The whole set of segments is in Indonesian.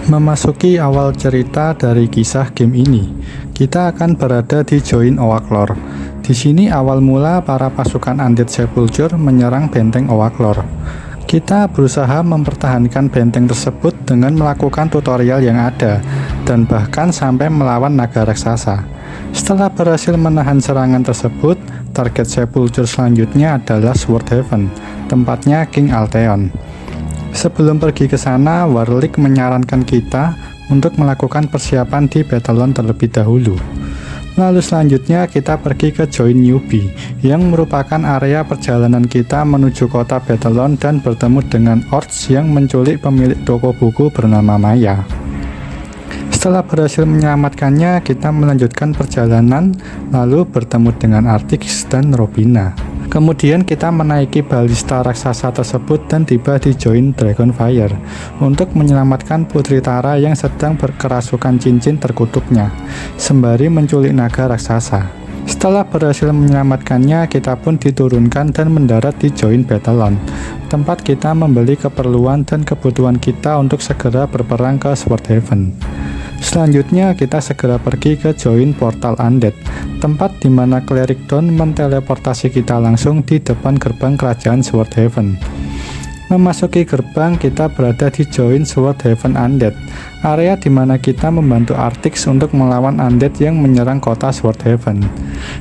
Memasuki awal cerita dari kisah game ini, kita akan berada di Join Oaklor. Di sini awal mula para pasukan Undead Sepulture menyerang benteng Oaklor. Kita berusaha mempertahankan benteng tersebut dengan melakukan tutorial yang ada, dan bahkan sampai melawan naga raksasa. Setelah berhasil menahan serangan tersebut, target Sepulture selanjutnya adalah Swordhaven, tempatnya King Alteon. Sebelum pergi ke sana, Warlick menyarankan kita untuk melakukan persiapan di Battlelond terlebih dahulu. Lalu selanjutnya kita pergi ke Join Newbie, yang merupakan area perjalanan kita menuju kota Battlelond dan bertemu dengan Orcs yang menculik pemilik toko buku bernama Maya. Setelah berhasil menyelamatkannya, kita melanjutkan perjalanan, lalu bertemu dengan Artix dan Robina. Kemudian kita menaiki balista raksasa tersebut dan tiba di Join Dragonfire untuk menyelamatkan Putri Tara yang sedang berkerasukan cincin terkutuknya, sembari menculik naga raksasa. Setelah berhasil menyelamatkannya, kita pun diturunkan dan mendarat di Join Battlelond, tempat kita membeli keperluan dan kebutuhan kita untuk segera berperang ke Swordhaven. Selanjutnya kita segera pergi ke Join Portal Undead, tempat di mana Cleric Dawn menteleportasi kita langsung di depan gerbang kerajaan Swordhaven. Memasuki gerbang, kita berada di Join Swordhaven Undead, area di mana kita membantu Artix untuk melawan Undead yang menyerang kota Swordhaven.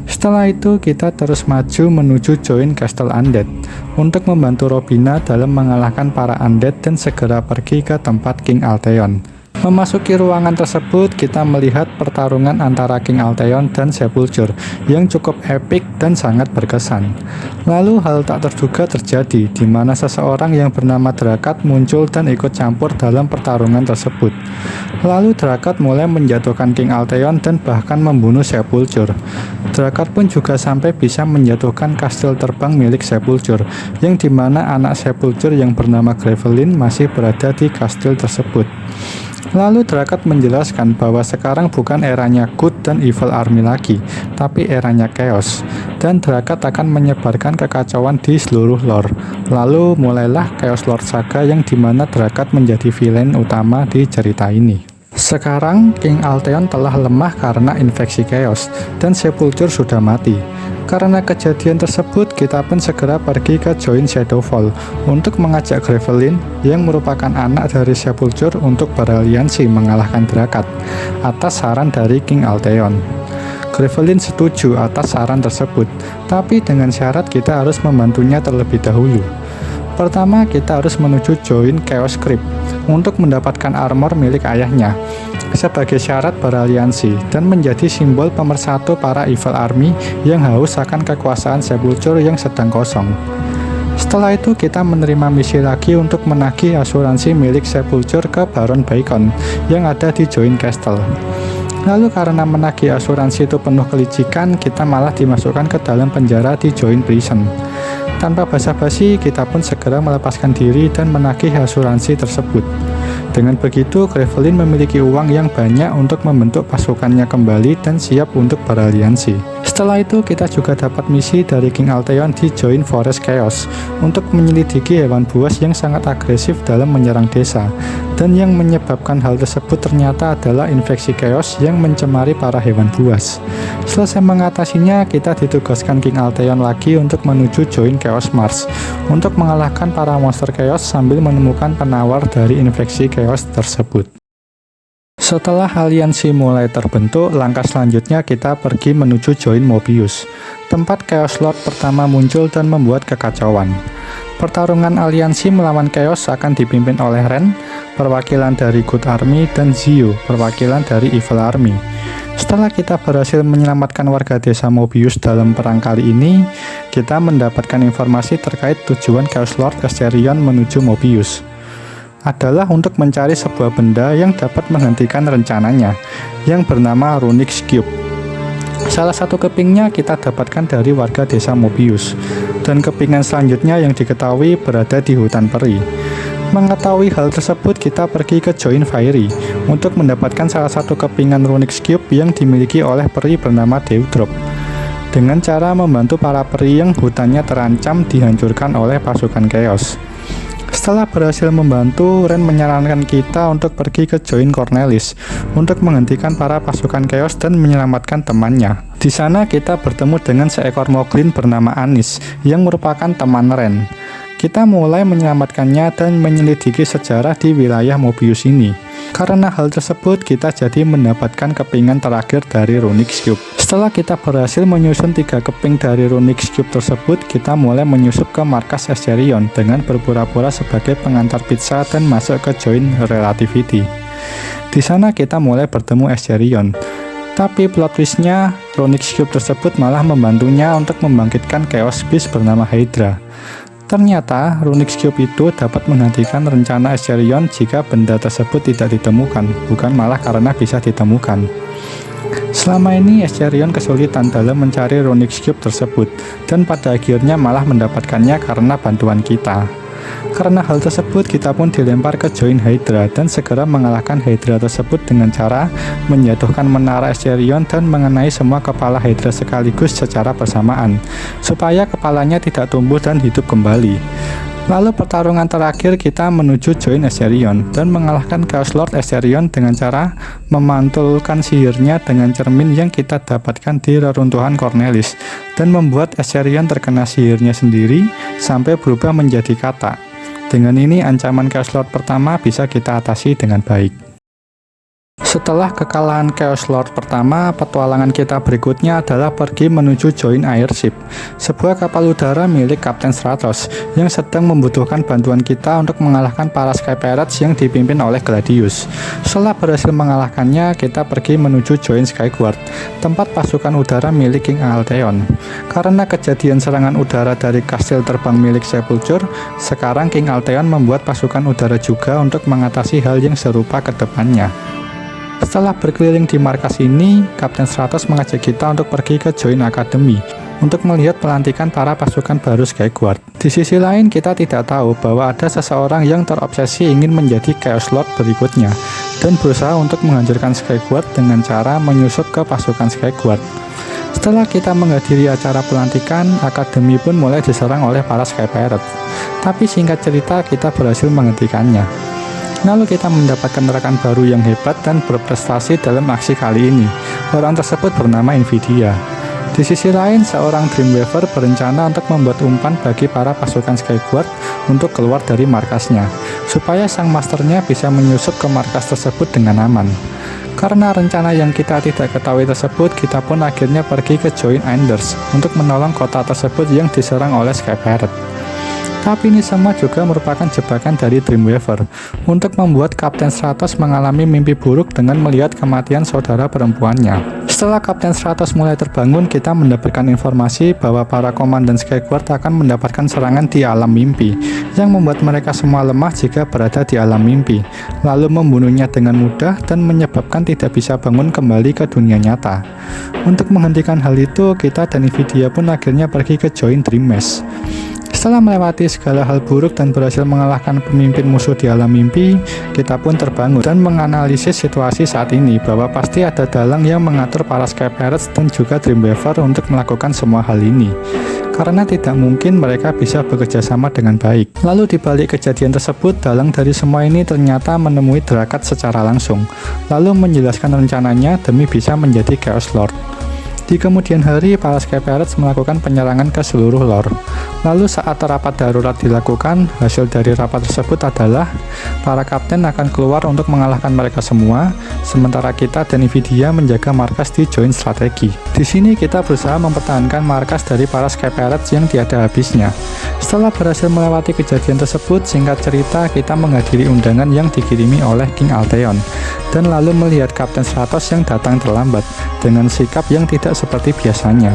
Setelah itu, kita terus maju menuju Join Castle Undead untuk membantu Robina dalam mengalahkan para Undead dan segera pergi ke tempat King Alteon. Memasuki ruangan tersebut, kita melihat pertarungan antara King Alteon dan Sepulture yang cukup epik dan sangat berkesan. Lalu hal tak terduga terjadi, di mana seseorang yang bernama Drakat muncul dan ikut campur dalam pertarungan tersebut. Lalu Drakat mulai menjatuhkan King Alteon dan bahkan membunuh Sepulture. Drakat pun juga sampai bisa menjatuhkan kastil terbang milik Sepulture, yang dimana anak Sepulture yang bernama Gravelin masih berada di kastil tersebut. Lalu Drakat menjelaskan bahwa sekarang bukan eranya Good dan Evil Army lagi, tapi eranya Chaos, dan Drakat akan menyebarkan kekacauan di seluruh lore. Lalu mulailah Chaos Lord Saga yang dimana Drakat menjadi villain utama di cerita ini. Sekarang King Alteon telah lemah karena infeksi Chaos, dan Sepulture sudah mati. Karena kejadian tersebut, kita pun segera pergi ke Join Shadowfall untuk mengajak Gravelin yang merupakan anak dari Sepulture untuk beraliansi mengalahkan Drakat atas saran dari King Alteon. Gravelin setuju atas saran tersebut, tapi dengan syarat kita harus membantunya terlebih dahulu. Pertama, kita harus menuju Join Chaos Crypt untuk mendapatkan armor milik ayahnya sebagai syarat beraliansi dan menjadi simbol pemersatu para Evil Army yang haus akan kekuasaan Sepulture yang sedang kosong. Setelah itu kita menerima misi lagi untuk menagih asuransi milik Sepulture ke Baron Bacon yang ada di Join Castle. Lalu karena menagih asuransi itu penuh kelicikan, kita malah dimasukkan ke dalam penjara di Join Prison. Tanpa basa-basi, kita pun segera melepaskan diri dan menagih asuransi tersebut. Dengan begitu, Gravelin memiliki uang yang banyak untuk membentuk pasukannya kembali dan siap untuk beraliansi. Setelah itu, kita juga dapat misi dari King Alteon di Join Forest Chaos untuk menyelidiki hewan buas yang sangat agresif dalam menyerang desa, dan yang menyebabkan hal tersebut ternyata adalah infeksi Chaos yang mencemari para hewan buas. Selesai mengatasinya, kita ditugaskan King Alteon lagi untuk menuju Join Chaos Mars untuk mengalahkan para monster Chaos sambil menemukan penawar dari infeksi Chaos tersebut. Setelah aliansi mulai terbentuk, langkah selanjutnya kita pergi menuju Join Mobius, tempat Chaos Lord pertama muncul dan membuat kekacauan. Pertarungan aliansi melawan Chaos akan dipimpin oleh Ren, perwakilan dari Good Army, dan Zio, perwakilan dari Evil Army. Setelah kita berhasil menyelamatkan warga desa Mobius dalam perang kali ini, kita mendapatkan informasi terkait tujuan Chaos Lord Asterion menuju Mobius adalah untuk mencari sebuah benda yang dapat menghentikan rencananya, yang bernama Runic Cube. Salah satu kepingnya kita dapatkan dari warga desa Mobius, dan kepingan selanjutnya yang diketahui berada di hutan peri. Mengetahui hal tersebut, kita pergi ke Join Fiery untuk mendapatkan salah satu kepingan Runic Cube yang dimiliki oleh peri bernama Dewdrop, dengan cara membantu para peri yang hutannya terancam dihancurkan oleh pasukan Chaos. Setelah berhasil membantu, Ren menyarankan kita untuk pergi ke Join Cornelis untuk menghentikan para pasukan Chaos dan menyelamatkan temannya. Di sana kita bertemu dengan seekor Moglin bernama Anis yang merupakan teman Ren. Kita mulai menyelamatkannya dan menyelidiki sejarah di wilayah Mobius ini. Karena hal tersebut, kita jadi mendapatkan kepingan terakhir dari Runix Cube. Setelah kita berhasil menyusun 3 keping dari Runix Cube tersebut, kita mulai menyusup ke markas Asterion dengan berpura-pura sebagai pengantar pizza dan masuk ke Join Relativity. Di sana kita mulai bertemu Asterion. Tapi plot twistnya, Runix Cube tersebut malah membantunya untuk membangkitkan Chaos Beast bernama Hydra. Ternyata, Runix Cube itu dapat menghentikan rencana Asterion jika benda tersebut tidak ditemukan, bukan malah karena bisa ditemukan. Selama ini, Asterion kesulitan dalam mencari Runix Cube tersebut, dan pada akhirnya malah mendapatkannya karena bantuan kita. Karena hal tersebut, kita pun dilempar ke Join Hydra dan segera mengalahkan Hydra tersebut dengan cara menjatuhkan menara Asterion dan mengenai semua kepala Hydra sekaligus secara bersamaan, supaya kepalanya tidak tumbuh dan hidup kembali. Lalu pertarungan terakhir kita menuju Join Asterion dan mengalahkan Chaos Lord Asterion dengan cara memantulkan sihirnya dengan cermin yang kita dapatkan di reruntuhan Cornelis dan membuat Asterion terkena sihirnya sendiri sampai berubah menjadi katak. Dengan ini ancaman Chaos Lord pertama bisa kita atasi dengan baik. Setelah kekalahan Chaos Lord pertama, petualangan kita berikutnya adalah pergi menuju Join Airship, sebuah kapal udara milik Kapten Stratos yang sedang membutuhkan bantuan kita untuk mengalahkan para Sky Pirates yang dipimpin oleh Gladius. Setelah berhasil mengalahkannya, kita pergi menuju Join Skyguard, tempat pasukan udara milik King Alteon. Karena kejadian serangan udara dari kastil terbang milik Sepulture, sekarang King Alteon membuat pasukan udara juga untuk mengatasi hal yang serupa ke depannya. Setelah berkeliling di markas ini, Kapten Stratos mengajak kita untuk pergi ke Join Academy untuk melihat pelantikan para pasukan baru Skyguard. Di sisi lain, kita tidak tahu bahwa ada seseorang yang terobsesi ingin menjadi Chaos Lord berikutnya dan berusaha untuk menghancurkan Skyguard dengan cara menyusup ke pasukan Skyguard. Setelah kita menghadiri acara pelantikan, Akademi pun mulai diserang oleh para Sky Pirates. Tapi singkat cerita, kita berhasil menghentikannya. Lalu kita mendapatkan rekan baru yang hebat dan berprestasi dalam aksi kali ini. Orang tersebut bernama Invidia. Di sisi lain, seorang Dreamweaver berencana untuk membuat umpan bagi para pasukan Skyguard untuk keluar dari markasnya, supaya sang masternya bisa menyusup ke markas tersebut dengan aman. Karena rencana yang kita tidak ketahui tersebut, kita pun akhirnya pergi ke Join Anders untuk menolong kota tersebut yang diserang oleh Sky Pirate. Tapi ini semua juga merupakan jebakan dari Dreamweaver untuk membuat Kapten Stratos mengalami mimpi buruk dengan melihat kematian saudara perempuannya. Setelah Kapten Stratos mulai terbangun, kita mendapatkan informasi bahwa para komandan Skyguard akan mendapatkan serangan di alam mimpi yang membuat mereka semua lemah jika berada di alam mimpi, lalu membunuhnya dengan mudah dan menyebabkan tidak bisa bangun kembali ke dunia nyata. Untuk menghentikan hal itu, kita dan Invidia pun akhirnya pergi ke Join Dream Mesh. Setelah melewati segala hal buruk dan berhasil mengalahkan pemimpin musuh di alam mimpi, kita pun terbangun dan menganalisis situasi saat ini bahwa pasti ada dalang yang mengatur para Sky Pirates dan juga Dreamweaver untuk melakukan semua hal ini. Karena tidak mungkin mereka bisa bekerja sama dengan baik. Lalu di balik kejadian tersebut, dalang dari semua ini ternyata menemui Drakat secara langsung, lalu menjelaskan rencananya demi bisa menjadi Chaos Lord. Di kemudian hari, para Sky Pirates melakukan penyerangan ke seluruh lore. Lalu saat rapat darurat dilakukan, hasil dari rapat tersebut adalah para kapten akan keluar untuk mengalahkan mereka semua, sementara kita dan Invidia menjaga markas di Join Strategi. Di sini kita berusaha mempertahankan markas dari para Sky Pirates yang tiada habisnya. Setelah berhasil melewati kejadian tersebut, singkat cerita kita menghadiri undangan yang dikirimi oleh King Alteon, dan lalu melihat Kapten Stratos yang datang terlambat dengan sikap yang tidak seperti biasanya,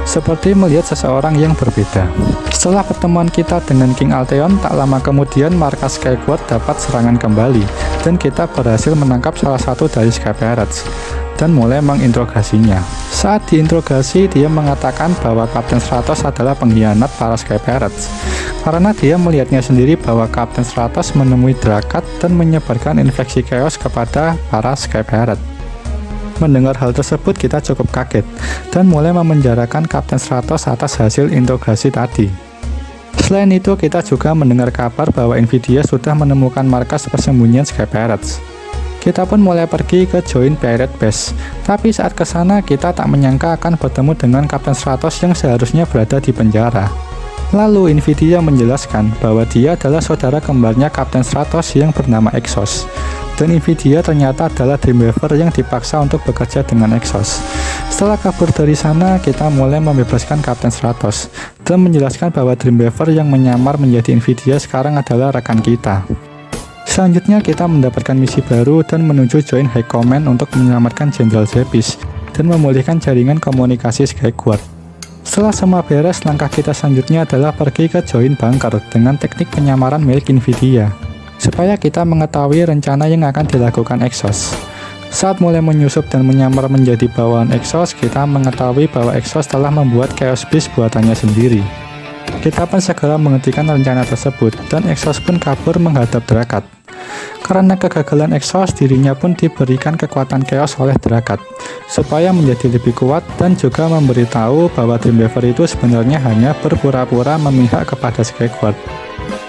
seperti melihat seseorang yang berbeda. Setelah pertemuan kita dengan King Alteon, tak lama kemudian markas Skyguard dapat serangan kembali, dan kita berhasil menangkap salah satu dari Sky Pirates dan mulai menginterogasinya. Saat diinterogasi, dia mengatakan bahwa Kapten Stratos adalah pengkhianat para Sky Pirates, karena dia melihatnya sendiri bahwa Kapten Stratos menemui Drakat dan menyebarkan infeksi chaos kepada para Sky Pirates. Mendengar hal tersebut, kita cukup kaget dan mulai memenjarakan Kapten Stratos atas hasil interogasi tadi. Selain itu, kita juga mendengar kabar bahwa Nvidia sudah menemukan markas persembunyian Sky Pirates. Kita pun mulai pergi ke Joint Pirate Base. Tapi saat ke sana, kita tak menyangka akan bertemu dengan Kapten Stratos yang seharusnya berada di penjara. Lalu Nvidia menjelaskan bahwa dia adalah saudara kembarnya Kapten Stratos yang bernama Exos. Dan Nvidia ternyata adalah Dreamweaver yang dipaksa untuk bekerja dengan Exos. Setelah kabur dari sana, kita mulai membebaskan Kapten Stratos dan menjelaskan bahwa Dreamweaver yang menyamar menjadi Nvidia sekarang adalah rekan kita. Selanjutnya kita mendapatkan misi baru dan menuju Joint High Command untuk menyelamatkan Jenderal Zepis dan memulihkan jaringan komunikasi Skyguard. Setelah semua beres, langkah kita selanjutnya adalah pergi ke Joint Bunker dengan teknik penyamaran milik Nvidia, supaya kita mengetahui rencana yang akan dilakukan Exos. Saat mulai menyusup dan menyamar menjadi bawahan Exos, kita mengetahui bahwa Exos telah membuat Chaos Beast buatannya sendiri. Kita pun segera menghentikan rencana tersebut, dan Exos pun kabur menghadap Drakat. Karena kegagalan Exos, dirinya pun diberikan kekuatan Chaos oleh Drakat, supaya menjadi lebih kuat dan juga memberitahu bahwa Dreamweaver itu sebenarnya hanya berpura-pura memihak kepada Skyguard.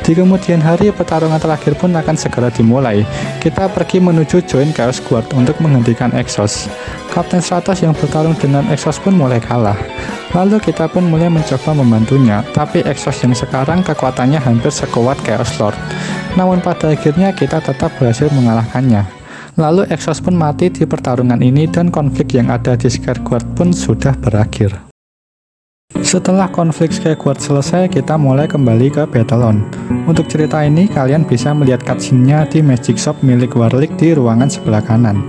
Di kemudian hari, pertarungan terakhir pun akan segera dimulai. Kita pergi menuju Joint Chaos Guard untuk menghentikan Exos. Kapten Stratos yang bertarung dengan Exos pun mulai kalah. Lalu kita pun mulai mencoba membantunya, tapi Exos yang sekarang kekuatannya hampir sekuat Chaos Lord. Namun pada akhirnya kita tetap berhasil mengalahkannya. Lalu Exos pun mati di pertarungan ini dan konflik yang ada di Skyguard pun sudah berakhir. Setelah konflik Skyguard selesai, kita mulai kembali ke Battlelon. Untuk cerita ini, kalian bisa melihat cutscene-nya di Magic Shop milik Warlick di ruangan sebelah kanan.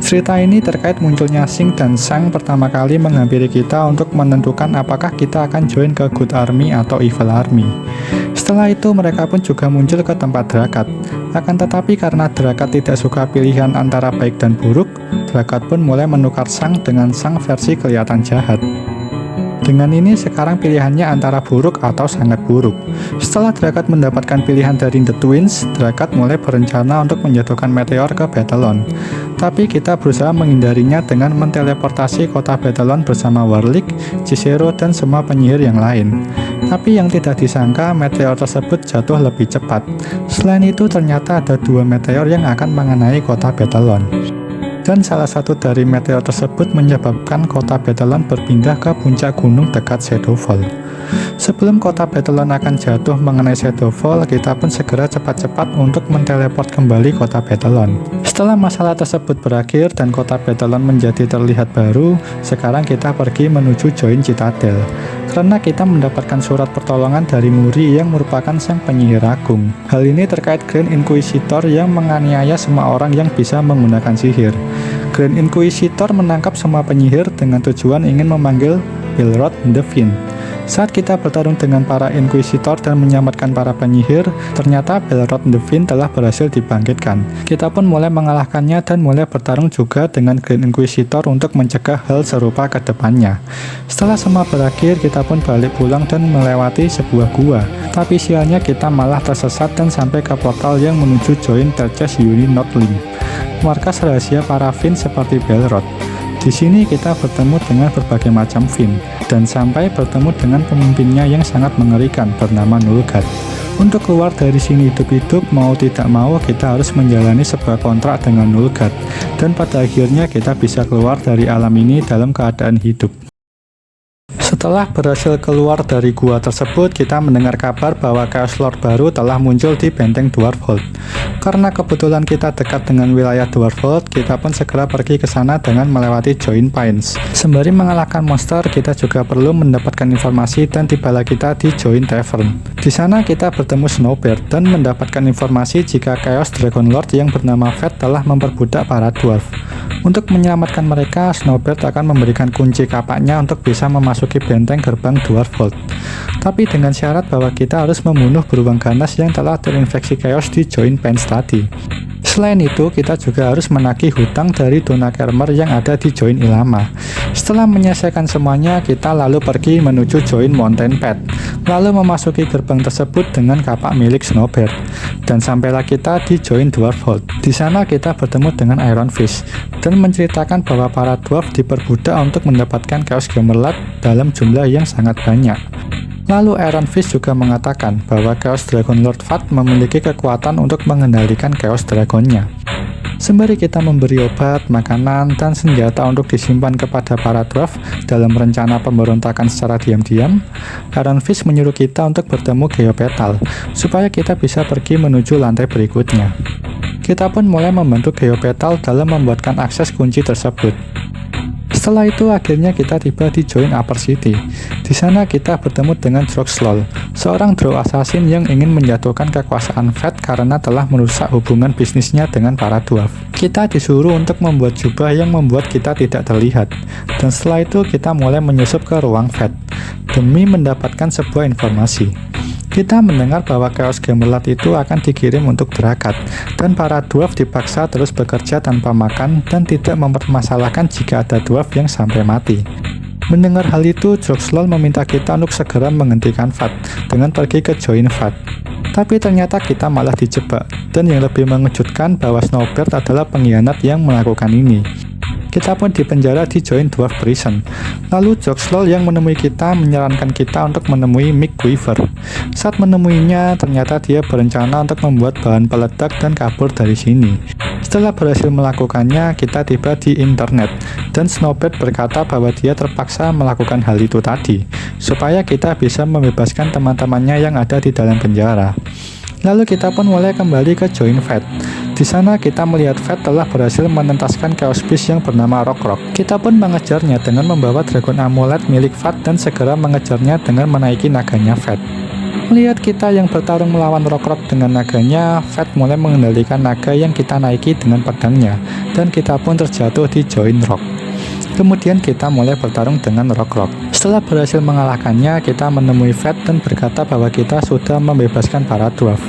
Cerita ini terkait munculnya Sing dan Sang pertama kali menghampiri kita untuk menentukan apakah kita akan join ke Good Army atau Evil Army. Setelah itu, mereka pun juga muncul ke tempat Drakat. Akan tetapi karena Drakat tidak suka pilihan antara baik dan buruk, Drakat pun mulai menukar Sang dengan Sang versi kelihatan jahat. Dengan ini sekarang pilihannya antara buruk atau sangat buruk. Setelah Drakat mendapatkan pilihan dari The Twins, Drakat mulai berencana untuk menjatuhkan meteor ke Battlelon. Tapi kita berusaha menghindarinya dengan menteleportasi kota Battlelon bersama Warlick, Cicero, dan semua penyihir yang lain. Tapi yang tidak disangka, meteor tersebut jatuh lebih cepat. Selain itu, ternyata ada 2 meteor yang akan mengenai kota Battlelon. Dan salah satu dari meteor tersebut menyebabkan kota Battlelon berpindah ke puncak gunung dekat Shadowfall. Sebelum kota Battlelon akan jatuh mengenai Shadowfall, kita pun segera cepat-cepat untuk menteleport kembali kota Battlelon. Setelah masalah tersebut berakhir dan kota Battlelon menjadi terlihat baru, sekarang kita pergi menuju Joint Citadel. Karena kita mendapatkan surat pertolongan dari Muri yang merupakan sang penyihir agung. Hal ini terkait Grand Inquisitor yang menganiaya semua orang yang bisa menggunakan sihir. Grand Inquisitor menangkap semua penyihir dengan tujuan ingin memanggil Belrod the Fiend. Saat kita bertarung dengan para Inquisitor dan menyelamatkan para penyihir, ternyata Belrod the Fiend telah berhasil dibangkitkan. Kita pun mulai mengalahkannya dan mulai bertarung juga dengan Grand Inquisitor untuk mencegah hal serupa ke depannya. Setelah semua berakhir, kita pun balik pulang dan melewati sebuah gua. Tapi sialnya kita malah tersesat dan sampai ke portal yang menuju Joint Terces Uni Northlink, markas rahasia para Fiend seperti Belrod. Di sini kita bertemu dengan berbagai macam Fiend dan sampai bertemu dengan pemimpinnya yang sangat mengerikan bernama Nulgat. Untuk keluar dari sini hidup-hidup, mau tidak mau kita harus menjalani sebuah kontrak dengan Nulgat, dan pada akhirnya kita bisa keluar dari alam ini dalam keadaan hidup. Setelah berhasil keluar dari gua tersebut, kita mendengar kabar bahwa Chaos Lord baru telah muncul di benteng Dwarfhold. Karena kebetulan kita dekat dengan wilayah Dwarfhold, kita pun segera pergi ke sana dengan melewati Joint Pines. Sembari mengalahkan monster, kita juga perlu mendapatkan informasi dan tibalah kita di Joint Tavern. Di sana kita bertemu Snowbeard dan mendapatkan informasi jika Chaos Dragon Lord yang bernama Fett telah memperbudak para dwarf. Untuk menyelamatkan mereka, Snowbeard akan memberikan kunci kapaknya untuk bisa memasuki benteng gerbang Dwarfhold. Tapi dengan syarat bahwa kita harus membunuh beruang ganas yang telah terinfeksi chaos di Joint Pines tadi. Selain itu, kita juga harus menagih hutang dari Donna Kermer yang ada di Joint Ilama. Setelah menyelesaikan semuanya, kita lalu pergi menuju Joint Mountain Path, lalu memasuki gerbang tersebut dengan kapak milik Snowbeard. Dan sampailah kita di Joint Dwarfhold. Di sana kita bertemu dengan Iron Fist dan menceritakan bahwa para dwarf diperbudak untuk mendapatkan Chaos Gemerlad dalam jumlah yang sangat banyak. Lalu Iron Fist juga mengatakan bahwa Chaos Dragon Lord Vat memiliki kekuatan untuk mengendalikan Chaos Dragon-nya. Sembari kita memberi obat, makanan, dan senjata untuk disimpan kepada para dwarf dalam rencana pemberontakan secara diam-diam, Iron Fist menyuruh kita untuk bertemu Geopetal, supaya kita bisa pergi menuju lantai berikutnya. Kita pun mulai membantu Geopetal dalam membuatkan akses kunci tersebut. Setelah itu akhirnya kita tiba di Join Upper City. Di sana kita bertemu dengan Drogslol, seorang drow assassin yang ingin menjatuhkan kekuasaan Vat karena telah merusak hubungan bisnisnya dengan para dwarf. Kita disuruh untuk membuat jubah yang membuat kita tidak terlihat, dan setelah itu kita mulai menyusup ke ruang Vat demi mendapatkan sebuah informasi. Kita mendengar bahwa Chaos Gemerlad itu akan dikirim untuk Drakat, dan para dwarf dipaksa terus bekerja tanpa makan dan tidak mempermasalahkan jika ada dwarf yang sampai mati. Mendengar hal itu, Drogslol meminta kita untuk segera menghentikan Vat dengan pergi ke Join Vat. Tapi ternyata kita malah dijebak, dan yang lebih mengejutkan bahwa Snowbeard adalah pengkhianat yang melakukan ini. Kita pun dipenjara di Join Dwarf Prison. Lalu Drogslol yang menemui kita menyarankan kita untuk menemui Mick Weaver. Saat menemuinya, ternyata dia berencana untuk membuat bahan peledak dan kabur dari sini. Setelah berhasil melakukannya, kita tiba di internet, dan Snowbeard berkata bahwa dia terpaksa melakukan hal itu tadi, supaya kita bisa membebaskan teman-temannya yang ada di dalam penjara. Lalu kita pun mulai kembali ke Join Vat. Di sana kita melihat Vat telah berhasil menentaskan Chaos Beast yang bernama Rock. Kita pun mengejarnya dengan membawa Dragon Amulet milik Vat dan segera mengejarnya dengan menaiki naganya Vat. Melihat kita yang bertarung melawan Rock dengan naganya, Vat mulai mengendalikan naga yang kita naiki dengan pedangnya, dan kita pun terjatuh di Join Rock. Kemudian kita mulai bertarung dengan Rock. Setelah berhasil mengalahkannya, kita menemui Vat dan berkata bahwa kita sudah membebaskan para dwarf,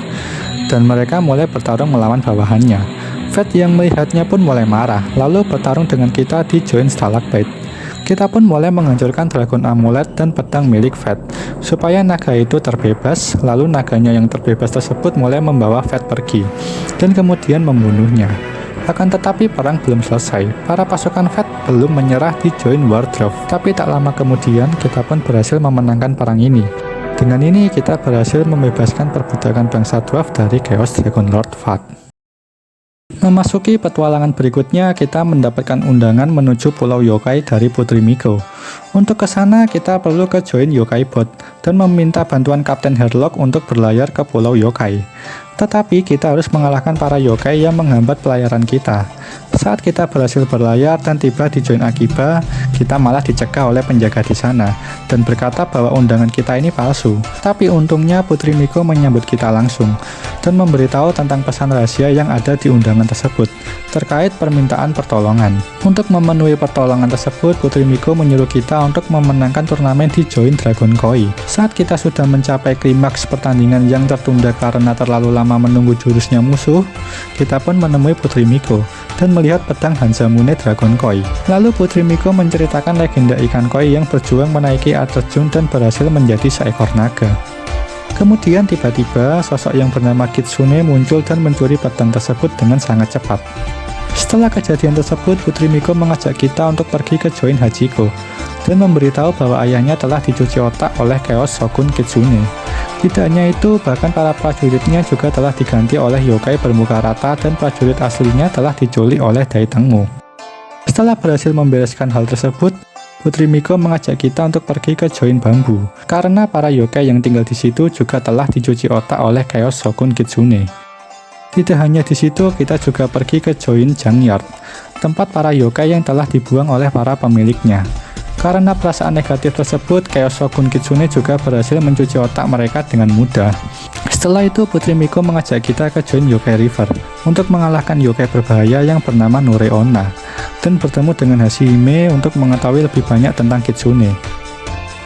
dan mereka mulai bertarung melawan bawahannya. Vat yang melihatnya pun mulai marah, lalu bertarung dengan kita di Join Stalagmite. Kita pun mulai menghancurkan Dragon Amulet dan pedang milik Vat, supaya naga itu terbebas, lalu naganya yang terbebas tersebut mulai membawa Vat pergi, dan kemudian membunuhnya. Akan tetapi perang belum selesai, para pasukan Vat belum menyerah di Join Wardrobe, tapi tak lama kemudian kita pun berhasil memenangkan perang ini. Dengan ini kita berhasil membebaskan perbudakan bangsa dwarf dari Chaos Dragon Lord Vat. Memasuki petualangan berikutnya, kita mendapatkan undangan menuju Pulau Yokai dari Putri Miko. Untuk ke sana kita perlu ke Join Yokai Boat dan meminta bantuan Kapten Herlock untuk berlayar ke Pulau Yokai. Tetapi kita harus mengalahkan para yokai yang menghambat pelayaran kita. Saat kita berhasil berlayar dan tiba di Join Akiba, kita malah dicegah oleh penjaga di sana dan berkata bahwa undangan kita ini palsu. Tapi untungnya Putri Miko menyambut kita langsung dan memberitahu tentang pesan rahasia yang ada di undangan tersebut terkait permintaan pertolongan. Untuk memenuhi pertolongan tersebut, Putri Miko menyuruh kita untuk memenangkan turnamen di Join Dragon Koi. Saat kita sudah mencapai klimaks pertandingan yang tertunda karena terlalu lama menunggu jurusnya musuh, kita pun menemui Putri Miko dan melihat pedang Hanzamune Dragon Koi. Lalu Putri Miko menceritakan legenda ikan koi yang berjuang menaiki air terjun dan berhasil menjadi seekor naga. Kemudian tiba-tiba sosok yang bernama Kitsune muncul dan mencuri pedang tersebut dengan sangat cepat. Setelah kejadian tersebut, Putri Miko mengajak kita untuk pergi ke Join Hachiko dan memberitahu bahwa ayahnya telah dicuci otak oleh Chaos Shogun Kitsune. Tidak hanya itu, bahkan para prajuritnya juga telah diganti oleh yokai bermuka rata dan prajurit aslinya telah diculik oleh Dai Tengmu. Setelah berhasil membereskan hal tersebut, Putri Miko mengajak kita untuk pergi ke Join Bambu, karena para yokai yang tinggal di situ juga telah dicuci otak oleh Chaos Shogun Kitsune. Tidak hanya di situ, kita juga pergi ke Join Junkyard, tempat para yokai yang telah dibuang oleh para pemiliknya. Karena perasaan negatif tersebut, Chaos Shogun Kitsune juga berhasil mencuci otak mereka dengan mudah. Setelah itu, Putri Miko mengajak kita ke Join Yokai River untuk mengalahkan yokai berbahaya yang bernama Nureonna dan bertemu dengan Hashihime untuk mengetahui lebih banyak tentang Kitsune.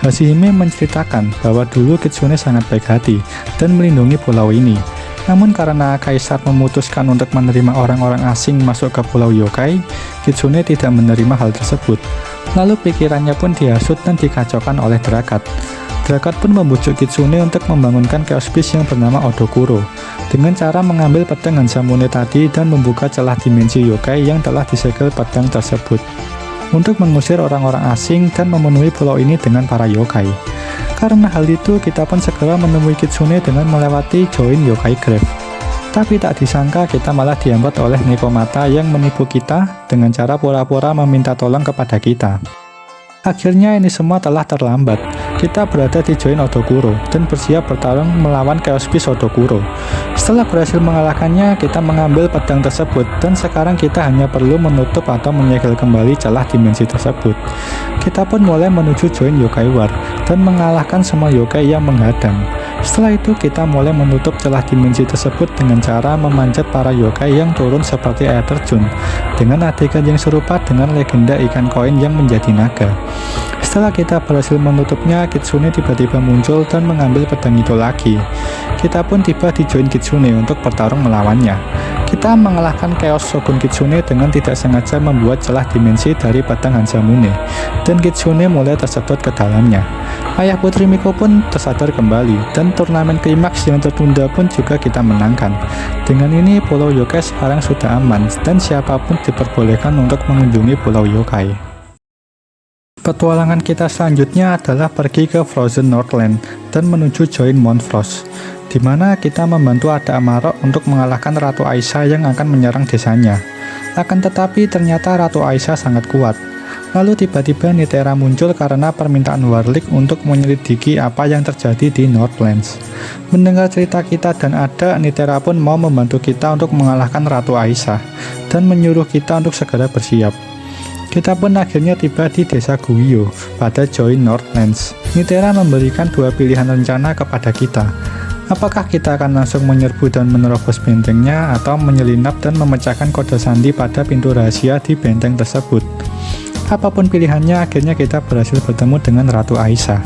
Hashihime menceritakan bahwa dulu Kitsune sangat baik hati dan melindungi pulau ini. Namun karena Kaisar memutuskan untuk menerima orang-orang asing masuk ke Pulau Yokai, Kitsune tidak menerima hal tersebut. Lalu pikirannya pun dihasut dan dikacaukan oleh Drakat. Drakat pun membujuk Kitsune untuk membangunkan Chaos Beast yang bernama Odokuro dengan cara mengambil pedang Hanzamune tadi dan membuka celah dimensi yokai yang telah disegel pedang tersebut untuk mengusir orang-orang asing dan memenuhi pulau ini dengan para yokai. Karena hal itu, kita pun segera menemui Kitsune dengan melewati join Yokai Grave. Tapi tak disangka kita malah diambat oleh Nekomata yang menipu kita dengan cara pura-pura meminta tolong kepada kita. Akhirnya ini semua telah terlambat. Kita berada di join Odokuro dan bersiap bertarung melawan Chaos Beast Odokuro. Setelah berhasil mengalahkannya, kita mengambil pedang tersebut dan sekarang kita hanya perlu menutup atau menyegel kembali celah dimensi tersebut. Kita pun mulai menuju join Yokai War dan mengalahkan semua yokai yang menghadang. Setelah itu kita mulai menutup celah dimensi tersebut dengan cara memanjat para yokai yang turun seperti air terjun, dengan adegan yang serupa dengan legenda ikan koin yang menjadi naga. Setelah kita berhasil menutupnya, Kitsune tiba-tiba muncul dan mengambil pedang itu lagi. Kita pun tiba di join Kitsune untuk bertarung melawannya. Kita mengalahkan Chaos Shogun Kitsune dengan tidak sengaja membuat celah dimensi dari pedang Hansamune, dan Kitsune mulai tersedot ke dalamnya. Ayah Putri Miko pun tersadar kembali, dan turnamen klimaks yang tertunda pun juga kita menangkan. Dengan ini, Pulau Yokai sekarang sudah aman, dan siapapun diperbolehkan untuk mengunjungi Pulau Yokai. Petualangan kita selanjutnya adalah pergi ke Frozen Northland dan menuju join Mount Frost, di mana kita membantu Ada Amarok untuk mengalahkan Ratu Aiza yang akan menyerang desanya. Akan tetapi ternyata Ratu Aiza sangat kuat. Lalu tiba-tiba Nitera muncul karena permintaan Warlick untuk menyelidiki apa yang terjadi di Northlands. Mendengar cerita kita dan Ada, Nitera pun mau membantu kita untuk mengalahkan Ratu Aiza dan menyuruh kita untuk segera bersiap. Kita pun akhirnya tiba di desa Guio pada join Northlands. Nitera memberikan dua pilihan rencana kepada kita. Apakah kita akan langsung menyerbu dan menerobos bentengnya, atau menyelinap dan memecahkan kode sandi pada pintu rahasia di benteng tersebut? Apapun pilihannya, akhirnya kita berhasil bertemu dengan Ratu Aiza.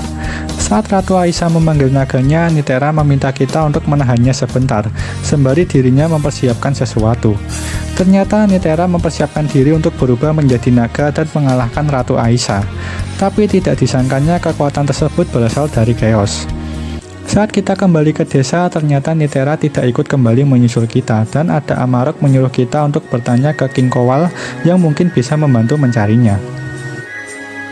Saat Ratu Aiza memanggil naganya, Nitera meminta kita untuk menahannya sebentar, sembari dirinya mempersiapkan sesuatu. Ternyata Nitera mempersiapkan diri untuk berubah menjadi naga dan mengalahkan Ratu Aiza. Tapi tidak disangkanya kekuatan tersebut berasal dari Chaos. Saat kita kembali ke desa, ternyata Nitera tidak ikut kembali menyusul kita, dan Ada Amarok menyuruh kita untuk bertanya ke King Kowal yang mungkin bisa membantu mencarinya.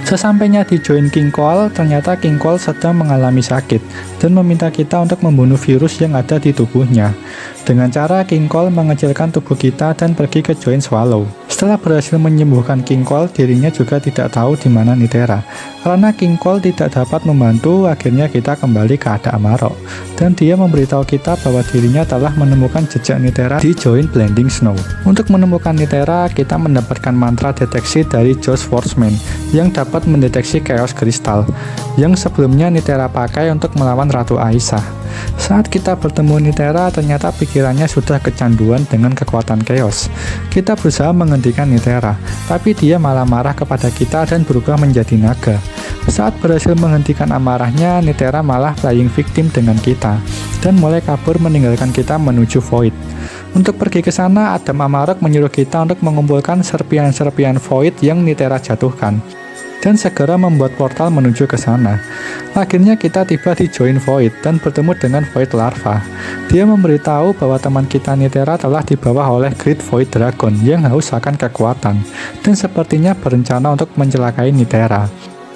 Sesampainya di join King Kowal, ternyata King Kowal sedang mengalami sakit dan meminta kita untuk membunuh virus yang ada di tubuhnya. Dengan cara King Kowal mengecilkan tubuh kita dan pergi ke join Swallow. Setelah berhasil menyembuhkan King Kowal, dirinya juga tidak tahu di mana Nitera. Karena King Kowal tidak dapat membantu, akhirnya kita kembali ke Ada Amarok, dan dia memberitahu kita bahwa dirinya telah menemukan jejak Nitera di join Blending Snow. Untuk menemukan Nitera, kita mendapatkan mantra deteksi dari Josh Forsman yang dapat mendeteksi Chaos Crystal yang sebelumnya Nitera pakai untuk melawan Ratu Aiza. Saat kita bertemu Nitera, ternyata pikirannya sudah kecanduan dengan kekuatan Chaos. Kita berusaha menghentikan Nitera, tapi dia malah marah kepada kita dan berubah menjadi naga. Saat berhasil menghentikan amarahnya, Nitera malah playing victim dengan kita dan mulai kabur meninggalkan kita menuju Void. Untuk pergi ke sana, Adam Amarok menyuruh kita untuk mengumpulkan serpian-serpian Void yang Nitera jatuhkan dan segera membuat portal menuju ke sana. Akhirnya kita tiba di join Void dan bertemu dengan Void Larva. Dia memberitahu bahwa teman kita Nitera telah dibawa oleh Great Void Dragon yang haus akan kekuatan dan sepertinya berencana untuk mencelakai Nitera.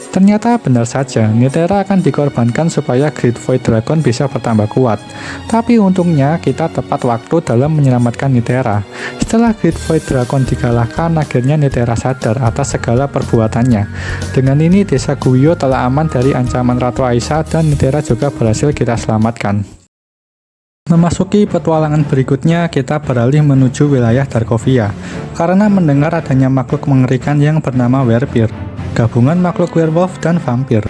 Ternyata benar saja, Nitera akan dikorbankan supaya Great Void Dragon bisa bertambah kuat. Tapi untungnya kita tepat waktu dalam menyelamatkan Nitera. Setelah Great Void Dragon dikalahkan, akhirnya Nitera sadar atas segala perbuatannya. Dengan ini desa Guio telah aman dari ancaman Ratu Aiza dan Nitera juga berhasil kita selamatkan. Memasuki petualangan berikutnya, kita beralih menuju wilayah Darkovia karena mendengar adanya makhluk mengerikan yang bernama Werepyr, gabungan makhluk werewolf dan vampir.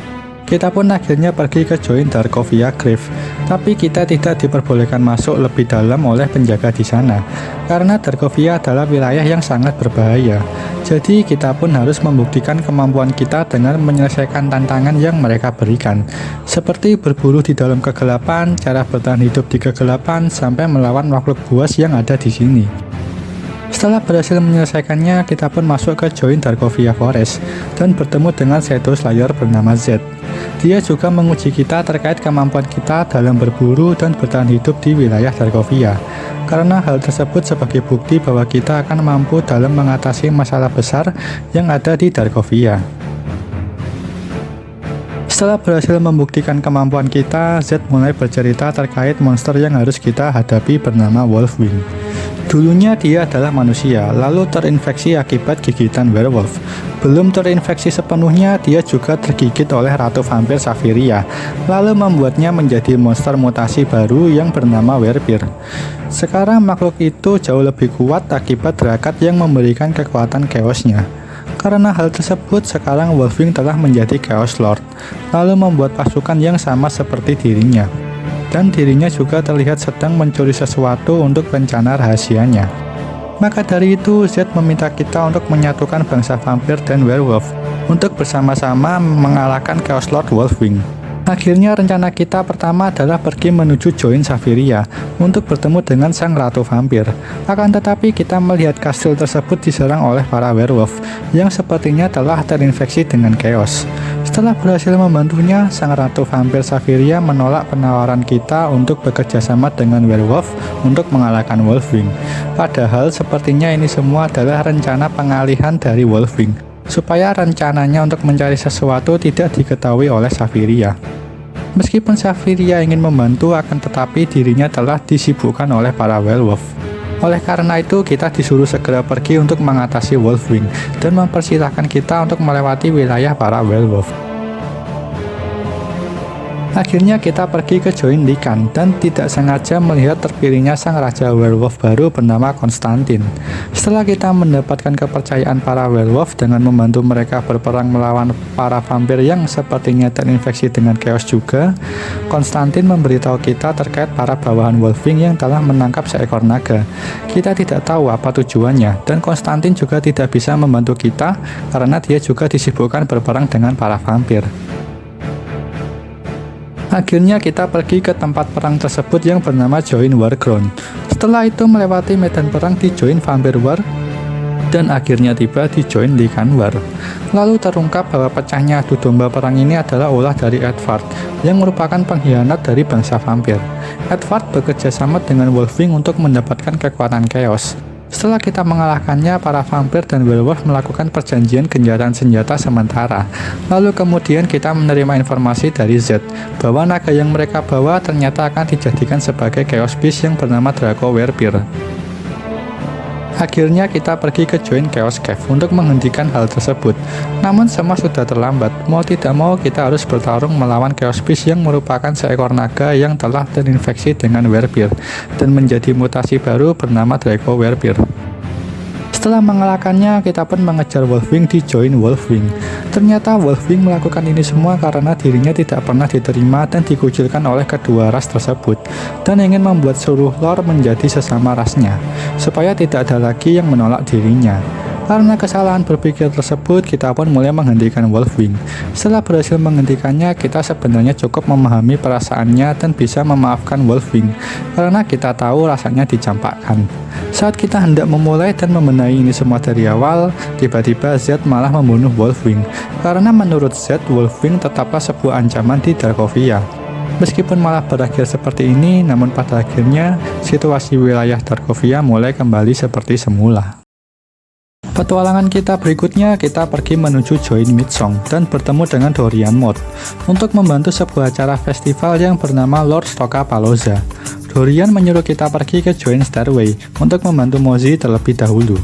Kita pun akhirnya pergi ke join Darkovia Grave, tapi kita tidak diperbolehkan masuk lebih dalam oleh penjaga di sana, karena Darkovia adalah wilayah yang sangat berbahaya. Jadi kita pun harus membuktikan kemampuan kita dengan menyelesaikan tantangan yang mereka berikan, seperti berburu di dalam kegelapan, cara bertahan hidup di kegelapan, sampai melawan makhluk buas yang ada di sini. Setelah berhasil menyelesaikannya, kita pun masuk ke join Darkovia Forest dan bertemu dengan Shadow Slayer bernama Z. Dia juga menguji kita terkait kemampuan kita dalam berburu dan bertahan hidup di wilayah Darkovia, karena hal tersebut sebagai bukti bahwa kita akan mampu dalam mengatasi masalah besar yang ada di Darkovia. Setelah berhasil membuktikan kemampuan kita, Zed mulai bercerita terkait monster yang harus kita hadapi bernama Wolfwing. Dulunya dia adalah manusia, lalu terinfeksi akibat gigitan werewolf. Belum terinfeksi sepenuhnya, dia juga tergigit oleh Ratu Vampir Safiria, lalu membuatnya menjadi monster mutasi baru yang bernama Werepyr. Sekarang makhluk itu jauh lebih kuat akibat Drakat yang memberikan kekuatan chaosnya. Karena hal tersebut, sekarang Wolfwing telah menjadi Chaos Lord, lalu membuat pasukan yang sama seperti dirinya. Dan dirinya juga terlihat sedang mencuri sesuatu untuk rencana rahasianya. Maka dari itu, Zed meminta kita untuk menyatukan bangsa vampir dan werewolf untuk bersama-sama mengalahkan Chaos Lord Wolfwing. Akhirnya rencana kita pertama adalah pergi menuju Join Safiria untuk bertemu dengan sang Ratu Vampir. Akan tetapi kita melihat kastil tersebut diserang oleh para werewolf yang sepertinya telah terinfeksi dengan chaos. Setelah berhasil membantunya, sang Ratu Vampir Safiria menolak penawaran kita untuk bekerja sama dengan werewolf untuk mengalahkan Wolfwing. Padahal sepertinya ini semua adalah rencana pengalihan dari Wolfwing, supaya rencananya untuk mencari sesuatu tidak diketahui oleh Safiria. Meskipun Safiria ingin membantu, akan tetapi dirinya telah disibukkan oleh para werewolf. Oleh karena itu, kita disuruh segera pergi untuk mengatasi Wolfwing dan mempersilahkan kita untuk melewati wilayah para werewolf. Akhirnya kita pergi ke Join Lycan dan tidak sengaja melihat terpilihnya sang Raja Werewolf baru bernama Konstantin. Setelah kita mendapatkan kepercayaan para werewolf dengan membantu mereka berperang melawan para vampir yang sepertinya terinfeksi dengan chaos juga, Konstantin memberitahu kita terkait para bawahan Wolfwing yang telah menangkap seekor naga. Kita tidak tahu apa tujuannya, dan Konstantin juga tidak bisa membantu kita karena dia juga disibukkan berperang dengan para vampir. Akhirnya kita pergi ke tempat perang tersebut yang bernama Join Warground. Setelah itu melewati medan perang di Join Vampire War dan akhirnya tiba di Join Lycan War. Lalu terungkap bahwa pecahnya adu domba perang ini adalah ulah dari Edward yang merupakan pengkhianat dari bangsa vampir. Edward bekerja sama dengan Wolfwing untuk mendapatkan kekuatan chaos. Setelah kita mengalahkannya, para vampir dan werewolf melakukan perjanjian gencatan senjata sementara. Lalu kemudian kita menerima informasi dari Zed bahwa naga yang mereka bawa ternyata akan dijadikan sebagai Chaos Beast yang bernama Draco Werepyr. Akhirnya kita pergi ke Join Chaos Cave untuk menghentikan hal tersebut. Namun semua sudah terlambat. Mau tidak mau kita harus bertarung melawan Chaos Beast yang merupakan seekor naga yang telah terinfeksi dengan Werepyr dan menjadi mutasi baru bernama Draco Werepyr. Setelah mengalahkannya, kita pun mengejar Wolfwing di Join Wolfwing. Ternyata Wolfwing melakukan ini semua karena dirinya tidak pernah diterima dan dikucilkan oleh kedua ras tersebut, dan ingin membuat seluruh lore menjadi sesama rasnya, supaya tidak ada lagi yang menolak dirinya. Karena kesalahan berpikir tersebut, kita pun mulai menghentikan Wolfwing. Setelah berhasil menghentikannya, kita sebenarnya cukup memahami perasaannya dan bisa memaafkan Wolfwing, karena kita tahu rasanya dicampakkan. Saat kita hendak memulai dan membenahi ini semua dari awal, tiba-tiba Zed malah membunuh Wolfwing, karena menurut Zed, Wolfwing tetaplah sebuah ancaman di Darkovia. Meskipun malah berakhir seperti ini, namun pada akhirnya, situasi wilayah Darkovia mulai kembali seperti semula. Petualangan kita berikutnya, kita pergi menuju Join Midsong dan bertemu dengan Dorian Mode untuk membantu sebuah acara festival yang bernama Lord Stokapalooza. Dorian menyuruh kita pergi ke Join Stairway untuk membantu Mozzie terlebih dahulu.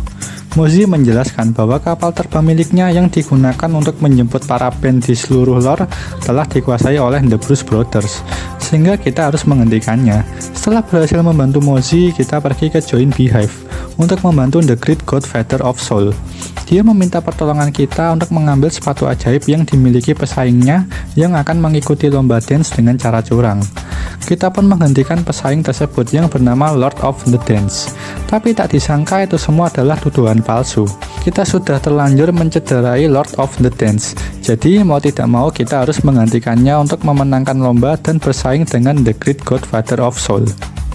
Mozzie menjelaskan bahwa kapal terbang miliknya yang digunakan untuk menjemput para band di seluruh lore telah dikuasai oleh The Bruce Brothers, sehingga kita harus menghentikannya. Setelah berhasil membantu Mozzie, kita pergi ke Join Beehive untuk membantu The Great Godfather of Soul. Dia meminta pertolongan kita untuk mengambil sepatu ajaib yang dimiliki pesaingnya yang akan mengikuti lomba dance dengan cara curang. Kita pun menghentikan pesaing tersebut yang bernama Lord of the Dance. Tapi tak disangka itu semua adalah tuduhan palsu. Kita sudah terlanjur mencederai Lord of the Dance. Jadi mau tidak mau kita harus menghentikannya untuk memenangkan lomba dan bersaing dengan The Great Godfather of Soul.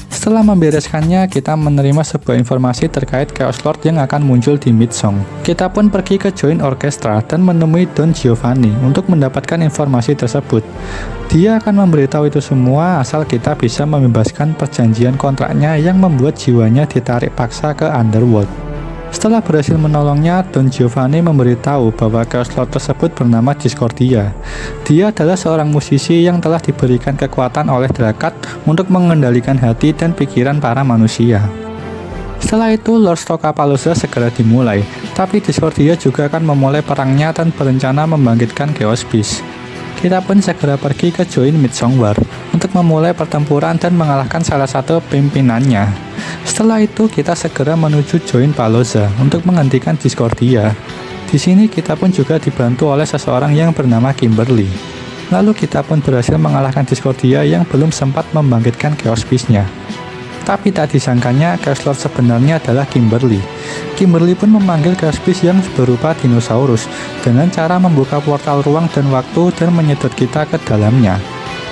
Setelah membereskannya, kita menerima sebuah informasi terkait Chaos Lord yang akan muncul di Midsong. Kita pun pergi ke Join Orchestra dan menemui Don Giovanni untuk mendapatkan informasi tersebut. Dia akan memberitahu itu semua asal kita bisa membebaskan perjanjian kontraknya yang membuat jiwanya ditarik paksa ke Underworld. Setelah berhasil menolongnya, Don Giovanni memberitahu bahwa Chaos Lord tersebut bernama Discordia. Dia adalah seorang musisi yang telah diberikan kekuatan oleh Drakat untuk mengendalikan hati dan pikiran para manusia. Setelah itu, Lord Stokapalooza segera dimulai, tapi Discordia juga akan memulai perangnya dan berencana membangkitkan Chaos Beast. Kita pun segera pergi ke Join Midsong War untuk memulai pertempuran dan mengalahkan salah satu pimpinannya. Setelah itu, kita segera menuju Join Palooza untuk menghentikan Discordia. Di sini kita pun juga dibantu oleh seseorang yang bernama Kimberly. Lalu kita pun berhasil mengalahkan Discordia yang belum sempat membangkitkan Chaos Beast-nya. Tapi tak disangkanya, Chaos Lord sebenarnya adalah Kimberly. Kimberly pun memanggil Chaos Beast yang berupa dinosaurus dengan cara membuka portal ruang dan waktu dan menyedot kita ke dalamnya.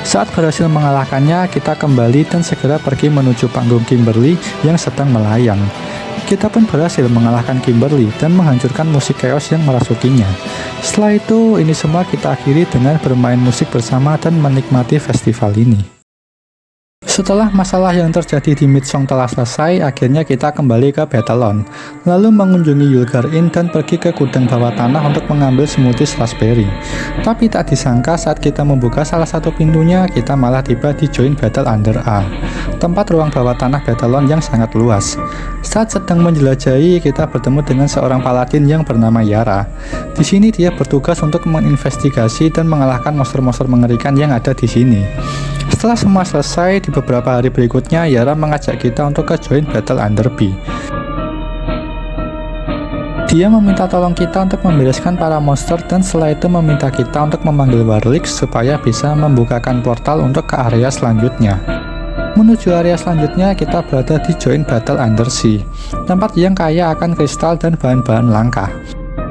Saat berhasil mengalahkannya, kita kembali dan segera pergi menuju panggung Kimberly yang sedang melayang. Kita pun berhasil mengalahkan Kimberly dan menghancurkan musik chaos yang merasukinya. Setelah itu, ini semua kita akhiri dengan bermain musik bersama dan menikmati festival ini. Setelah masalah yang terjadi di Midsong telah selesai, akhirnya kita kembali ke Battlelon, lalu mengunjungi Yulgar Inn dan pergi ke gudang bawah tanah untuk mengambil smoothies raspberry. Tapi tak disangka saat kita membuka salah satu pintunya, kita malah tiba di Join Battle Under A, tempat ruang bawah tanah Battlelon yang sangat luas. Saat sedang menjelajahi, kita bertemu dengan seorang paladin yang bernama Yara. Di sini dia bertugas untuk menginvestigasi dan mengalahkan monster-monster mengerikan yang ada di sini. Setelah semua selesai, di beberapa hari berikutnya, Yara mengajak kita untuk ke Join Battle Under B. Dia meminta tolong kita untuk membereskan para monster dan setelah itu meminta kita untuk memanggil Warlicks supaya bisa membukakan portal untuk ke area selanjutnya. Menuju area selanjutnya, kita berada di Join Battle Under C, tempat yang kaya akan kristal dan bahan-bahan langka.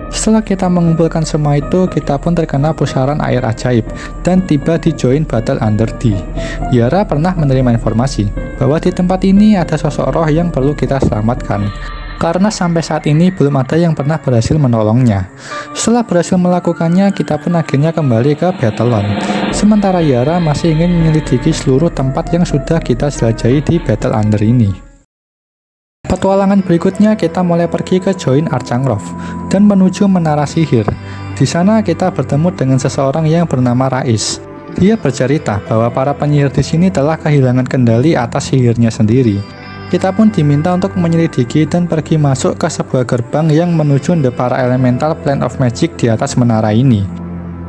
Setelah kita mengumpulkan semua itu, kita pun terkena pusaran air ajaib dan tiba di Join Battle Under D. Yara pernah menerima informasi bahwa di tempat ini ada sosok roh yang perlu kita selamatkan, karena sampai saat ini belum ada yang pernah berhasil menolongnya. Setelah berhasil melakukannya, kita pun akhirnya kembali ke Battlelon. Sementara Yara masih ingin menyelidiki seluruh tempat yang sudah kita jelajahi di Battle Under ini. Petualangan berikutnya kita mulai pergi ke Join Archangroth dan menuju Menara Sihir. Di sana kita bertemu dengan seseorang yang bernama Rais. Dia bercerita bahwa para penyihir di sini telah kehilangan kendali atas sihirnya sendiri. Kita pun diminta untuk menyelidiki dan pergi masuk ke sebuah gerbang yang menuju The Para Elemental Plane of Magic di atas menara ini.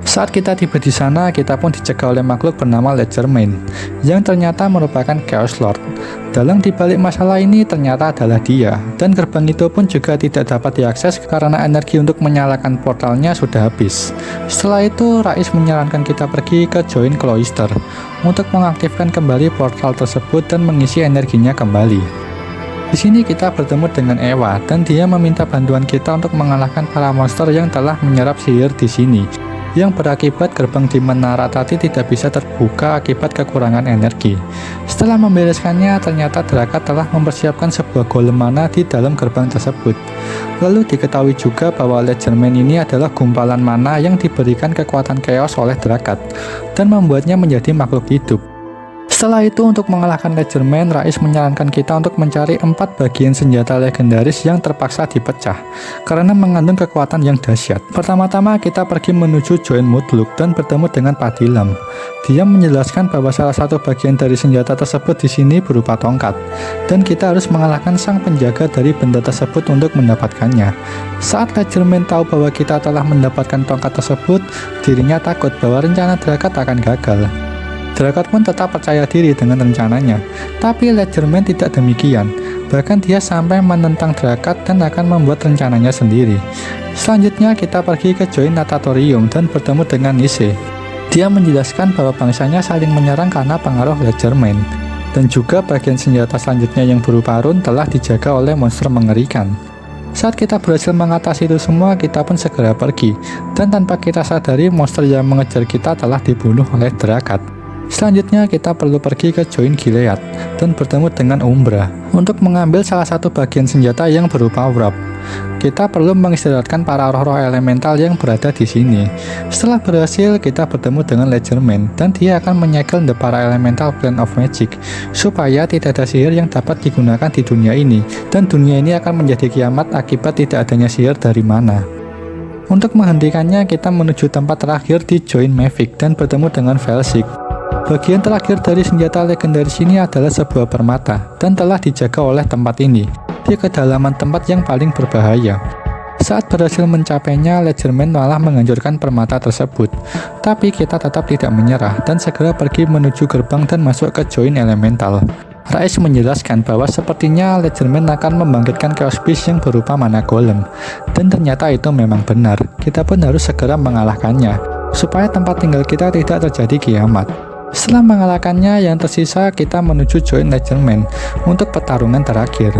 Saat kita tiba di sana, kita pun dicegah oleh makhluk bernama Ledgerman, yang ternyata merupakan Chaos Lord. Dalang dibalik masalah ini ternyata adalah dia, dan gerbang itu pun juga tidak dapat diakses karena energi untuk menyalakan portalnya sudah habis. Setelah itu, Rais menyarankan kita pergi ke Join Cloister untuk mengaktifkan kembali portal tersebut dan mengisi energinya kembali. Di sini kita bertemu dengan Ewa, dan dia meminta bantuan kita untuk mengalahkan para monster yang telah menyerap sihir di sini, yang berakibat gerbang di menara tadi tidak bisa terbuka akibat kekurangan energi. Setelah membereskannya, ternyata Drakat telah mempersiapkan sebuah golem mana di dalam gerbang tersebut. Lalu diketahui juga bahwa Ledgerman ini adalah gumpalan mana yang diberikan kekuatan chaos oleh Drakat dan membuatnya menjadi makhluk hidup. Setelah itu, untuk mengalahkan Ledgerman, Rais menyarankan kita untuk mencari 4 bagian senjata legendaris yang terpaksa dipecah karena mengandung kekuatan yang dahsyat. Pertama-tama kita pergi menuju Join Mudluk dan bertemu dengan Padilam. Dia menjelaskan bahwa salah satu bagian dari senjata tersebut di sini berupa tongkat, dan kita harus mengalahkan sang penjaga dari benda tersebut untuk mendapatkannya. Saat Ledgerman tahu bahwa kita telah mendapatkan tongkat tersebut, dirinya takut bahwa rencana Drakat akan gagal. Drakat pun tetap percaya diri dengan rencananya, tapi Ledgerman tidak demikian. Bahkan dia sampai menentang Drakat dan akan membuat rencananya sendiri. Selanjutnya kita pergi ke Join Natatorium dan bertemu dengan Nisse. Dia menjelaskan bahwa bangsanya saling menyerang karena pengaruh Ledgerman, dan juga bagian senjata selanjutnya yang berupa rune telah dijaga oleh monster mengerikan. Saat kita berhasil mengatasi itu semua, kita pun segera pergi, dan tanpa kita sadari monster yang mengejar kita telah dibunuh oleh Drakat. Selanjutnya kita perlu pergi ke Join Gilead dan bertemu dengan Umbra untuk mengambil salah satu bagian senjata yang berupa warp. Kita perlu mengistirahatkan para roh-roh elemental yang berada di sini. Setelah berhasil, kita bertemu dengan Ledgerman, dan dia akan menyegel the para elemental plane of magic, supaya tidak ada sihir yang dapat digunakan di dunia ini, dan dunia ini akan menjadi kiamat akibat tidak adanya sihir dari mana. Untuk menghentikannya, kita menuju tempat terakhir di Join Mavic dan bertemu dengan Velsic. Bagian terakhir dari senjata legendaris ini adalah sebuah permata, dan telah dijaga oleh tempat ini di kedalaman tempat yang paling berbahaya. Saat berhasil mencapainya, Ledgerman malah menghancurkan permata tersebut. Tapi kita tetap tidak menyerah dan segera pergi menuju gerbang dan masuk ke Join Elemental. Rais menjelaskan bahwa sepertinya Ledgerman akan membangkitkan Chaos Beast yang berupa mana golem. Dan ternyata itu memang benar. Kita pun harus segera mengalahkannya, supaya tempat tinggal kita tidak terjadi kiamat. Setelah mengalahkannya, yang tersisa kita menuju Join Ledgerman untuk pertarungan terakhir.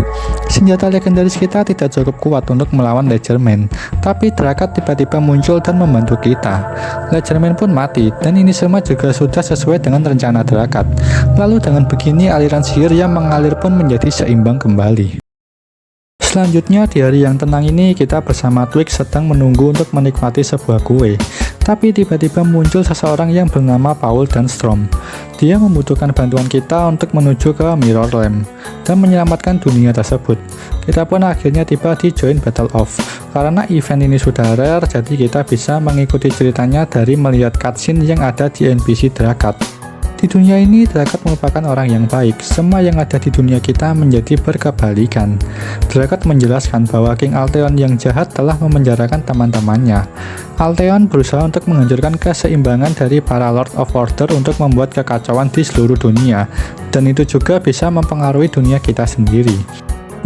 Senjata legendaris kita tidak cukup kuat untuk melawan Ledgerman, tapi Drakat tiba-tiba muncul dan membantu kita. Ledgerman pun mati, dan ini semua juga sudah sesuai dengan rencana Drakat. Lalu dengan begini, aliran sihir yang mengalir pun menjadi seimbang kembali. Selanjutnya, di hari yang tenang ini, kita bersama Twig sedang menunggu untuk menikmati sebuah kue. Tapi tiba-tiba muncul seseorang yang bernama Paul Dunstrom. Dia membutuhkan bantuan kita untuk menuju ke Mirror Lamp dan menyelamatkan dunia tersebut. Kita pun akhirnya tiba di Join Battle of. Karena event ini sudah rare, jadi kita bisa mengikuti ceritanya dari melihat cutscene yang ada di NPC Drakat. Di dunia ini, Drakat merupakan orang yang baik. Semua yang ada di dunia kita menjadi berkebalikan. Drakat menjelaskan bahwa King Alteon yang jahat telah memenjarakan teman-temannya. Alteon berusaha untuk menghancurkan keseimbangan dari para Lord of Order untuk membuat kekacauan di seluruh dunia, dan itu juga bisa mempengaruhi dunia kita sendiri.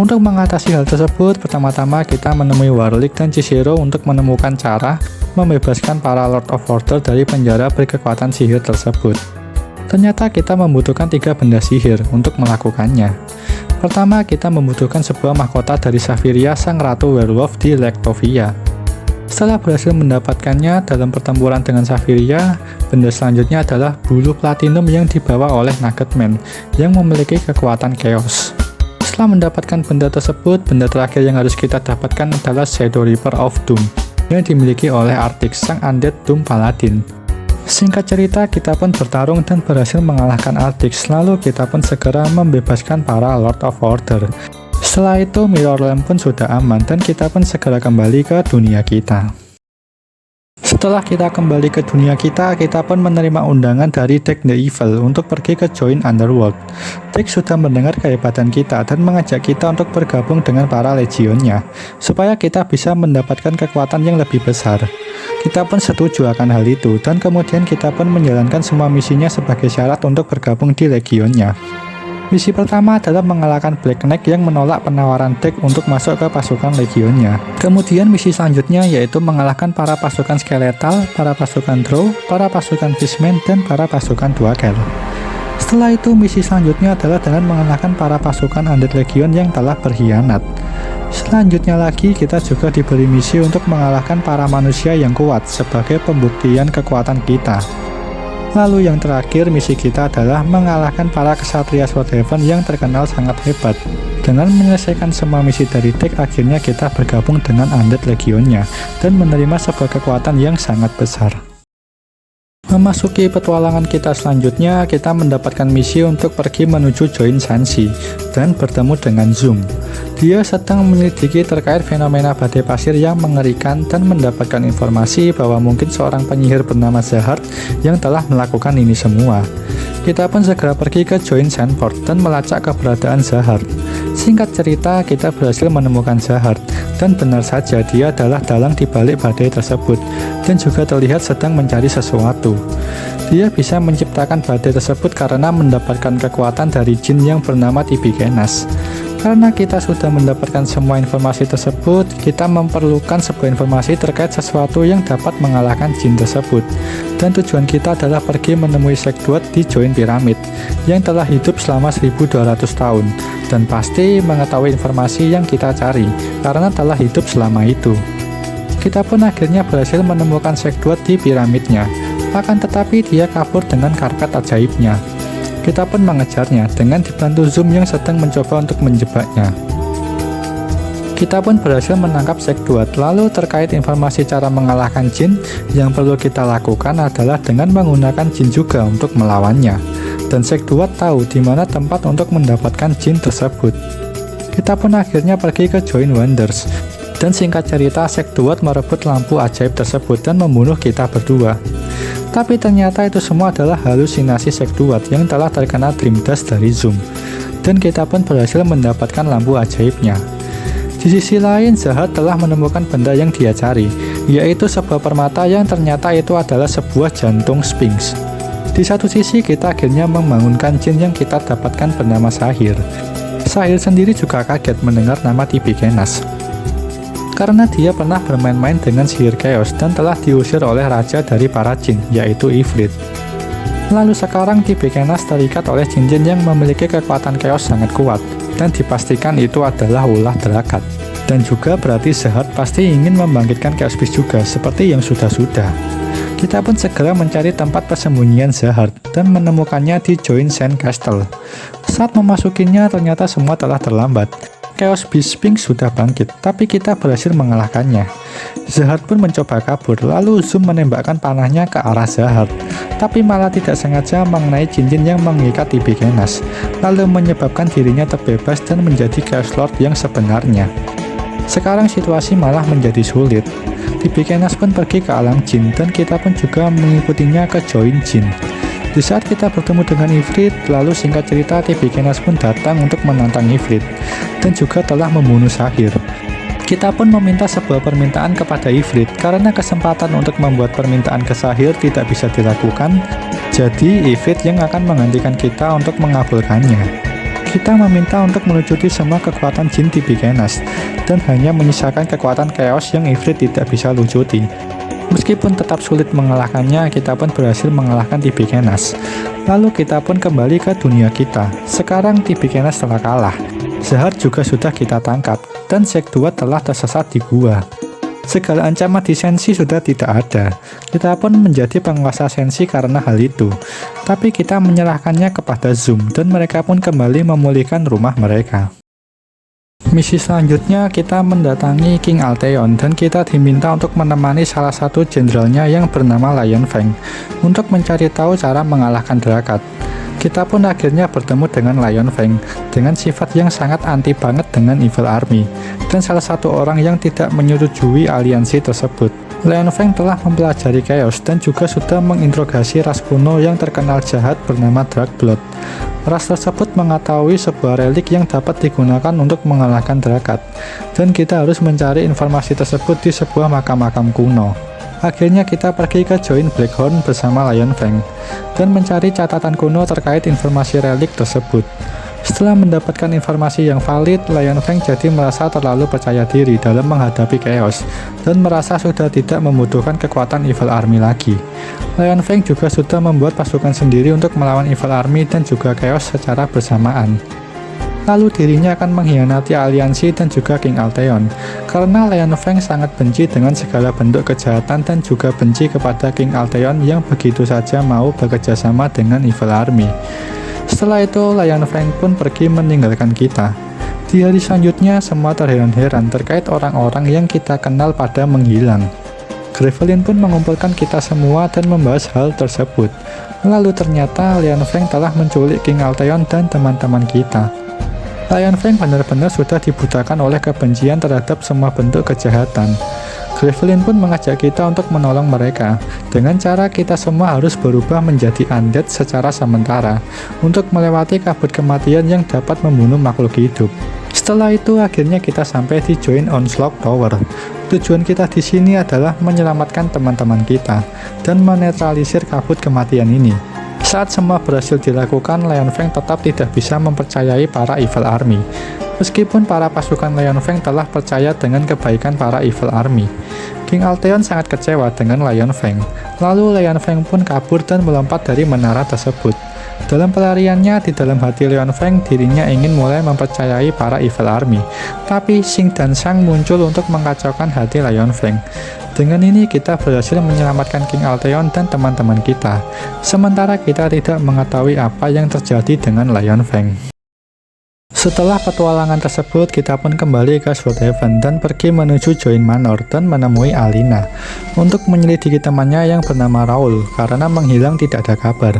Untuk mengatasi hal tersebut, pertama-tama kita menemui Warlick dan Chishiro untuk menemukan cara membebaskan para Lord of Order dari penjara berkekuatan sihir tersebut. Ternyata kita membutuhkan 3 benda sihir untuk melakukannya. Pertama, kita membutuhkan sebuah mahkota dari Safiria, sang ratu werewolf di Lectovia. Setelah berhasil mendapatkannya dalam pertempuran dengan Safiria, benda selanjutnya adalah bulu platinum yang dibawa oleh Nuggetman yang memiliki kekuatan chaos. Setelah mendapatkan benda tersebut, benda terakhir yang harus kita dapatkan adalah Shadow Reaper of Doom yang dimiliki oleh Artix, sang undead Doom Paladin. Singkat cerita, kita pun bertarung dan berhasil mengalahkan Artix, lalu kita pun segera membebaskan para Lord of Order. Setelah itu, Mirror Lamp pun sudah aman dan kita pun segera kembali ke dunia kita. Setelah kita kembali ke dunia kita pun menerima undangan dari Deck the Evil untuk pergi ke Join Underworld. Deck sudah mendengar kehebatan kita dan mengajak kita untuk bergabung dengan para legionnya, supaya kita bisa mendapatkan kekuatan yang lebih besar. Kita pun setuju akan hal itu, dan kemudian kita pun menjalankan semua misinya sebagai syarat untuk bergabung di legionnya. Misi pertama adalah mengalahkan Black Knight yang menolak penawaran Deck untuk masuk ke pasukan legionnya. Kemudian misi selanjutnya yaitu mengalahkan para pasukan skeletal, para pasukan Drow, para pasukan Fishman, dan para pasukan Dwagel. Setelah itu, misi selanjutnya adalah dengan mengalahkan para pasukan Undead Legion yang telah berkhianat. Selanjutnya lagi, kita juga diberi misi untuk mengalahkan para manusia yang kuat sebagai pembuktian kekuatan kita. Lalu yang terakhir, misi kita adalah mengalahkan para kesatria Swordhaven yang terkenal sangat hebat. Dengan menyelesaikan semua misi dari Deck, akhirnya kita bergabung dengan Undead Legionnya dan menerima sebuah kekuatan yang sangat besar. Memasuki petualangan kita selanjutnya, kita mendapatkan misi untuk pergi menuju Join Sanshi dan bertemu dengan Zoom. Dia sedang menyelidiki terkait fenomena badai pasir yang mengerikan dan mendapatkan informasi bahwa mungkin seorang penyihir bernama Zahard yang telah melakukan ini semua. Kita pun segera pergi ke Join Sandport dan melacak keberadaan Zahard. Singkat cerita, kita berhasil menemukan Zahard, dan benar saja dia adalah dalang di balik badai tersebut, dan juga terlihat sedang mencari sesuatu. Dia bisa menciptakan badai tersebut karena mendapatkan kekuatan dari jin yang bernama Tibigenas. Karena kita sudah mendapatkan semua informasi tersebut, kita memerlukan sebuah informasi terkait sesuatu yang dapat mengalahkan jin tersebut. Dan tujuan kita adalah pergi menemui Sekduat di Join Pyramid yang telah hidup selama 1200 tahun, dan pasti mengetahui informasi yang kita cari karena telah hidup selama itu. Kita pun akhirnya berhasil menemukan Sekduat di piramidnya, akan tetapi dia kabur dengan karpet ajaibnya. Kita pun mengejarnya dengan dibantu Zoom yang sedang mencoba untuk menjebaknya. Kita pun berhasil menangkap Sektuat. Lalu terkait informasi cara mengalahkan jin, yang perlu kita lakukan adalah dengan menggunakan jin juga untuk melawannya. Dan Sektuat tahu di mana tempat untuk mendapatkan jin tersebut. Kita pun akhirnya pergi ke Join Wonders. Dan singkat cerita, Sektuat merebut lampu ajaib tersebut dan membunuh kita berdua. Tapi ternyata itu semua adalah halusinasi Sektuat yang telah terkena Dream Dust dari Zoom. Dan kita pun berhasil mendapatkan lampu ajaibnya. Di sisi lain, Zahad telah menemukan benda yang dia cari, yaitu sebuah permata yang ternyata itu adalah sebuah jantung Sphinx. Di satu sisi, kita akhirnya membangunkan jin yang kita dapatkan bernama Sahir. Sahir sendiri juga kaget mendengar nama Tibigenas, karena dia pernah bermain-main dengan sihir chaos dan telah diusir oleh raja dari para jin, yaitu Ifrit. Lalu sekarang Tibigenas terikat oleh jin-jin yang memiliki kekuatan chaos sangat kuat, dan dipastikan itu adalah ulah Drakat. Dan juga berarti Zahad pasti ingin membangkitkan Chaos Beast juga, seperti yang sudah-sudah. Kita pun segera mencari tempat persembunyian Zahad dan menemukannya di Join Sand Castle. Saat memasukinya ternyata semua telah terlambat. Chaos Beast Sphinx sudah bangkit, tapi kita berhasil mengalahkannya. Zahad pun mencoba kabur, lalu Zoom menembakkan panahnya ke arah Zahad, tapi malah tidak sengaja mengenai jin-jin yang mengikat Tibigenas, lalu menyebabkan dirinya terbebas dan menjadi Chaos Lord yang sebenarnya. Sekarang situasi malah menjadi sulit. Tibigenas pun pergi ke alam jin, dan kita pun juga mengikutinya ke Join Jin. Di saat kita bertemu dengan Ifrit, lalu singkat cerita Tibigenas pun datang untuk menantang Ifrit, dan juga telah membunuh Sahir. Kita pun meminta sebuah permintaan kepada Ifrit, karena kesempatan untuk membuat permintaan ke Sahir tidak bisa dilakukan, jadi Ifrit yang akan menggantikan kita untuk mengabulkannya. Kita meminta untuk melucuti semua kekuatan jin Tibigenas, dan hanya menyisakan kekuatan chaos yang Ifrit tidak bisa lucuti. Meskipun tetap sulit mengalahkannya, kita pun berhasil mengalahkan Tibigenas. Lalu kita pun kembali ke dunia kita. Sekarang Tibigenas telah kalah. Zahad juga sudah kita tangkap, dan Sektuat telah tersesat di gua. Segala ancaman di Sensi sudah tidak ada. Kita pun menjadi penguasa Sensi karena hal itu. Tapi kita menyerahkannya kepada Zoom, dan mereka pun kembali memulihkan rumah mereka. Misi selanjutnya kita mendatangi King Alteon, dan kita diminta untuk menemani salah satu jenderalnya yang bernama Lion Feng untuk mencari tahu cara mengalahkan Drakat. Kita pun akhirnya bertemu dengan Lion Feng dengan sifat yang sangat anti banget dengan Evil Army, dan salah satu orang yang tidak menyetujui aliansi tersebut. Lion Feng telah mempelajari Chaos dan juga sudah menginterogasi ras kuno yang terkenal jahat bernama Darkblood. Ras tersebut mengetahui sebuah relik yang dapat digunakan untuk mengalahkan Drakat, dan kita harus mencari informasi tersebut di sebuah makam-makam kuno. Akhirnya kita pergi ke Join Blackhorn bersama Lion Feng dan mencari catatan kuno terkait informasi relik tersebut. Setelah mendapatkan informasi yang valid, Lion Feng jadi merasa terlalu percaya diri dalam menghadapi Chaos dan merasa sudah tidak membutuhkan kekuatan Evil Army lagi. Lion Feng juga sudah membuat pasukan sendiri untuk melawan Evil Army dan juga Chaos secara bersamaan. Lalu dirinya akan mengkhianati aliansi dan juga King Alteon, karena Lion Feng sangat benci dengan segala bentuk kejahatan dan juga benci kepada King Alteon yang begitu saja mau bekerja sama dengan Evil Army. Setelah itu, Lion Feng pun pergi meninggalkan kita. Di hari selanjutnya, semua terheran-heran terkait orang-orang yang kita kenal pada menghilang. Gravelin pun mengumpulkan kita semua dan membahas hal tersebut. Lalu ternyata Lion Feng telah menculik King Alteon dan teman-teman kita. Lion Feng benar-benar sudah dibutakan oleh kebencian terhadap semua bentuk kejahatan. Gravelin pun mengajak kita untuk menolong mereka, dengan cara kita semua harus berubah menjadi undead secara sementara, untuk melewati kabut kematian yang dapat membunuh makhluk hidup. Setelah itu akhirnya kita sampai di Join Onslaught Tower. Tujuan kita di sini adalah menyelamatkan teman-teman kita, dan menetralisir kabut kematian ini. Saat semua berhasil dilakukan, Lion Feng tetap tidak bisa mempercayai para Evil Army. Meskipun para pasukan Lion Feng telah percaya dengan kebaikan para Evil Army. King Alteon sangat kecewa dengan Lion Feng. Lalu Lion Feng pun kabur dan melompat dari menara tersebut. Dalam pelariannya, di dalam hati Lion Feng, dirinya ingin mulai mempercayai para Evil Army. Tapi Xing dan Shang muncul untuk mengacaukan hati Lion Feng. Dengan ini kita berhasil menyelamatkan King Alteon dan teman-teman kita. Sementara kita tidak mengetahui apa yang terjadi dengan Lion Feng. Setelah petualangan tersebut, kita pun kembali ke Swordhaven dan pergi menuju Join Manor dan menemui Alina untuk menyelidiki temannya yang bernama Raoul karena menghilang tidak ada kabar.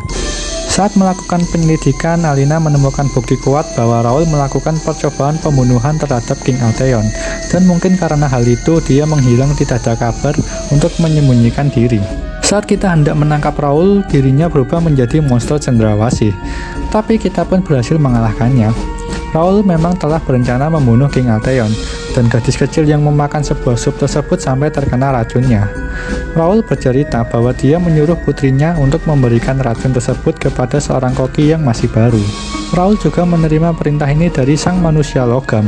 Saat melakukan penyelidikan, Alina menemukan bukti kuat bahwa Raoul melakukan percobaan pembunuhan terhadap King Altheon, dan mungkin karena hal itu dia menghilang tidak ada kabar untuk menyembunyikan diri. Saat kita hendak menangkap Raoul, dirinya berubah menjadi monster cendrawasih, tapi kita pun berhasil mengalahkannya. Raoul memang telah berencana membunuh King Altheon, dan gadis kecil yang memakan sebuah sup tersebut sampai terkena racunnya. Raoul bercerita bahwa dia menyuruh putrinya untuk memberikan racun tersebut kepada seorang koki yang masih baru. Raoul juga menerima perintah ini dari sang manusia logam.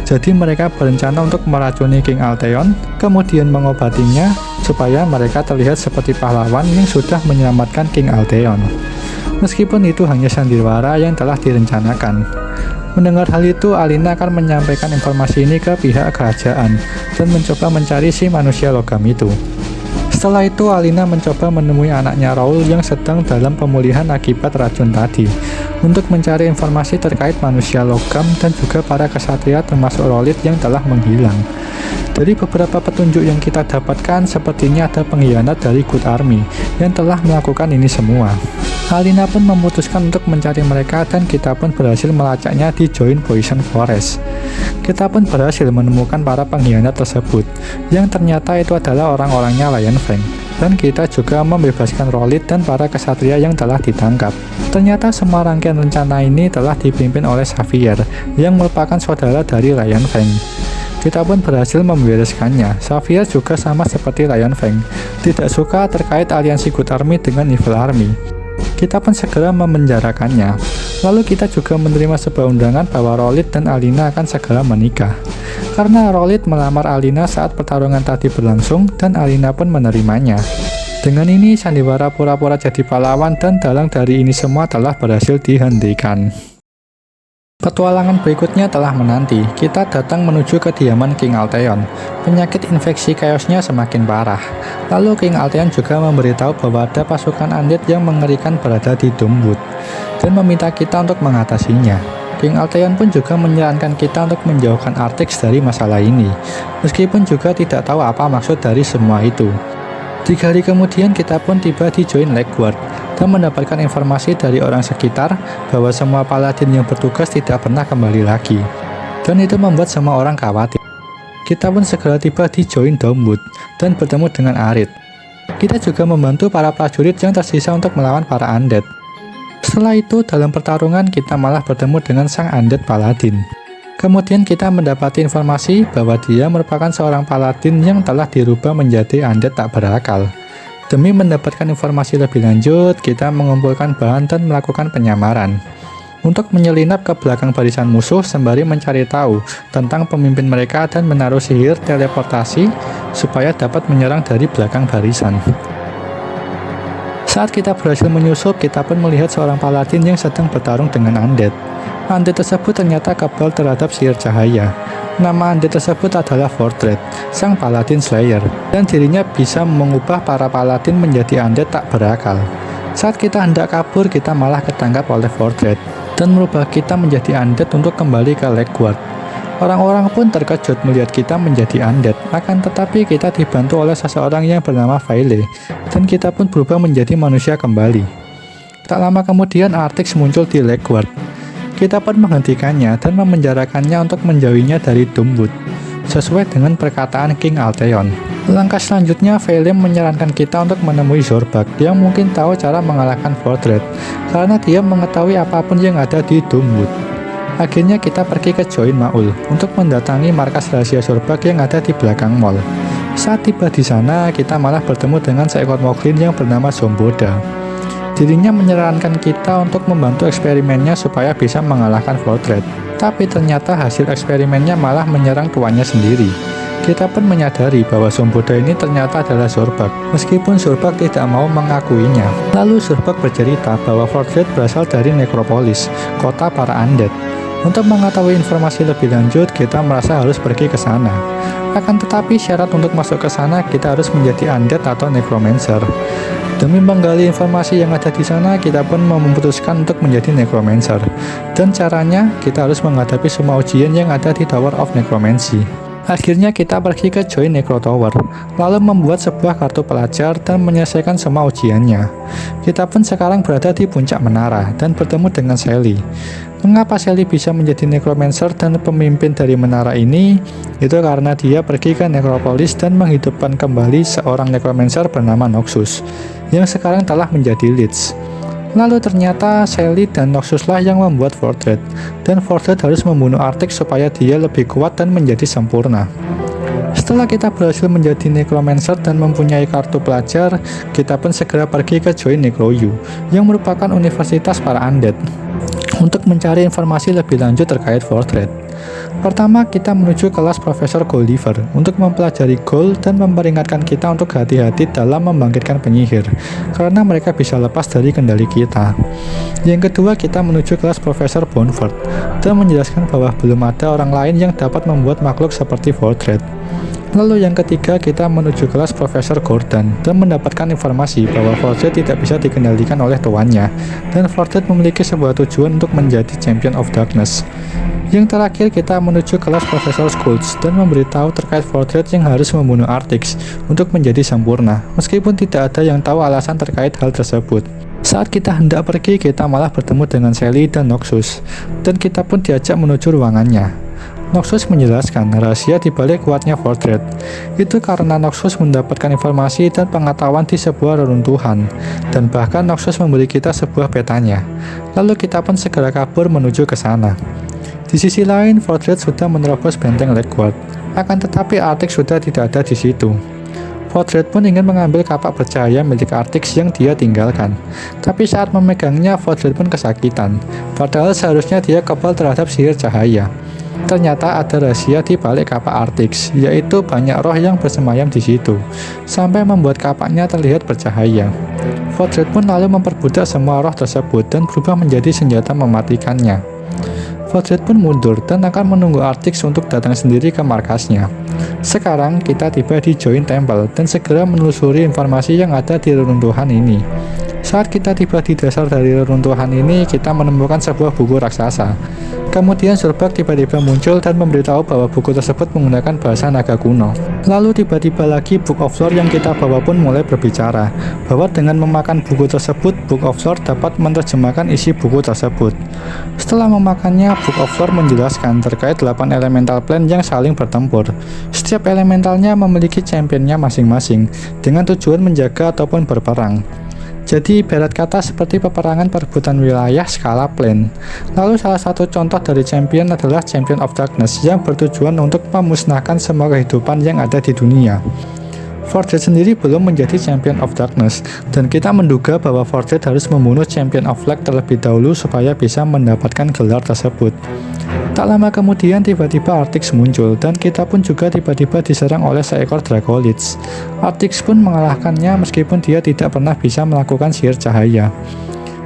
Jadi mereka berencana untuk meracuni King Altheon, kemudian mengobatinya supaya mereka terlihat seperti pahlawan yang sudah menyelamatkan King Altheon. Meskipun itu hanya sandiwara yang telah direncanakan. Mendengar hal itu, Alina akan menyampaikan informasi ini ke pihak kerajaan dan mencoba mencari si manusia logam itu. Setelah itu, Alina mencoba menemui anaknya Raoul yang sedang dalam pemulihan akibat racun tadi untuk mencari informasi terkait manusia logam dan juga para kesatria termasuk Rolit yang telah menghilang. Dari beberapa petunjuk yang kita dapatkan, sepertinya ada pengkhianat dari Good Army yang telah melakukan ini semua. Alina pun memutuskan untuk mencari mereka dan kita pun berhasil melacaknya di Join Poison Forest. Kita pun berhasil menemukan para pengkhianat tersebut, yang ternyata itu adalah orang-orangnya Lion Fang. Dan kita juga membebaskan Rolit dan para kesatria yang telah ditangkap. Ternyata semua rangkaian rencana ini telah dipimpin oleh Xavier, yang merupakan saudara dari Lion Fang. Kita pun berhasil membereskannya. Xavier juga sama seperti Lion Fang, tidak suka terkait aliansi Good Army dengan Evil Army. Kita pun segera memenjarakannya. Lalu kita juga menerima sebuah undangan bahwa Rolit dan Alina akan segera menikah. Karena Rolit melamar Alina saat pertarungan tadi berlangsung dan Alina pun menerimanya. Dengan ini sandiwara pura-pura jadi pahlawan dan dalang dari ini semua telah berhasil dihentikan. Petualangan berikutnya telah menanti. Kita datang menuju kediaman King Altheon. Penyakit infeksi chaosnya semakin parah. Lalu King Altheon juga memberitahu bahwa ada pasukan undead yang mengerikan berada di Doomwood dan meminta kita untuk mengatasinya. King Altheon pun juga menyarankan kita untuk menjauhkan Artix dari masalah ini, meskipun juga tidak tahu apa maksud dari semua itu. 3 hari kemudian kita pun tiba di Join Legward dan mendapatkan informasi dari orang sekitar bahwa semua paladin yang bertugas tidak pernah kembali lagi, dan itu membuat semua orang khawatir. Kita pun segera tiba di Join Doomwood dan bertemu dengan Arid. Kita juga membantu para prajurit yang tersisa untuk melawan para undead. Setelah itu dalam pertarungan kita malah bertemu dengan sang undead paladin. Kemudian kita mendapati informasi bahwa dia merupakan seorang paladin yang telah dirubah menjadi undead tak berakal. Demi mendapatkan informasi lebih lanjut, kita mengumpulkan bahan dan melakukan penyamaran untuk menyelinap ke belakang barisan musuh sembari mencari tahu tentang pemimpin mereka dan menaruh sihir teleportasi supaya dapat menyerang dari belakang barisan. Saat kita berhasil menyusup, kita pun melihat seorang paladin yang sedang bertarung dengan undead. Undead tersebut ternyata kebal terhadap sihir cahaya. Nama undead tersebut adalah Vordred, sang paladin slayer, dan dirinya bisa mengubah para paladin menjadi undead tak berakal. Saat kita hendak kabur, kita malah ketangkap oleh Vordred dan merubah kita menjadi undead untuk kembali ke Legward. Orang-orang pun terkejut melihat kita menjadi undead, akan tetapi kita dibantu oleh seseorang yang bernama Vayle, dan kita pun berubah menjadi manusia kembali. Tak lama kemudian Artix muncul di Legward. Kita pun menghentikannya dan memenjarakannya untuk menjauhinya dari Doomwood, sesuai dengan perkataan King Altheon. Langkah selanjutnya, Vayle menyarankan kita untuk menemui Zorbak yang mungkin tahu cara mengalahkan Vordred, karena dia mengetahui apapun yang ada di Doomwood. Akhirnya kita pergi ke Join Maul untuk mendatangi markas rahasia Zorbak yang ada di belakang mall. Saat tiba di sana, kita malah bertemu dengan seekor Moglin yang bernama Zomboda. Dirinya menyarankan kita untuk membantu eksperimennya supaya bisa mengalahkan Vordred. Tapi ternyata hasil eksperimennya malah menyerang tuannya sendiri. Kita pun menyadari bahwa Zomboda ini ternyata adalah Zorbak, meskipun Zorbak tidak mau mengakuinya. Lalu Zorbak bercerita bahwa Vordred berasal dari Necropolis, kota para undead, Untuk mengetahui informasi lebih lanjut, kita merasa harus pergi ke sana. Akan tetapi syarat untuk masuk ke sana kita harus menjadi undead atau necromancer. Demi menggali informasi yang ada di sana, kita pun memutuskan untuk menjadi necromancer. Dan caranya, kita harus menghadapi semua ujian yang ada di Tower of Necromancy. Akhirnya kita pergi ke Join Necro Tower, lalu membuat sebuah kartu pelajar dan menyelesaikan semua ujiannya. Kita pun sekarang berada di puncak menara dan bertemu dengan Sally. Mengapa Sally bisa menjadi necromancer dan pemimpin dari menara ini? Itu karena dia pergi ke Necropolis dan menghidupkan kembali seorang necromancer bernama Noxus, yang sekarang telah menjadi Lich. Lalu ternyata Sally dan Noxus lah yang membuat Vordred, dan Vordred harus membunuh Artix supaya dia lebih kuat dan menjadi sempurna. Setelah kita berhasil menjadi necromancer dan mempunyai kartu pelajar, kita pun segera pergi ke Join Necro U, yang merupakan universitas para undead, untuk mencari informasi lebih lanjut terkait Vordred. Pertama, kita menuju kelas Profesor Goldiver untuk mempelajari Ghoul dan memperingatkan kita untuk hati-hati dalam membangkitkan penyihir, karena mereka bisa lepas dari kendali kita. Yang kedua, kita menuju kelas Profesor Bonford dan menjelaskan bahwa belum ada orang lain yang dapat membuat makhluk seperti Vordred. Lalu yang ketiga, kita menuju kelas Profesor Gordon dan mendapatkan informasi bahwa Vordred tidak bisa dikendalikan oleh tuannya, dan Vordred memiliki sebuah tujuan untuk menjadi Champion of Darkness. Yang terakhir, kita menuju kelas Profesor Skulls dan memberitahu terkait Vordred yang harus membunuh Artix untuk menjadi sempurna, meskipun tidak ada yang tahu alasan terkait hal tersebut. Saat kita hendak pergi, kita malah bertemu dengan Sally dan Noxus, dan kita pun diajak menuju ruangannya. Noxus menjelaskan rahasia di balik kuatnya Vordred. Itu karena Noxus mendapatkan informasi dan pengetahuan di sebuah reruntuhan, dan bahkan Noxus memberi kita sebuah petanya. Lalu kita pun segera kabur menuju ke sana. Di sisi lain, Vordred sudah menerobos benteng Legward, akan tetapi Artix sudah tidak ada di situ. Vordred pun ingin mengambil kapak bercahaya milik Artix yang dia tinggalkan, tapi saat memegangnya, Vordred pun kesakitan, padahal seharusnya dia kebal terhadap sihir cahaya. Ternyata ada rahasia di balik kapak Artix, yaitu banyak roh yang bersemayam di situ, sampai membuat kapaknya terlihat bercahaya. Vordred pun lalu memperbudak semua roh tersebut dan berubah menjadi senjata mematikannya. Vordred pun mundur dan akan menunggu Artix untuk datang sendiri ke markasnya. Sekarang kita tiba di Join Temple dan segera menelusuri informasi yang ada di reruntuhan ini. Saat kita tiba di dasar dari reruntuhan ini, kita menemukan sebuah buku raksasa. Kemudian Zurbak tiba-tiba muncul dan memberitahu bahwa buku tersebut menggunakan bahasa naga kuno. Lalu tiba-tiba lagi Book of Lore yang kita bawa pun mulai berbicara, bahwa dengan memakan buku tersebut, Book of Lore dapat menerjemahkan isi buku tersebut. Setelah memakannya, Book of Lore menjelaskan terkait 8 elemental plane yang saling bertempur. Setiap elementalnya memiliki championnya masing-masing, dengan tujuan menjaga ataupun berperang. Jadi ibarat kata seperti peperangan perebutan wilayah skala plane. Lalu salah satu contoh dari champion adalah Champion of Darkness yang bertujuan untuk memusnahkan semua kehidupan yang ada di dunia. Vordred sendiri belum menjadi Champion of Darkness, dan kita menduga bahwa Vordred harus membunuh Champion of Light terlebih dahulu supaya bisa mendapatkan gelar tersebut. Tak lama kemudian tiba-tiba Artix muncul, dan kita pun juga tiba-tiba diserang oleh seekor Dracolich. Artix pun mengalahkannya meskipun dia tidak pernah bisa melakukan sihir cahaya.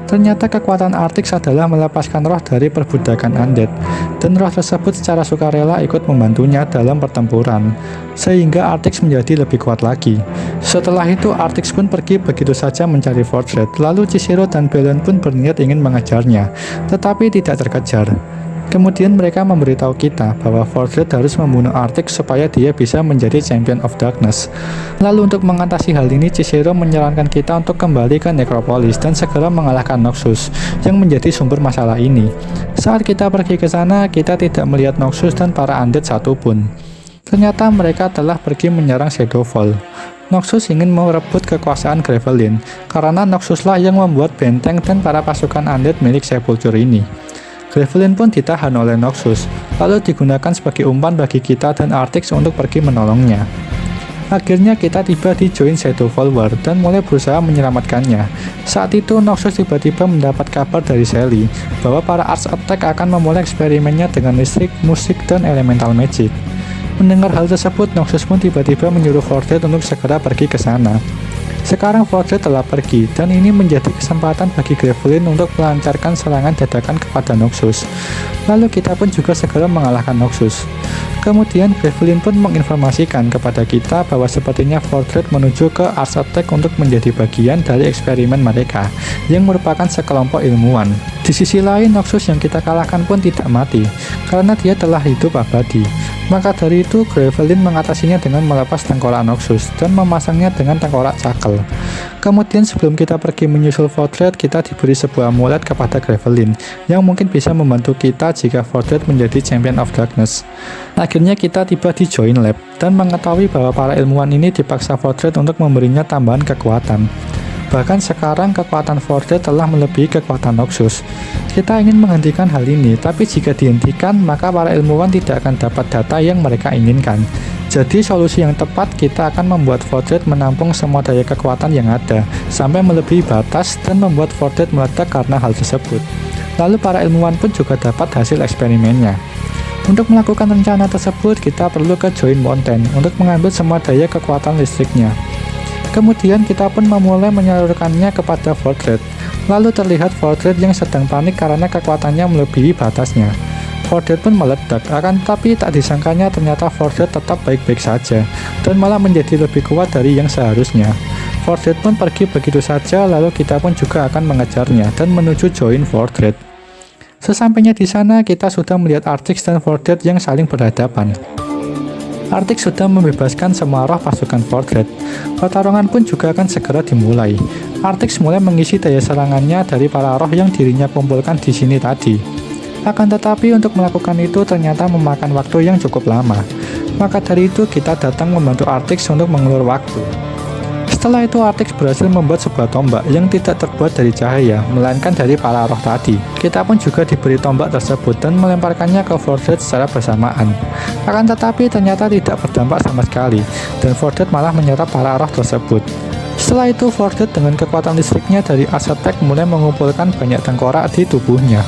Ternyata kekuatan Artix adalah melepaskan roh dari perbudakan undead, dan roh tersebut secara sukarela ikut membantunya dalam pertempuran, sehingga Artix menjadi lebih kuat lagi. Setelah itu Artix pun pergi begitu saja mencari Vordred, lalu Cicero dan Belen pun berniat ingin mengejarnya, tetapi tidak terkejar. Kemudian mereka memberitahu kita bahwa Vordred harus membunuh Artix supaya dia bisa menjadi Champion of Darkness. Lalu untuk mengatasi hal ini, Cicero menyarankan kita untuk kembali ke Necropolis dan segera mengalahkan Noxus yang menjadi sumber masalah ini. Saat kita pergi ke sana, kita tidak melihat Noxus dan para undead satupun. Ternyata mereka telah pergi menyerang Shadowfall. Noxus ingin merebut kekuasaan Gravelin, karena Noxuslah yang membuat benteng dan para pasukan undead milik Sepulture ini. Gravelin pun ditahan oleh Noxus, lalu digunakan sebagai umpan bagi kita dan Artix untuk pergi menolongnya. Akhirnya kita tiba di Join Shadowfall War dan mulai berusaha menyelamatkannya. Saat itu Noxus tiba-tiba mendapat kabar dari Sally bahwa para Arch Attack akan memulai eksperimennya dengan listrik, musik, dan elemental magic. Mendengar hal tersebut, Noxus pun tiba-tiba menyuruh Vordred untuk segera pergi ke sana. Sekarang Fortress telah pergi, dan ini menjadi kesempatan bagi Gravelin untuk melancarkan serangan dadakan kepada Noxus. Lalu kita pun juga segera mengalahkan Noxus. Kemudian Gravelin pun menginformasikan kepada kita bahwa sepertinya Fortress menuju ke Ars Attack untuk menjadi bagian dari eksperimen mereka, yang merupakan sekelompok ilmuwan. Di sisi lain, Noxus yang kita kalahkan pun tidak mati, karena dia telah hidup abadi. Maka dari itu, Gravelin mengatasinya dengan melepas tengkorak Noxus dan memasangnya dengan tengkorak Cakel. Kemudian sebelum kita pergi menyusul Fortress, kita diberi sebuah amulet kepada Gravelin, yang mungkin bisa membantu kita jika Fortress menjadi Champion of Darkness. Akhirnya kita tiba di Join Lab, dan mengetahui bahwa para ilmuwan ini dipaksa Fortress untuk memberinya tambahan kekuatan. Bahkan sekarang kekuatan Fortress telah melebihi kekuatan Noxus. Kita ingin menghentikan hal ini, tapi jika dihentikan, maka para ilmuwan tidak akan dapat data yang mereka inginkan. Jadi solusi yang tepat, kita akan membuat Fortress menampung semua daya kekuatan yang ada, sampai melebihi batas dan membuat Fortress meledak karena hal tersebut. Lalu para ilmuwan pun juga dapat hasil eksperimennya. Untuk melakukan rencana tersebut, kita perlu ke Join Mountain untuk mengambil semua daya kekuatan listriknya. Kemudian kita pun memulai menyalurkannya kepada Fortress. Lalu terlihat Fortress yang sedang panik karena kekuatannya melebihi batasnya. Fortress pun meledak, akan tetapi tak disangkanya ternyata Fortress tetap baik-baik saja, dan malah menjadi lebih kuat dari yang seharusnya. Fortress pun pergi begitu saja, lalu kita pun juga akan mengejarnya dan menuju Join Fortress. Sesampainya di sana, kita sudah melihat Artix dan Fortress yang saling berhadapan. Artix sudah membebaskan semua roh pasukan Fortress. Pertarungan pun juga akan segera dimulai. Artix mulai mengisi daya serangannya dari para roh yang dirinya kumpulkan di sini tadi. Akan tetapi untuk melakukan itu ternyata memakan waktu yang cukup lama. Maka dari itu kita datang membantu Artix untuk mengulur waktu. Setelah itu Artix berhasil membuat sebuah tombak yang tidak terbuat dari cahaya, melainkan dari para roh tadi. Kita pun juga diberi tombak tersebut dan melemparkannya ke Fortress secara bersamaan. Akan tetapi ternyata tidak berdampak sama sekali, dan Fortress malah menyerap para roh tersebut. Setelah itu Fortress dengan kekuatan listriknya dari Ars Attack mulai mengumpulkan banyak tengkorak di tubuhnya.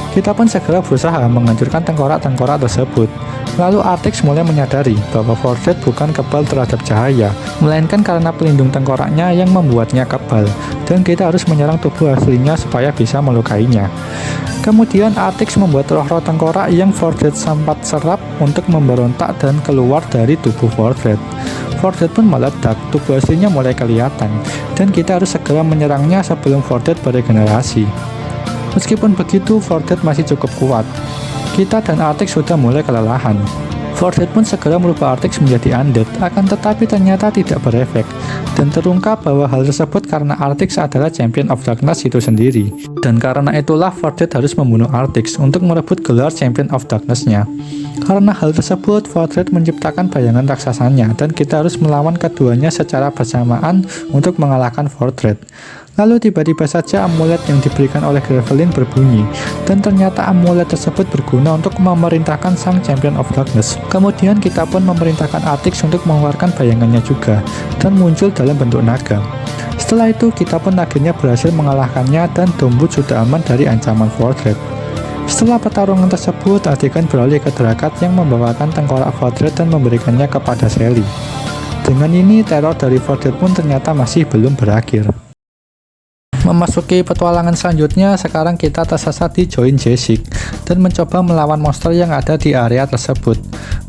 Kita pun segera berusaha menghancurkan tengkorak-tengkorak tersebut. Lalu Artix mulai menyadari bahwa Fortress bukan kebal terhadap cahaya, melainkan karena pelindung tengkoraknya yang membuatnya kebal, dan kita harus menyerang tubuh aslinya supaya bisa melukainya. Kemudian Artix membuat roh-roh tengkorak yang Fortress sempat serap untuk memberontak dan keluar dari tubuh Fortress. Fortress pun meledak, tubuh aslinya mulai kelihatan, dan kita harus segera menyerangnya sebelum Fortress beregenerasi. Meskipun begitu, Fortress masih cukup kuat. Kita dan Artix sudah mulai kelelahan. Fortress pun segera merubah Artix menjadi undead, akan tetapi ternyata tidak berefek, dan terungkap bahwa hal tersebut karena Artix adalah Champion of Darkness itu sendiri. Dan karena itulah Fortress harus membunuh Artix untuk merebut gelar Champion of Darkness-nya. Karena hal tersebut, Fortress menciptakan bayangan raksasanya, dan kita harus melawan keduanya secara bersamaan untuk mengalahkan Fortress. Lalu tiba-tiba saja amulet yang diberikan oleh Gravelin berbunyi, dan ternyata amulet tersebut berguna untuk memerintahkan sang Champion of Darkness. Kemudian kita pun memerintahkan Artix untuk mengeluarkan bayangannya juga, dan muncul dalam bentuk naga. Setelah itu kita pun akhirnya berhasil mengalahkannya, dan Dombut sudah aman dari ancaman Fortress. Setelah pertarungan tersebut, adegan beralih ke Drakat yang membawakan tengkorak Fortress dan memberikannya kepada Sally. Dengan ini, teror dari Fortress pun ternyata masih belum berakhir. Memasuki petualangan selanjutnya, sekarang kita tersesat di Join Jessic dan mencoba melawan monster yang ada di area tersebut.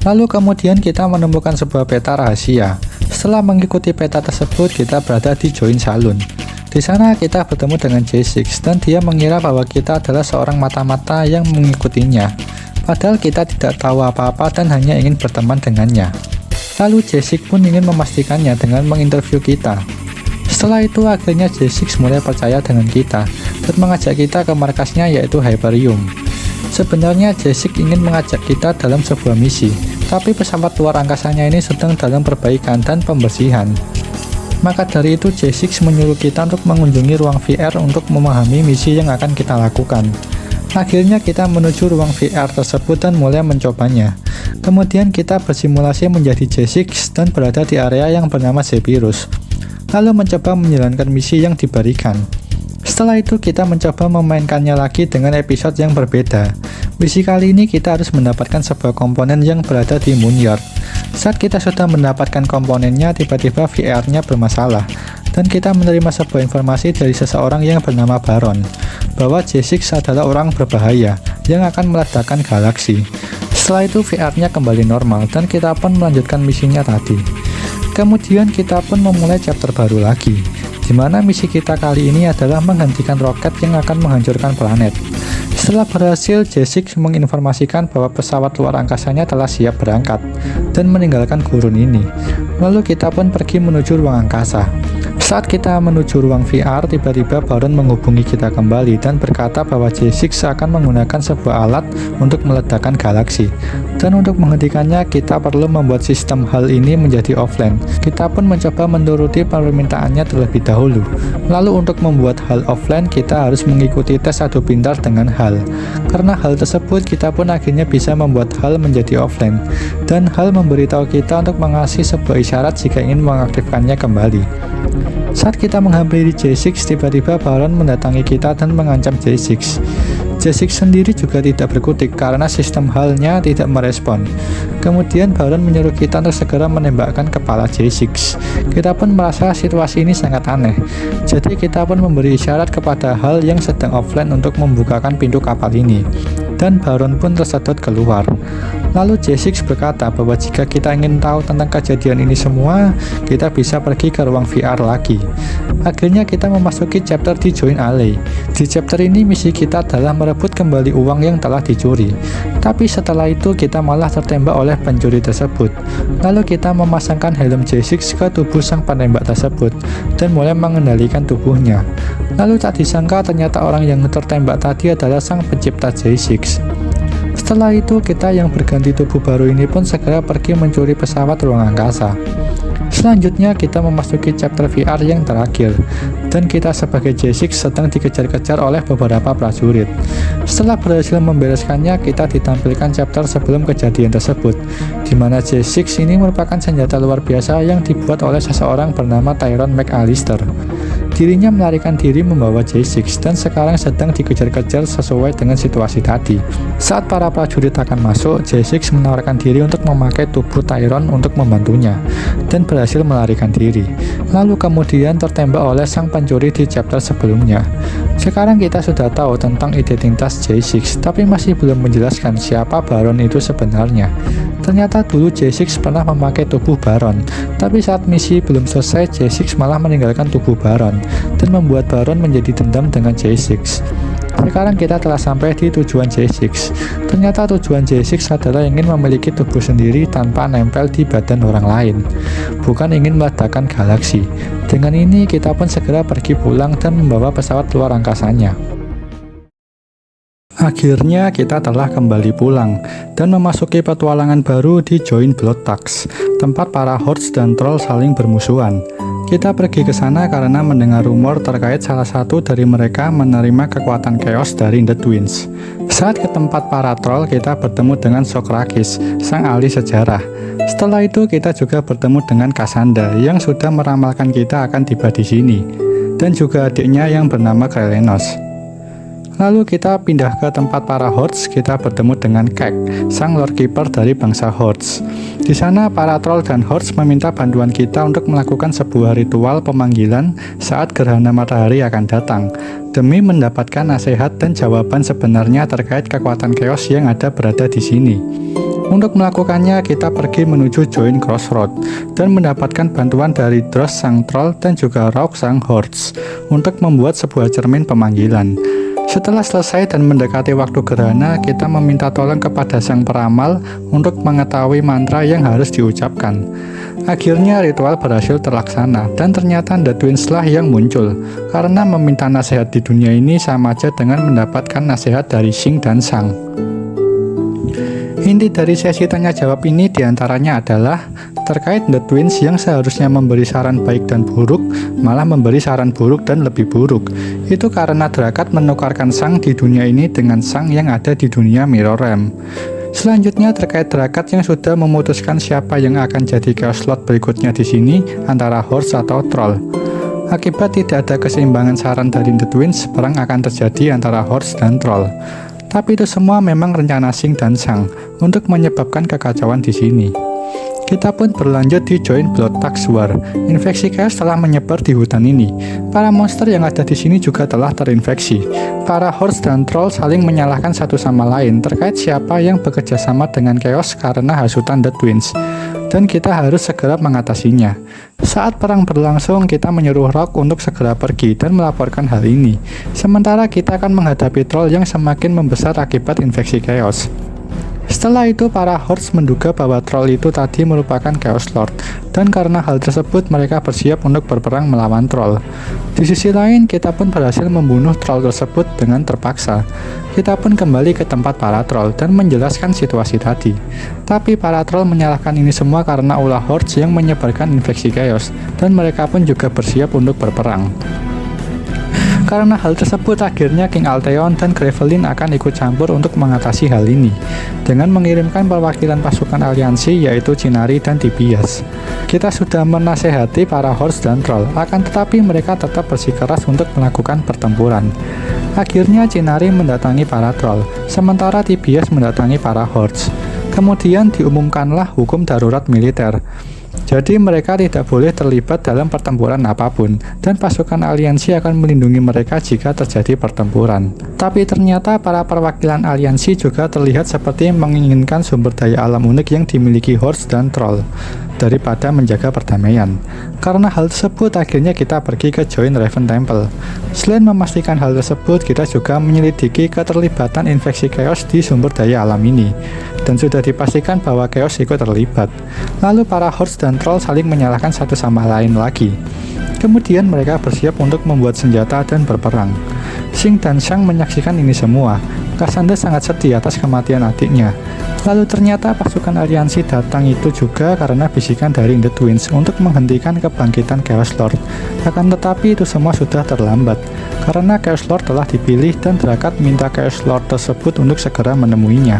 Lalu kemudian kita menemukan sebuah peta rahasia. Setelah mengikuti peta tersebut, kita berada di Join Saloon. Di sana kita bertemu dengan J6 dan dia mengira bahwa kita adalah seorang mata-mata yang mengikutinya. Padahal kita tidak tahu apa-apa dan hanya ingin berteman dengannya. Lalu J6 pun ingin memastikannya dengan menginterview kita. Setelah itu akhirnya J6 mulai percaya dengan kita dan mengajak kita ke markasnya yaitu Hyperium. Sebenarnya J6 ingin mengajak kita dalam sebuah misi, tapi pesawat luar angkasanya ini sedang dalam perbaikan dan pembersihan. Maka dari itu J6 menyuruh kita untuk mengunjungi ruang VR untuk memahami misi yang akan kita lakukan. Akhirnya kita menuju ruang VR tersebut dan mulai mencobanya. Kemudian kita bersimulasi menjadi J6 dan berada di area yang bernama Zephyrus, lalu mencoba menjalankan misi yang diberikan. Setelah itu kita mencoba memainkannya lagi dengan episode yang berbeda. Misi kali ini kita harus mendapatkan sebuah komponen yang berada di Moonyard. Saat kita sudah mendapatkan komponennya, tiba-tiba VR-nya bermasalah, dan kita menerima sebuah informasi dari seseorang yang bernama Baron bahwa J6 adalah orang berbahaya yang akan meledakkan galaksi. Setelah itu VR-nya kembali normal dan kita pun melanjutkan misinya tadi. Kemudian kita pun memulai chapter baru lagi, di mana misi kita kali ini adalah menghentikan roket yang akan menghancurkan planet. Setelah berhasil, J6 menginformasikan bahwa pesawat luar angkasanya telah siap berangkat dan meninggalkan gurun ini. Lalu kita pun pergi menuju ruang angkasa. Saat kita menuju ruang VR, tiba-tiba Baron menghubungi kita kembali dan berkata bahwa J6 akan menggunakan sebuah alat untuk meledakkan galaksi. Dan untuk menghentikannya, kita perlu membuat sistem HAL ini menjadi offline. Kita pun mencoba menuruti permintaannya terlebih dahulu. Lalu untuk membuat HAL offline, kita harus mengikuti tes adu pintar dengan HAL. Karena hal tersebut, kita pun akhirnya bisa membuat HAL menjadi offline. Dan HAL memberitahu kita untuk mengasih sebuah isyarat jika ingin mengaktifkannya kembali. Saat kita menghampiri J6, tiba-tiba Baron mendatangi kita dan mengancam J6. J6 sendiri juga tidak berkutik karena sistem HAL-nya tidak merespon. Kemudian Baron menyuruh kita untuk segera menembakkan kepala J6. Kita pun merasa situasi ini sangat aneh. Jadi kita pun memberi isyarat kepada HAL yang sedang offline untuk membukakan pintu kapal ini. Dan Baron pun tersedot keluar. Lalu J6 berkata bahwa jika kita ingin tahu tentang kejadian ini semua, kita bisa pergi ke ruang VR lagi. Akhirnya kita memasuki chapter di Join Alley. Di chapter ini misi kita adalah merebut kembali uang yang telah dicuri. Tapi setelah itu kita malah tertembak oleh pencuri tersebut. Lalu kita memasangkan helm J6 ke tubuh sang penembak tersebut dan mulai mengendalikan tubuhnya. Lalu tak disangka ternyata orang yang tertembak tadi adalah sang pencipta J6. Setelah itu, kita yang berganti tubuh baru ini pun segera pergi mencuri pesawat ruang angkasa. Selanjutnya, kita memasuki chapter VR yang terakhir, dan kita sebagai J6 sedang dikejar-kejar oleh beberapa prajurit. Setelah berhasil membereskannya, kita ditampilkan chapter sebelum kejadian tersebut, di mana J6 ini merupakan senjata luar biasa yang dibuat oleh seseorang bernama Tyrone McAllister. Dirinya melarikan diri membawa J6 dan sekarang sedang dikejar-kejar sesuai dengan situasi tadi. Saat para prajurit akan masuk, J6 menawarkan diri untuk memakai tubuh Tyrone untuk membantunya dan berhasil melarikan diri. Lalu kemudian tertembak oleh sang pencuri di chapter sebelumnya. Sekarang kita sudah tahu tentang identitas J6, tapi masih belum menjelaskan siapa Baron itu sebenarnya. Ternyata dulu J6 pernah memakai tubuh Baron, tapi saat misi belum selesai, J6 malah meninggalkan tubuh Baron dan membuat Baron menjadi dendam dengan J6. Sekarang kita telah sampai di tujuan J6. Ternyata tujuan J6 adalah ingin memiliki tubuh sendiri tanpa nempel di badan orang lain, bukan ingin meledakkan galaksi. Dengan ini kita pun segera pergi pulang dan membawa pesawat luar angkasanya. Akhirnya kita telah kembali pulang dan memasuki petualangan baru di Join Blood Tax, tempat para Hordes dan Troll saling bermusuhan. Kita pergi ke sana karena mendengar rumor terkait salah satu dari mereka menerima kekuatan chaos dari The Twins. Saat ke tempat para troll, kita bertemu dengan Socrates, sang ahli sejarah. Setelah itu kita juga bertemu dengan Cassandra yang sudah meramalkan kita akan tiba di sini, dan juga adiknya yang bernama Krelenos. Lalu kita pindah ke tempat para Hordes, kita bertemu dengan Kek, sang Lord Keeper dari bangsa Hordes. Di sana para troll dan Hordes meminta bantuan kita untuk melakukan sebuah ritual pemanggilan saat gerhana matahari akan datang, demi mendapatkan nasihat dan jawaban sebenarnya terkait kekuatan chaos yang berada di sini. Untuk melakukannya, kita pergi menuju Join Crossroad dan mendapatkan bantuan dari Dross sang troll dan juga Rauk sang Hordes untuk membuat sebuah cermin pemanggilan. Setelah selesai dan mendekati waktu gerhana, kita meminta tolong kepada sang peramal untuk mengetahui mantra yang harus diucapkan. Akhirnya ritual berhasil terlaksana dan ternyata The Twins lah yang muncul. Karena meminta nasihat di dunia ini sama aja dengan mendapatkan nasihat dari Xing dan Sang. Inti dari sesi tanya jawab ini diantaranya adalah terkait The Twins yang seharusnya memberi saran baik dan buruk, malah memberi saran buruk dan lebih buruk. Itu karena Drakat menukarkan Sang di dunia ini dengan Sang yang ada di dunia Mirror Realm. Selanjutnya terkait Drakat yang sudah memutuskan siapa yang akan jadi Chaos Lord berikutnya di sini, antara Hordes atau Troll. Akibat tidak ada keseimbangan saran dari The Twins, perang akan terjadi antara Hordes dan Troll. Tapi itu semua memang rencana Xing dan Sang untuk menyebabkan kekacauan di sini. Kita pun berlanjut di Join Blood Tax War. Infeksi chaos telah menyebar di hutan ini. Para monster yang ada di sini juga telah terinfeksi. Para hordes dan troll saling menyalahkan satu sama lain terkait siapa yang bekerja sama dengan chaos karena hasutan The Twins. Dan kita harus segera mengatasinya. Saat perang berlangsung, kita menyuruh Rock untuk segera pergi dan melaporkan hal ini. Sementara kita akan menghadapi troll yang semakin membesar akibat infeksi chaos. Setelah itu, para hordes menduga bahwa troll itu tadi merupakan Chaos Lord, dan karena hal tersebut mereka bersiap untuk berperang melawan troll. Di sisi lain, kita pun berhasil membunuh troll tersebut dengan terpaksa. Kita pun kembali ke tempat para troll dan menjelaskan situasi tadi. Tapi para troll menyalahkan ini semua karena ulah hordes yang menyebarkan infeksi chaos, dan mereka pun juga bersiap untuk berperang. Karena hal tersebut, akhirnya King Alteon dan Gravelin akan ikut campur untuk mengatasi hal ini dengan mengirimkan perwakilan pasukan aliansi yaitu Chinari dan Tibias. Kita sudah menasehati para hordes dan troll, akan tetapi mereka tetap bersikeras untuk melakukan pertempuran. Akhirnya Chinari mendatangi para troll, sementara Tibias mendatangi para hordes. Kemudian diumumkanlah hukum darurat militer. Jadi mereka tidak boleh terlibat dalam pertempuran apapun, dan pasukan aliansi akan melindungi mereka jika terjadi pertempuran. Tapi ternyata para perwakilan aliansi juga terlihat seperti menginginkan sumber daya alam unik yang dimiliki hordes dan troll, daripada menjaga perdamaian. Karena hal tersebut, akhirnya kita pergi ke Join Raven Temple. Selain memastikan hal tersebut, kita juga menyelidiki keterlibatan infeksi chaos di sumber daya alam ini, dan sudah dipastikan bahwa chaos ikut terlibat. Lalu para hordes dan troll saling menyalahkan satu sama lain lagi. Kemudian mereka bersiap untuk membuat senjata dan berperang. Xing dan Shang menyaksikan ini semua. Cassandra sangat sedih atas kematian adiknya. Lalu ternyata pasukan aliansi datang itu juga karena bisikan dari The Twins untuk menghentikan kebangkitan Chaos Lord. Akan tetapi itu semua sudah terlambat, karena Chaos Lord telah dipilih dan Drakat minta Chaos Lord tersebut untuk segera menemuinya.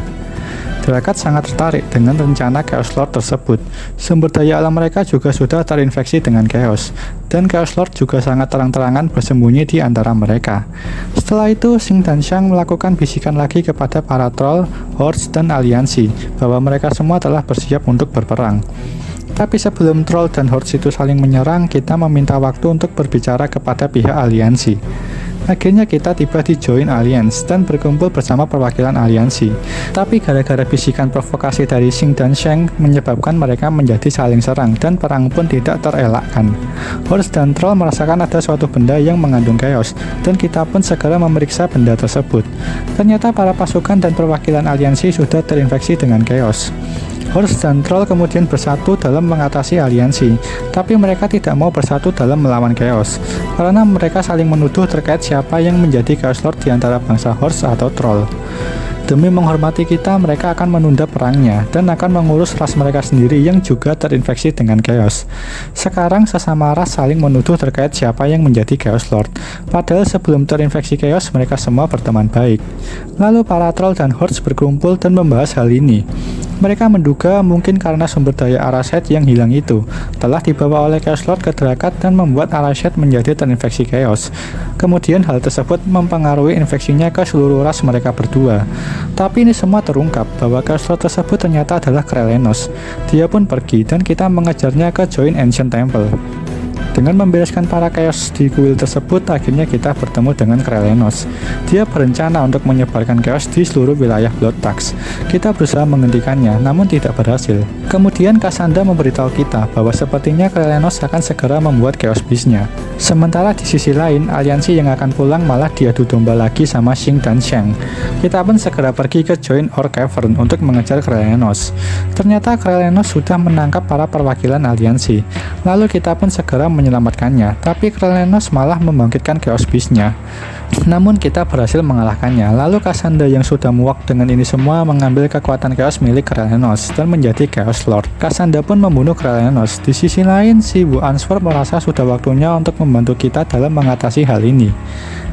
Drakat sangat tertarik dengan rencana Chaos Lord tersebut. Sumber daya alam mereka juga sudah terinfeksi dengan Chaos, dan Chaos Lord juga sangat terang-terangan bersembunyi di antara mereka. Setelah itu, Xing dan Shang melakukan bisikan lagi kepada para troll, hordes, dan aliansi bahwa mereka semua telah bersiap untuk berperang. Tapi sebelum troll dan hordes itu saling menyerang, kita meminta waktu untuk berbicara kepada pihak aliansi. Akhirnya kita tiba di Join Alliance dan berkumpul bersama perwakilan aliansi. Tapi gara-gara bisikan provokasi dari Xing dan Shang menyebabkan mereka menjadi saling serang dan perang pun tidak terelakkan. Hordes dan troll merasakan ada suatu benda yang mengandung chaos, dan kita pun segera memeriksa benda tersebut. Ternyata para pasukan dan perwakilan aliansi sudah terinfeksi dengan chaos. Hordes dan troll kemudian bersatu dalam mengatasi aliansi, tapi mereka tidak mau bersatu dalam melawan chaos, karena mereka saling menuduh terkait siapa yang menjadi Chaos Lord di antara bangsa hordes atau troll. Demi menghormati kita, mereka akan menunda perangnya dan akan mengurus ras mereka sendiri yang juga terinfeksi dengan chaos. Sekarang sesama ras saling menuduh terkait siapa yang menjadi Chaos Lord, padahal sebelum terinfeksi chaos mereka semua berteman baik. Lalu para troll dan hordes berkumpul dan membahas hal ini. Mereka menduga mungkin karena sumber daya Arashad yang hilang itu telah dibawa oleh Chaos Lord ke Drakat dan membuat Arashad menjadi terinfeksi chaos. Kemudian hal tersebut mempengaruhi infeksinya ke seluruh ras mereka berdua. Tapi ini semua terungkap bahwa Chaos Lord tersebut ternyata adalah Krelenos. Dia pun pergi dan kita mengejarnya ke Join Ancient Temple. Dengan membereskan para chaos di kuil tersebut, akhirnya kita bertemu dengan Krelenos. Dia berencana untuk menyebarkan chaos di seluruh wilayah Blood Tax. Kita berusaha menghentikannya, namun tidak berhasil. Kemudian Cassandra memberitahu kita bahwa sepertinya Krelenos akan segera membuat chaos beast-nya. Sementara di sisi lain, aliansi yang akan pulang malah diadu domba lagi sama Xing dan Shang. Kita pun segera pergi ke Join Orc Cavern untuk mengejar Krelenos. Ternyata Krelenos sudah menangkap para perwakilan aliansi. Lalu kita pun segera menyelamatkannya, tapi Krelenos malah membangkitkan Chaos Beast-nya. Namun kita berhasil mengalahkannya. Lalu Cassandra yang sudah muak dengan ini semua mengambil kekuatan chaos milik Krelenos dan menjadi Chaos Lord. Cassandra pun membunuh Krelenos. Di sisi lain, si Bu Answer merasa sudah waktunya untuk membantu kita dalam mengatasi hal ini.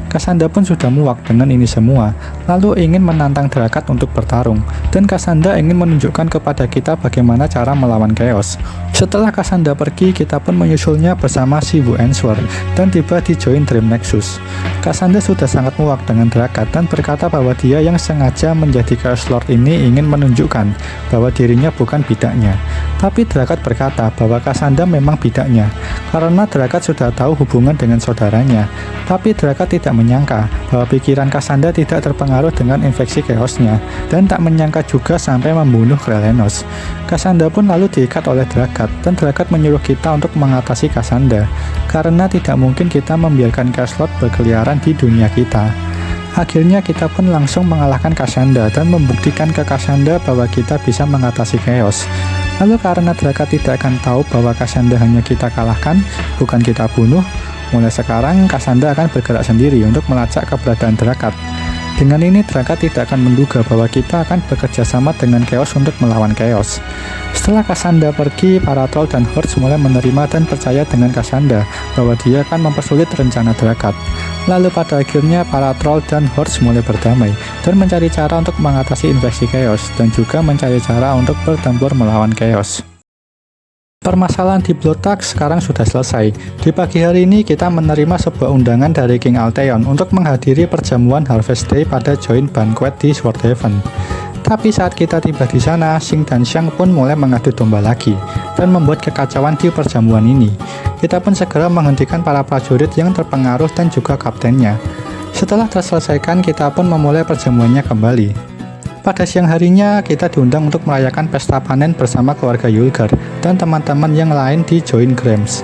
Cassandra pun sudah muak dengan ini semua, lalu ingin menantang Drakat untuk bertarung, dan Cassandra ingin menunjukkan kepada kita bagaimana cara melawan Chaos. Setelah Cassandra pergi, kita pun menyusulnya bersama si Bu Answer, dan tiba di Join Dream Nexus. Cassandra sudah sangat muak dengan Drakat dan berkata bahwa dia yang sengaja menjadi Chaos Lord ini ingin menunjukkan bahwa dirinya bukan bidaknya. Tapi Drakat berkata bahwa Cassandra memang bidaknya, karena Drakat sudah tahu hubungan dengan saudaranya. Tapi Drakat tidak menyangka bahwa pikiran Cassandra tidak terpengaruh dengan infeksi chaosnya, dan tak menyangka juga sampai membunuh Krelenos. Cassandra pun lalu diikat oleh Drakat, dan Drakat menyuruh kita untuk mengatasi Cassandra, karena tidak mungkin kita membiarkan Chaos Lord berkeliaran di dunia kita. Akhirnya kita pun langsung mengalahkan Cassandra dan membuktikan ke Cassandra bahwa kita bisa mengatasi Chaos. Lalu karena Drakat tidak akan tahu bahwa Cassandra hanya kita kalahkan, bukan kita bunuh, mulai sekarang Cassandra akan bergerak sendiri untuk melacak keberadaan Drakat. Dengan ini Drakat tidak akan menduga bahwa kita akan bekerja sama dengan Chaos untuk melawan Chaos. Setelah Cassandra pergi, para troll dan Hordes mulai menerima dan percaya dengan Cassandra bahwa dia akan mempersulit rencana Drakat. Lalu pada akhirnya para troll dan Hordes mulai berdamai dan mencari cara untuk mengatasi infeksi Chaos, dan juga mencari cara untuk bertempur melawan Chaos. Permasalahan di Bloodtag sekarang sudah selesai. Di pagi hari ini kita menerima sebuah undangan dari King Alteon untuk menghadiri perjamuan Harvest Day pada Join Banquet di Swordhaven. Tapi saat kita tiba di sana, Xing dan Xiang pun mulai mengadu domba lagi dan membuat kekacauan di perjamuan ini. Kita pun segera menghentikan para prajurit yang terpengaruh dan juga kaptennya. Setelah terselesaikan, kita pun memulai perjamuannya kembali. Pada siang harinya, kita diundang untuk merayakan pesta panen bersama keluarga Yulgar dan teman-teman yang lain di Join Grams.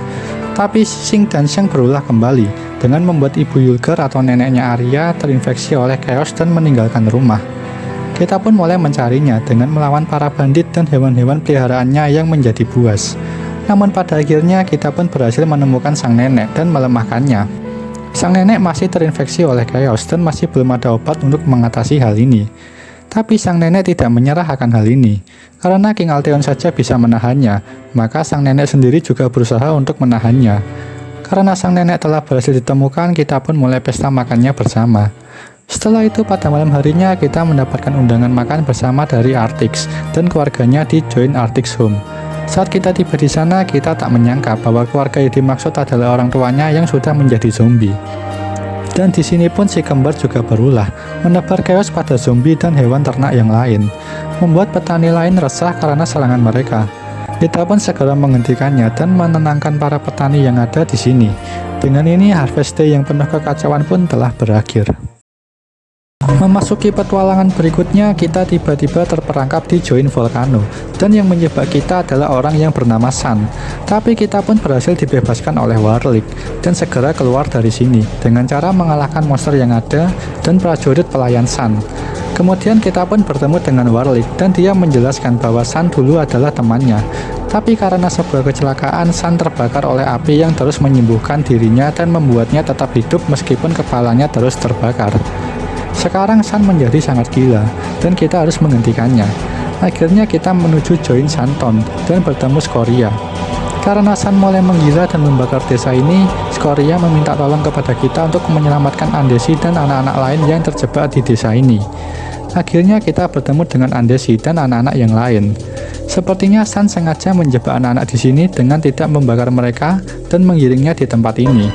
Tapi Xing dan Xiang berulah kembali dengan membuat ibu Yulgar atau neneknya Arya terinfeksi oleh Chaos dan meninggalkan rumah. Kita pun mulai mencarinya dengan melawan para bandit dan hewan-hewan peliharaannya yang menjadi buas. Namun pada akhirnya kita pun berhasil menemukan sang nenek dan melemahkannya. Sang nenek masih terinfeksi oleh Chaos dan masih belum ada obat untuk mengatasi hal ini. Tapi sang nenek tidak menyerah akan hal ini. Karena King Alteon saja bisa menahannya, maka sang nenek sendiri juga berusaha untuk menahannya. Karena sang nenek telah berhasil ditemukan, kita pun mulai pesta makannya bersama. Setelah itu pada malam harinya kita mendapatkan undangan makan bersama dari Artix dan keluarganya di Join Artix Home. Saat kita tiba di sana, kita tak menyangka bahwa keluarga yang dimaksud adalah orang tuanya yang sudah menjadi zombie. Dan di sini pun si kembar juga berulah, menebar chaos pada zombie dan hewan ternak yang lain, membuat petani lain resah karena serangan mereka. Kita pun segera menghentikannya dan menenangkan para petani yang ada di sini. Dengan ini Harvest Day yang penuh kekacauan pun telah berakhir. Memasuki petualangan berikutnya, kita tiba-tiba terperangkap di Join Volcano, dan yang menjebak kita adalah orang yang bernama Sun. Tapi kita pun berhasil dibebaskan oleh Warlick dan segera keluar dari sini dengan cara mengalahkan monster yang ada dan prajurit pelayan Sun. Kemudian kita pun bertemu dengan Warlick dan dia menjelaskan bahwa Sun dulu adalah temannya. Tapi karena sebuah kecelakaan, Sun terbakar oleh api yang terus menyembuhkan dirinya dan membuatnya tetap hidup meskipun kepalanya terus terbakar. Sekarang Sun menjadi sangat gila dan kita harus menghentikannya. Akhirnya kita menuju Join Santon dan bertemu Scoria. Karena Sun mulai menggila dan membakar desa ini, Scoria meminta tolong kepada kita untuk menyelamatkan Andesi dan anak-anak lain yang terjebak di desa ini. Akhirnya kita bertemu dengan Andesi dan anak-anak yang lain. Sepertinya Sun sengaja menjebak anak-anak di sini dengan tidak membakar mereka dan menggiringnya di tempat ini.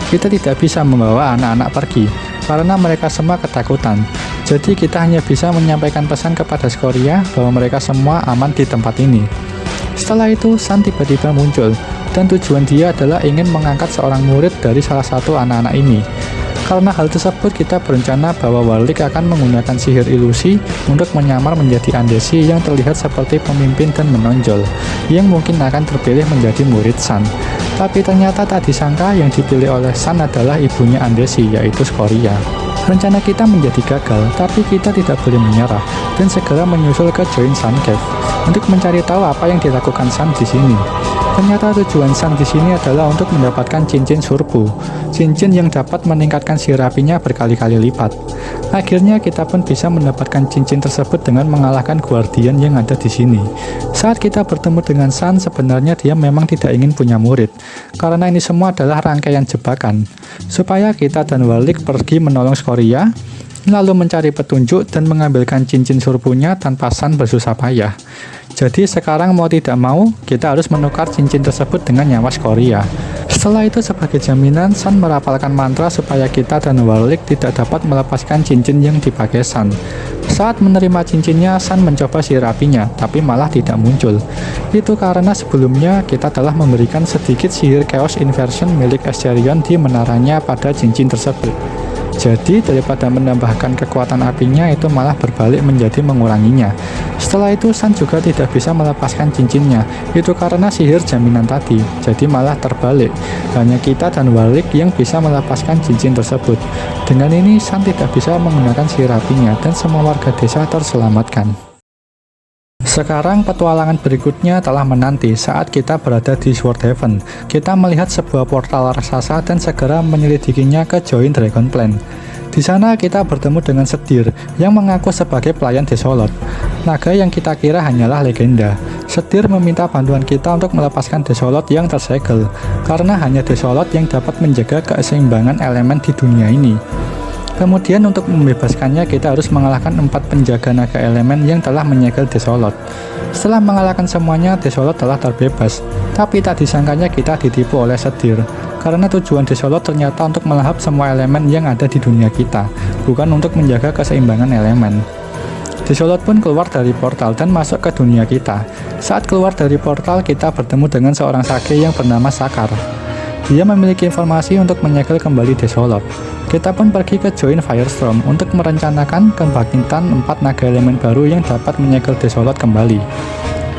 Kita tidak bisa membawa anak-anak pergi karena mereka semua ketakutan. Jadi kita hanya bisa menyampaikan pesan kepada Scoria bahwa mereka semua aman di tempat ini. Setelah itu Sun tiba-tiba muncul dan tujuan dia adalah ingin mengangkat seorang murid dari salah satu anak-anak ini. Karena hal tersebut kita berencana bahwa Warlick akan menggunakan sihir ilusi untuk menyamar menjadi Andesi yang terlihat seperti pemimpin dan menonjol, yang mungkin akan terpilih menjadi murid Sun. Tapi ternyata tak disangka yang dipilih oleh Sun adalah ibunya Andesi, yaitu Scoria. Rencana kita menjadi gagal, tapi kita tidak boleh menyerah dan segera menyusul ke Join Sun Cave. untuk mencari tahu apa yang dilakukan Sun di sini. Ternyata tujuan Sun di sini adalah untuk mendapatkan cincin surpu, cincin yang dapat meningkatkan sihir apinya berkali-kali lipat. Akhirnya kita pun bisa mendapatkan cincin tersebut dengan mengalahkan Guardian yang ada di sini. Saat kita bertemu dengan Sun, sebenarnya dia memang tidak ingin punya murid, karena ini semua adalah rangkaian jebakan, supaya kita dan Warlick pergi menolong Skoria, lalu mencari petunjuk dan mengambilkan cincin surpunya tanpa Sun bersusah payah. Jadi sekarang mau tidak mau, kita harus menukar cincin tersebut dengan nyawa Skoria. Setelah itu sebagai jaminan, Sun merapalkan mantra supaya kita dan Warlick tidak dapat melepaskan cincin yang dipakai Sun. Saat menerima cincinnya, Sun mencoba sihir apinya, tapi malah tidak muncul. Itu karena sebelumnya kita telah memberikan sedikit sihir Chaos Inversion milik Asterion di menaranya pada cincin tersebut. Jadi daripada menambahkan kekuatan apinya, itu malah berbalik menjadi menguranginya. Setelah itu Sun juga tidak bisa melepaskan cincinnya, itu karena sihir jaminan tadi. Jadi malah terbalik, hanya kita dan Warlick yang bisa melepaskan cincin tersebut. Dengan ini Sun tidak bisa menggunakan sihir apinya dan semua warga desa terselamatkan. Sekarang petualangan berikutnya telah menanti. Saat kita berada di Swordhaven, kita melihat sebuah portal raksasa dan segera menyelidikinya ke Join Dragonplan. Di sana kita bertemu dengan Sedir yang mengaku sebagai pelayan Desolate. Naga yang kita kira hanyalah legenda. Sedir meminta bantuan kita untuk melepaskan Desolate yang tersegel, karena hanya Desolate yang dapat menjaga keseimbangan elemen di dunia ini. Kemudian untuk membebaskannya kita harus mengalahkan 4 penjaga naga elemen yang telah menyegel Desolate. Setelah mengalahkan semuanya, Desolate telah terbebas. Tapi tak disangkanya kita ditipu oleh Sedir, karena tujuan Desolate ternyata untuk melahap semua elemen yang ada di dunia kita, bukan untuk menjaga keseimbangan elemen. Desolate pun keluar dari portal dan masuk ke dunia kita. Saat keluar dari portal, kita bertemu dengan seorang sage yang bernama Sakar. Dia memiliki informasi untuk menyegel kembali Desolate. Kita pun pergi ke Join Firestorm untuk merencanakan kebangkitan 4 naga elemen baru yang dapat menyegel Desolate kembali.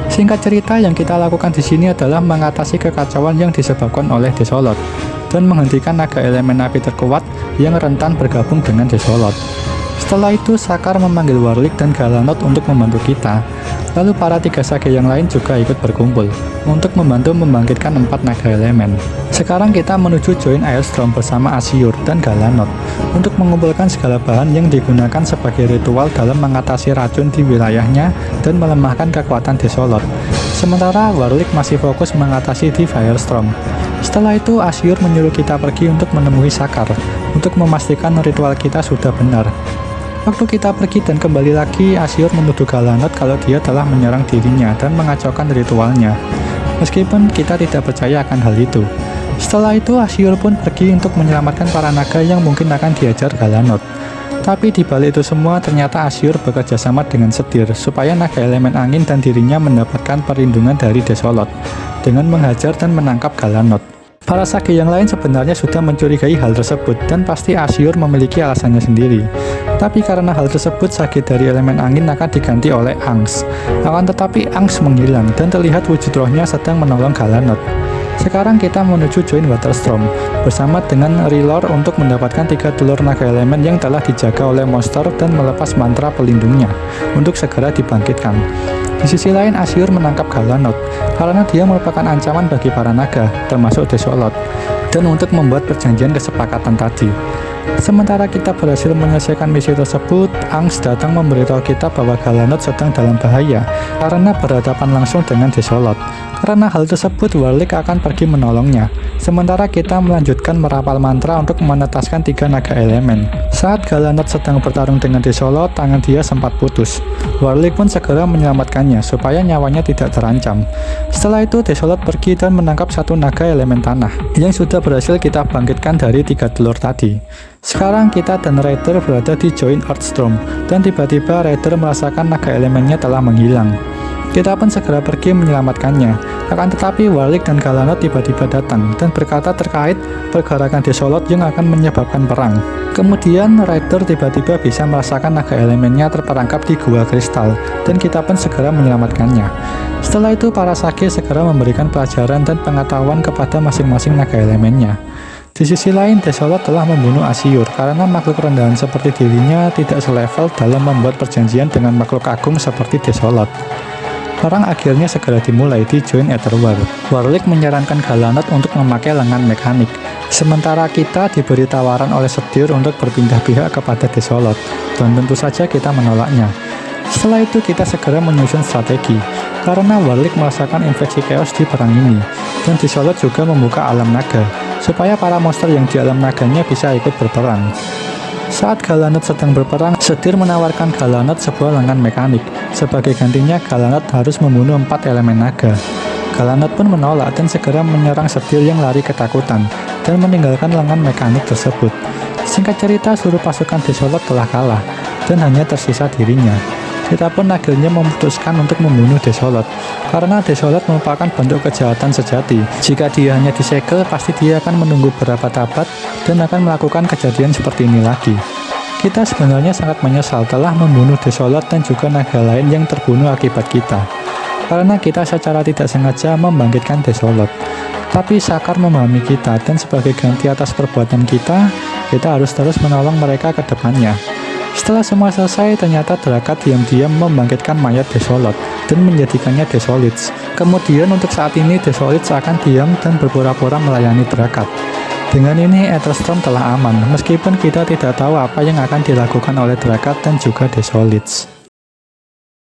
Singkat cerita, yang kita lakukan di sini adalah mengatasi kekacauan yang disebabkan oleh Desolate dan menghentikan naga elemen api terkuat yang rentan bergabung dengan Desolate. Setelah itu, Sakar memanggil Warlick dan Galanot untuk membantu kita. Lalu para 3 sage yang lain juga ikut berkumpul untuk membantu membangkitkan 4 naga elemen. Sekarang kita menuju Join Aelstrom bersama Asyur dan Galanot untuk mengumpulkan segala bahan yang digunakan sebagai ritual dalam mengatasi racun di wilayahnya dan melemahkan kekuatan Desolate. Sementara Warlick masih fokus mengatasi di Firestorm. Setelah itu, Asyur menyuruh kita pergi untuk menemui Sakar untuk memastikan ritual kita sudah benar. Waktu kita pergi dan kembali lagi, Asyur menuduh Galanot kalau dia telah menyerang dirinya dan mengacaukan ritualnya. Meskipun kita tidak percaya akan hal itu. Setelah itu, Asyur pun pergi untuk menyelamatkan para naga yang mungkin akan diajar Galanot. Tapi di balik itu semua, ternyata Asyur bekerja sama dengan Sedir supaya naga elemen angin dan dirinya mendapatkan perlindungan dari Desolate dengan menghajar dan menangkap Galanot. Para sage yang lain sebenarnya sudah mencurigai hal tersebut dan pasti Asyur memiliki alasannya sendiri. Tapi karena hal tersebut, sage dari elemen angin akan diganti oleh Angs. Akan tetapi Angs menghilang dan terlihat wujud rohnya sedang menolong Galanot. Sekarang kita menuju Join Waterstrom bersama dengan R'hllor untuk mendapatkan 3 telur naga elemen yang telah dijaga oleh monster dan melepas mantra pelindungnya untuk segera dibangkitkan. Di sisi lain, Asyur menangkap Galanot karena dia merupakan ancaman bagi para naga, termasuk Desolate, dan untuk membuat perjanjian kesepakatan tadi. Sementara kita berhasil menyelesaikan misi tersebut, Angs datang memberitahu kita bahwa Galanot sedang dalam bahaya karena berhadapan langsung dengan Desolate. Karena hal tersebut, Warlick akan pergi menolongnya. Sementara kita melanjutkan merapal mantra untuk menetaskan 3 naga elemen. Saat Galanot sedang bertarung dengan Desolate, tangan dia sempat putus. Warlick pun segera menyelamatkannya supaya nyawanya tidak terancam. Setelah itu, Desolate pergi dan menangkap 1 naga elemen tanah yang sudah berhasil kita bangkitkan dari 3 telur tadi. Sekarang kita dan Raider berada di Join Earthstorm dan tiba-tiba Raider merasakan naga elemennya telah menghilang. Kita pun segera pergi menyelamatkannya. Akan tetapi Warlick dan Galanot tiba-tiba datang dan berkata terkait pergerakan Desolate yang akan menyebabkan perang. Kemudian Raider tiba-tiba bisa merasakan naga elemennya terperangkap di gua kristal dan kita pun segera menyelamatkannya. Setelah itu para sage segera memberikan pelajaran dan pengetahuan kepada masing-masing naga elemennya. Di sisi lain, Desolate telah membunuh Asyur karena makhluk rendahan seperti dirinya tidak selevel dalam membuat perjanjian dengan makhluk agung seperti Desolate. Perang akhirnya segera dimulai di Join Etherworld. Warlick menyarankan Galanot untuk memakai lengan mekanik, sementara kita diberi tawaran oleh Setir untuk berpindah pihak kepada Desolate, dan tentu saja kita menolaknya. Setelah itu kita segera menyusun strategi, karena Warlick merasakan infeksi chaos di perang ini, dan Desolate juga membuka alam naga, supaya para monster yang di alam naganya bisa ikut berperang. Saat Galanot sedang berperang, Setir menawarkan Galanot sebuah lengan mekanik. Sebagai gantinya, Galanot harus membunuh 4 elemen naga. Galanot pun menolak dan segera menyerang Setir yang lari ketakutan dan meninggalkan lengan mekanik tersebut. Singkat cerita, seluruh pasukan Desolate telah kalah dan hanya tersisa dirinya. Kita pun akhirnya memutuskan untuk membunuh Desolate, karena Desolate merupakan bentuk kejahatan sejati. Jika dia hanya disegel, pasti dia akan menunggu berabad-abad dan akan melakukan kejadian seperti ini lagi. Kita sebenarnya sangat menyesal telah membunuh Desolate dan juga naga lain yang terbunuh akibat kita, karena kita secara tidak sengaja membangkitkan Desolate. Tapi Sakar memahami kita, dan sebagai ganti atas perbuatan kita harus terus menolong mereka ke depannya. Setelah semua selesai, ternyata Drakat diam-diam membangkitkan mayat Desolate dan menjadikannya Desolates. Kemudian untuk saat ini Desolates akan diam dan berpura-pura melayani Drakat. Dengan ini Aetherstorm telah aman, meskipun kita tidak tahu apa yang akan dilakukan oleh Drakat dan juga Desolates.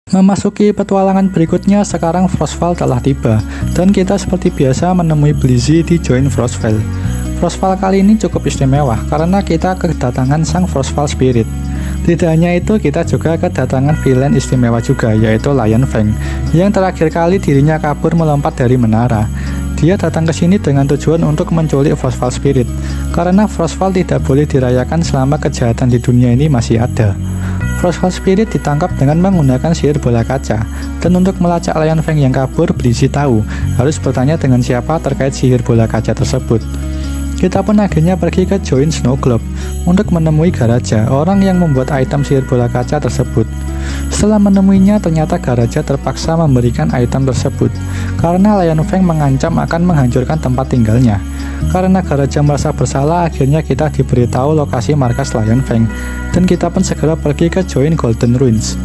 Memasuki petualangan berikutnya, sekarang Frostfall telah tiba, dan kita seperti biasa menemui Blizzy di Join Frostfall. Frostfall kali ini cukup istimewa, karena kita kedatangan sang Frostfall Spirit. Tidak hanya itu, kita juga kedatangan villain istimewa juga, yaitu Lion Fang, yang terakhir kali dirinya kabur melompat dari menara. Dia datang ke sini dengan tujuan untuk menculik Frostfall Spirit, karena Frostfall tidak boleh dirayakan selama kejahatan di dunia ini masih ada. Frostfall Spirit ditangkap dengan menggunakan sihir bola kaca, dan untuk melacak Lion Fang yang kabur, Blizzy tahu harus bertanya dengan siapa terkait sihir bola kaca tersebut. Kita pun akhirnya pergi ke Join Snow Globe untuk menemui Garaja, orang yang membuat item sihir bola kaca tersebut. Setelah menemuinya, ternyata Garaja terpaksa memberikan item tersebut karena Lion Fang mengancam akan menghancurkan tempat tinggalnya. Karena Garaja merasa bersalah, akhirnya kita diberitahu lokasi markas Lion Fang, dan kita pun segera pergi ke Join Golden Ruins.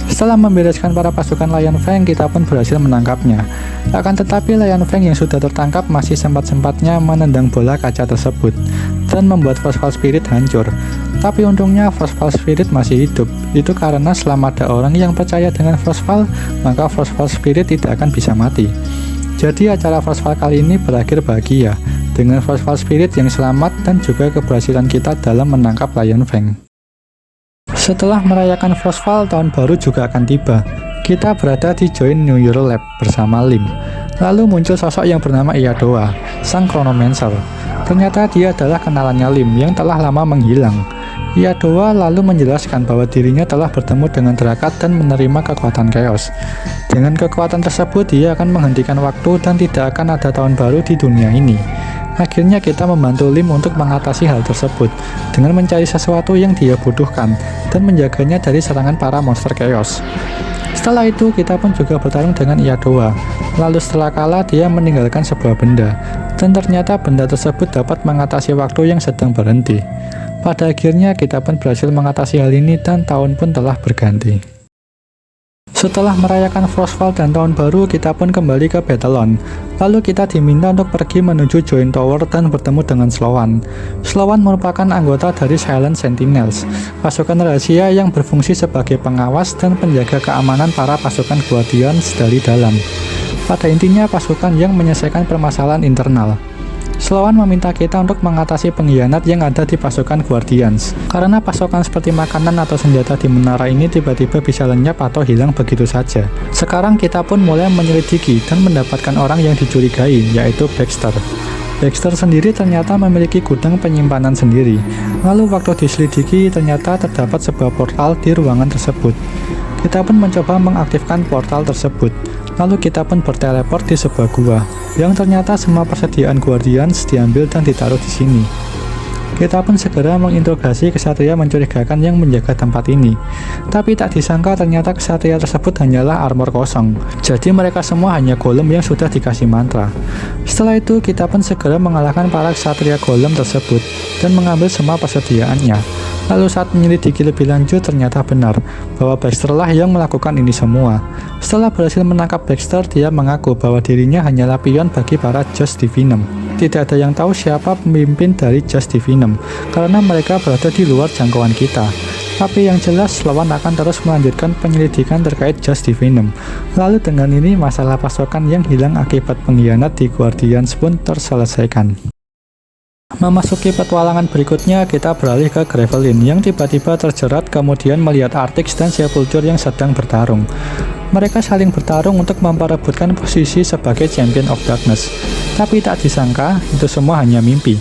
Setelah membereskan para pasukan Lion Fang, kita pun berhasil menangkapnya. Akan tetapi Lion Fang yang sudah tertangkap masih sempat-sempatnya menendang bola kaca tersebut dan membuat Frostfall Spirit hancur. Tapi untungnya Frostfall Spirit masih hidup. Itu karena selama ada orang yang percaya dengan Frostfall, maka Frostfall Spirit tidak akan bisa mati. Jadi acara Frostfall kali ini berakhir bahagia dengan Frostfall Spirit yang selamat dan juga keberhasilan kita dalam menangkap Lion Fang. Setelah merayakan Frostfall, tahun baru juga akan tiba. Kita berada di Join New Year Lab bersama Lim. Lalu muncul sosok yang bernama Iyadoa, sang Chronomancer. Ternyata dia adalah kenalannya Lim yang telah lama menghilang. Iyadoa lalu menjelaskan bahwa dirinya telah bertemu dengan Drakat dan menerima kekuatan Chaos. Dengan kekuatan tersebut, dia akan menghentikan waktu dan tidak akan ada tahun baru di dunia ini. Akhirnya kita membantu Lim untuk mengatasi hal tersebut dengan mencari sesuatu yang dia butuhkan dan menjaganya dari serangan para monster Chaos. Setelah itu kita pun juga bertarung dengan Iyadoa. Lalu setelah kalah, dia meninggalkan sebuah benda, dan ternyata benda tersebut dapat mengatasi waktu yang sedang berhenti. Pada akhirnya kita pun berhasil mengatasi hal ini dan tahun pun telah berganti. Setelah merayakan Frostfall dan tahun baru, kita pun kembali ke Battlelond. Lalu kita diminta untuk pergi menuju Join Tower dan bertemu dengan Sloan. Sloan merupakan anggota dari Silent Sentinels, pasukan rahasia yang berfungsi sebagai pengawas dan penjaga keamanan para pasukan Guardians dari dalam. Pada intinya pasukan yang menyelesaikan permasalahan internal. Sloan meminta kita untuk mengatasi pengkhianat yang ada di pasukan Guardians, karena pasokan seperti makanan atau senjata di menara ini tiba-tiba bisa lenyap atau hilang begitu saja. Sekarang kita pun mulai menyelidiki dan mendapatkan orang yang dicurigai, yaitu Baxter. Baxter sendiri ternyata memiliki gudang penyimpanan sendiri. Lalu waktu diselidiki, ternyata terdapat sebuah portal di ruangan tersebut. Kita pun mencoba mengaktifkan portal tersebut. Lalu kita pun berteleport di sebuah gua, yang ternyata semua persediaan Guardians diambil dan ditaruh di sini. Kita pun segera menginterogasi kesatria mencurigakan yang menjaga tempat ini. Tapi tak disangka ternyata kesatria tersebut hanyalah armor kosong. Jadi mereka semua hanya golem yang sudah dikasih mantra. Setelah itu kita pun segera mengalahkan para kesatria golem tersebut dan mengambil semua persediaannya. Lalu saat menyelidiki lebih lanjut ternyata benar bahwa Baxter lah yang melakukan ini semua. Setelah berhasil menangkap Baxter, dia mengaku bahwa dirinya hanyalah pion bagi para Just Divinum. Tidak ada yang tahu siapa pemimpin dari Just Divinum karena mereka berada di luar jangkauan kita. Tapi yang jelas, lawan akan terus melanjutkan penyelidikan terkait Just Divinum. Lalu dengan ini masalah pasokan yang hilang akibat pengkhianat di Guardians pun terselesaikan. Memasuki petualangan berikutnya, kita beralih ke Gravelin yang tiba-tiba terjerat kemudian melihat Artix dan Sepulture yang sedang bertarung. Mereka saling bertarung untuk memperebutkan posisi sebagai Champion of Darkness. Tapi tak disangka, itu semua hanya mimpi.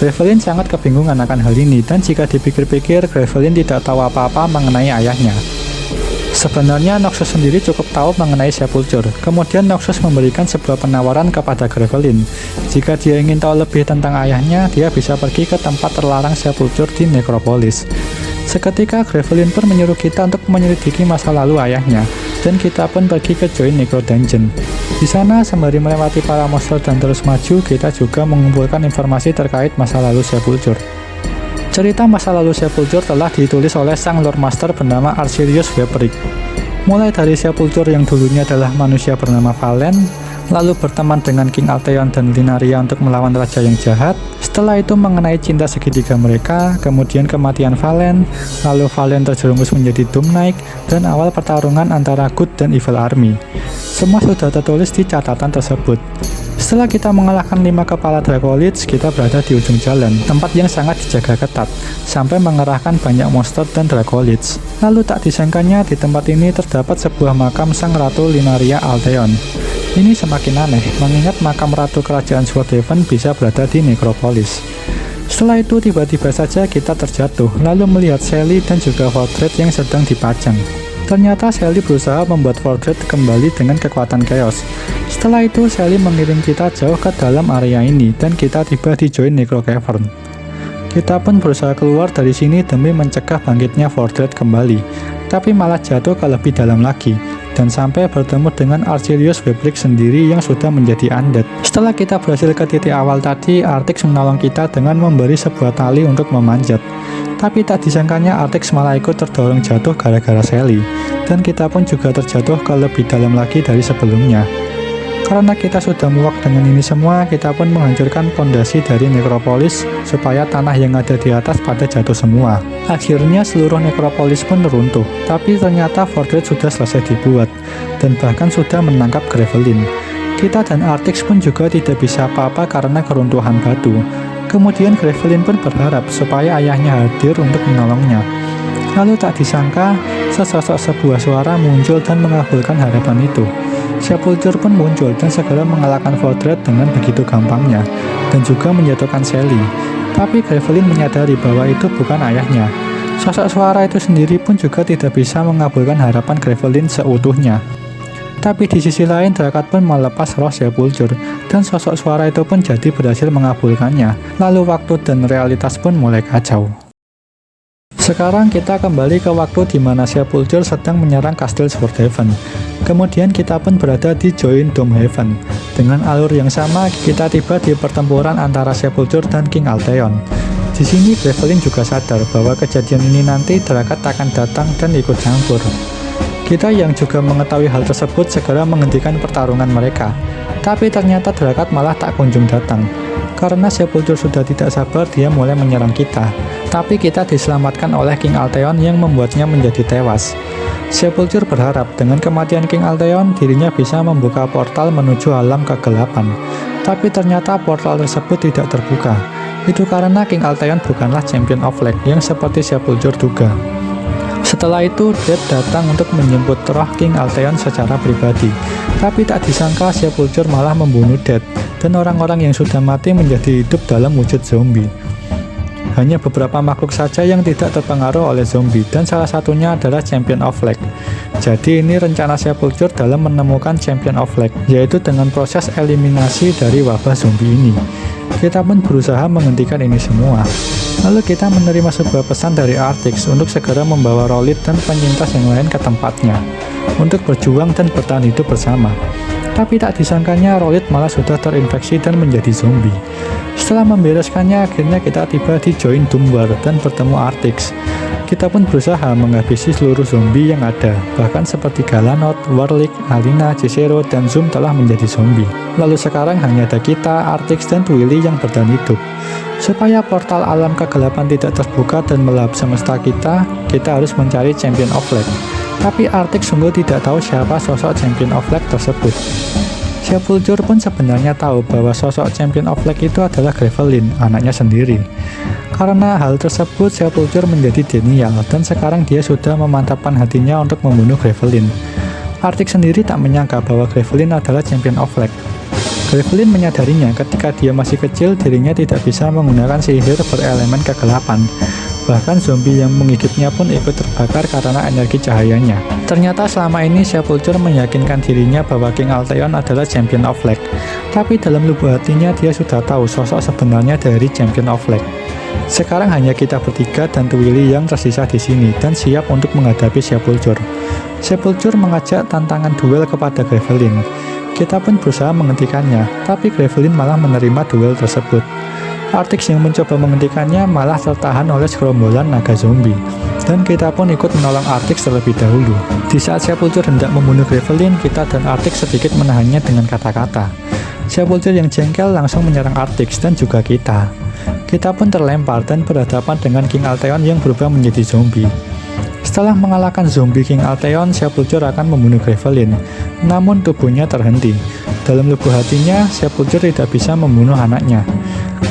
Gravelin sangat kebingungan akan hal ini, dan jika dipikir-pikir, Gravelin tidak tahu apa-apa mengenai ayahnya. Sebenarnya Noxus sendiri cukup tahu mengenai Sepulture. Kemudian Noxus memberikan sebuah penawaran kepada Gravelin. Jika dia ingin tahu lebih tentang ayahnya, dia bisa pergi ke tempat terlarang Sepulture di Necropolis. Seketika Gravelin pun menyuruh kita untuk menyelidiki masa lalu ayahnya, dan kita pun pergi ke Join Necro Dungeon. Di sana, sembari melewati para monster dan terus maju, kita juga mengumpulkan informasi terkait masa lalu Sepulture. Cerita masa lalu Sepulture telah ditulis oleh sang Lore Master bernama Arcelius Weberick. Mulai dari Sepulture yang dulunya adalah manusia bernama Valen, lalu berteman dengan King Alteon dan Linaria untuk melawan raja yang jahat. Setelah itu mengenai cinta segitiga mereka, kemudian kematian Valen, lalu Valen terjerumus menjadi Doom Knight, dan awal pertarungan antara Good dan Evil Army. Semua sudah tertulis di catatan tersebut. Setelah kita mengalahkan 5 kepala Dracolids, kita berada di ujung jalan, tempat yang sangat dijaga ketat, sampai mengerahkan banyak monster dan Dracolids. Lalu tak disangkanya di tempat ini terdapat sebuah makam sang Ratu Linaria Alteon. Ini semakin aneh, mengingat makam Ratu Kerajaan Swordhaven bisa berada di Necropolis. Setelah itu tiba-tiba saja kita terjatuh, lalu melihat Sally dan juga Vordred yang sedang dipajang. Ternyata Sally berusaha membuat Vordred kembali dengan kekuatan chaos. Setelah itu Sally mengirim kita jauh ke dalam area ini dan kita tiba di Join Necro Cavern. Kita pun berusaha keluar dari sini demi mencegah bangkitnya Vordred kembali, tapi malah jatuh ke lebih dalam lagi dan sampai bertemu dengan Arcelius Weberick sendiri yang sudah menjadi undead. Setelah kita berhasil ke titik awal tadi, Artix menolong kita dengan memberi sebuah tali untuk memanjat. Tapi tak disangkanya Artix malah ikut terdorong jatuh gara-gara Sally, dan kita pun juga terjatuh ke lebih dalam lagi dari sebelumnya. Karena kita sudah muak dengan ini semua, kita pun menghancurkan fondasi dari Necropolis supaya tanah yang ada di atas pada jatuh semua. Akhirnya seluruh Necropolis pun runtuh, tapi ternyata Vordred sudah selesai dibuat, dan bahkan sudah menangkap Gravelin. Kita dan Artix pun juga tidak bisa apa-apa karena keruntuhan batu. Kemudian Gravelin pun berharap supaya ayahnya hadir untuk menolongnya. Lalu tak disangka, sesosok sebuah suara muncul dan mengabulkan harapan itu. Sepulture pun muncul dan segera mengalahkan Vordred dengan begitu gampangnya, dan juga menjatuhkan Sally. Tapi Gravelin menyadari bahwa itu bukan ayahnya. Sosok suara itu sendiri pun juga tidak bisa mengabulkan harapan Gravelin seutuhnya. Tapi di sisi lain, Drakat pun melepas roh Sepulture, dan sosok suara itu pun jadi berhasil mengabulkannya. Lalu waktu dan realitas pun mulai kacau. Sekarang kita kembali ke waktu di mana Sepulture sedang menyerang Kastil Swordhaven. Kemudian kita pun berada di Join Doomhaven. Dengan alur yang sama, kita tiba di pertempuran antara Sepulture dan King Alteon. Di sini Gravelin juga sadar bahwa kejadian ini nanti Drakat akan datang dan ikut campur. Kita yang juga mengetahui hal tersebut segera menghentikan pertarungan mereka. Tapi ternyata Drakat malah tak kunjung datang. Karena Sepulture sudah tidak sabar, dia mulai menyerang kita. Tapi kita diselamatkan oleh King Alteon yang membuatnya menjadi tewas. Sepulture berharap dengan kematian King Alteon, dirinya bisa membuka portal menuju alam kegelapan. Tapi ternyata portal tersebut tidak terbuka. Itu karena King Alteon bukanlah Champion of Light yang seperti Sepulture duga. Setelah itu, Death datang untuk menjemput roh King Alteon secara pribadi. Tapi tak disangka Sepulture malah membunuh Death, dan orang-orang yang sudah mati menjadi hidup dalam wujud zombie. Hanya beberapa makhluk saja yang tidak terpengaruh oleh zombie, dan salah satunya adalah Champion of Light. Jadi ini rencana Sepulture dalam menemukan Champion of Light, yaitu dengan proses eliminasi dari wabah zombie ini. Kita pun berusaha menghentikan ini semua. Lalu kita menerima sebuah pesan dari Artix untuk segera membawa Rolit dan penyintas yang lain ke tempatnya untuk berjuang dan bertahan hidup bersama. Tapi tak disangkanya Rolit malah sudah terinfeksi dan menjadi zombie. Setelah membereskannya, akhirnya kita tiba di Join Doom War dan bertemu Artix. Kita pun berusaha menghabisi seluruh zombie yang ada, bahkan seperti Galanot, Warlick, Alina, Cicero, dan Zoom telah menjadi zombie. Lalu sekarang hanya ada kita, Artix, dan Twilly yang bertahan hidup. Supaya portal alam kegelapan tidak terbuka dan melahap semesta kita harus mencari Champion of Light. Tapi Artix sungguh tidak tahu siapa sosok Champion of Light tersebut. Sepultur pun sebenarnya tahu bahwa sosok Champion of Light itu adalah Gravelin, anaknya sendiri. Karena hal tersebut, Sepultur menjadi denial dan sekarang dia sudah memantapkan hatinya untuk membunuh Gravelin. Artix sendiri tak menyangka bahwa Gravelin adalah Champion of Light. Gravelin menyadarinya ketika dia masih kecil dirinya tidak bisa menggunakan sihir berelemen kegelapan. Bahkan zombie yang menghidupnya pun ikut terbakar karena energi cahayanya. Ternyata selama ini Sepultur meyakinkan dirinya bahwa King Alteon adalah Champion of Light. Tapi dalam lubuk hatinya dia sudah tahu sosok sebenarnya dari Champion of Light. Sekarang hanya kita bertiga dan Twilly yang tersisa di sini dan siap untuk menghadapi Sepultur. Sepultur mengajak tantangan duel kepada Gravelin. Kita pun berusaha menghentikannya, tapi Gravelin malah menerima duel tersebut. Artix yang mencoba menghentikannya malah tertahan oleh segerombolan naga zombie, dan kita pun ikut menolong Artix terlebih dahulu. Di saat Sepultur hendak membunuh Gravelin, kita dan Artix sedikit menahannya dengan kata-kata. Sepultur yang jengkel langsung menyerang Artix dan juga kita. Kita pun terlempar dan berhadapan dengan King Alteon yang berubah menjadi zombie. Setelah mengalahkan zombie King Alteon, Sepultur akan membunuh Gravelin, namun tubuhnya terhenti. Dalam lubuk hatinya, Sepultur tidak bisa membunuh anaknya.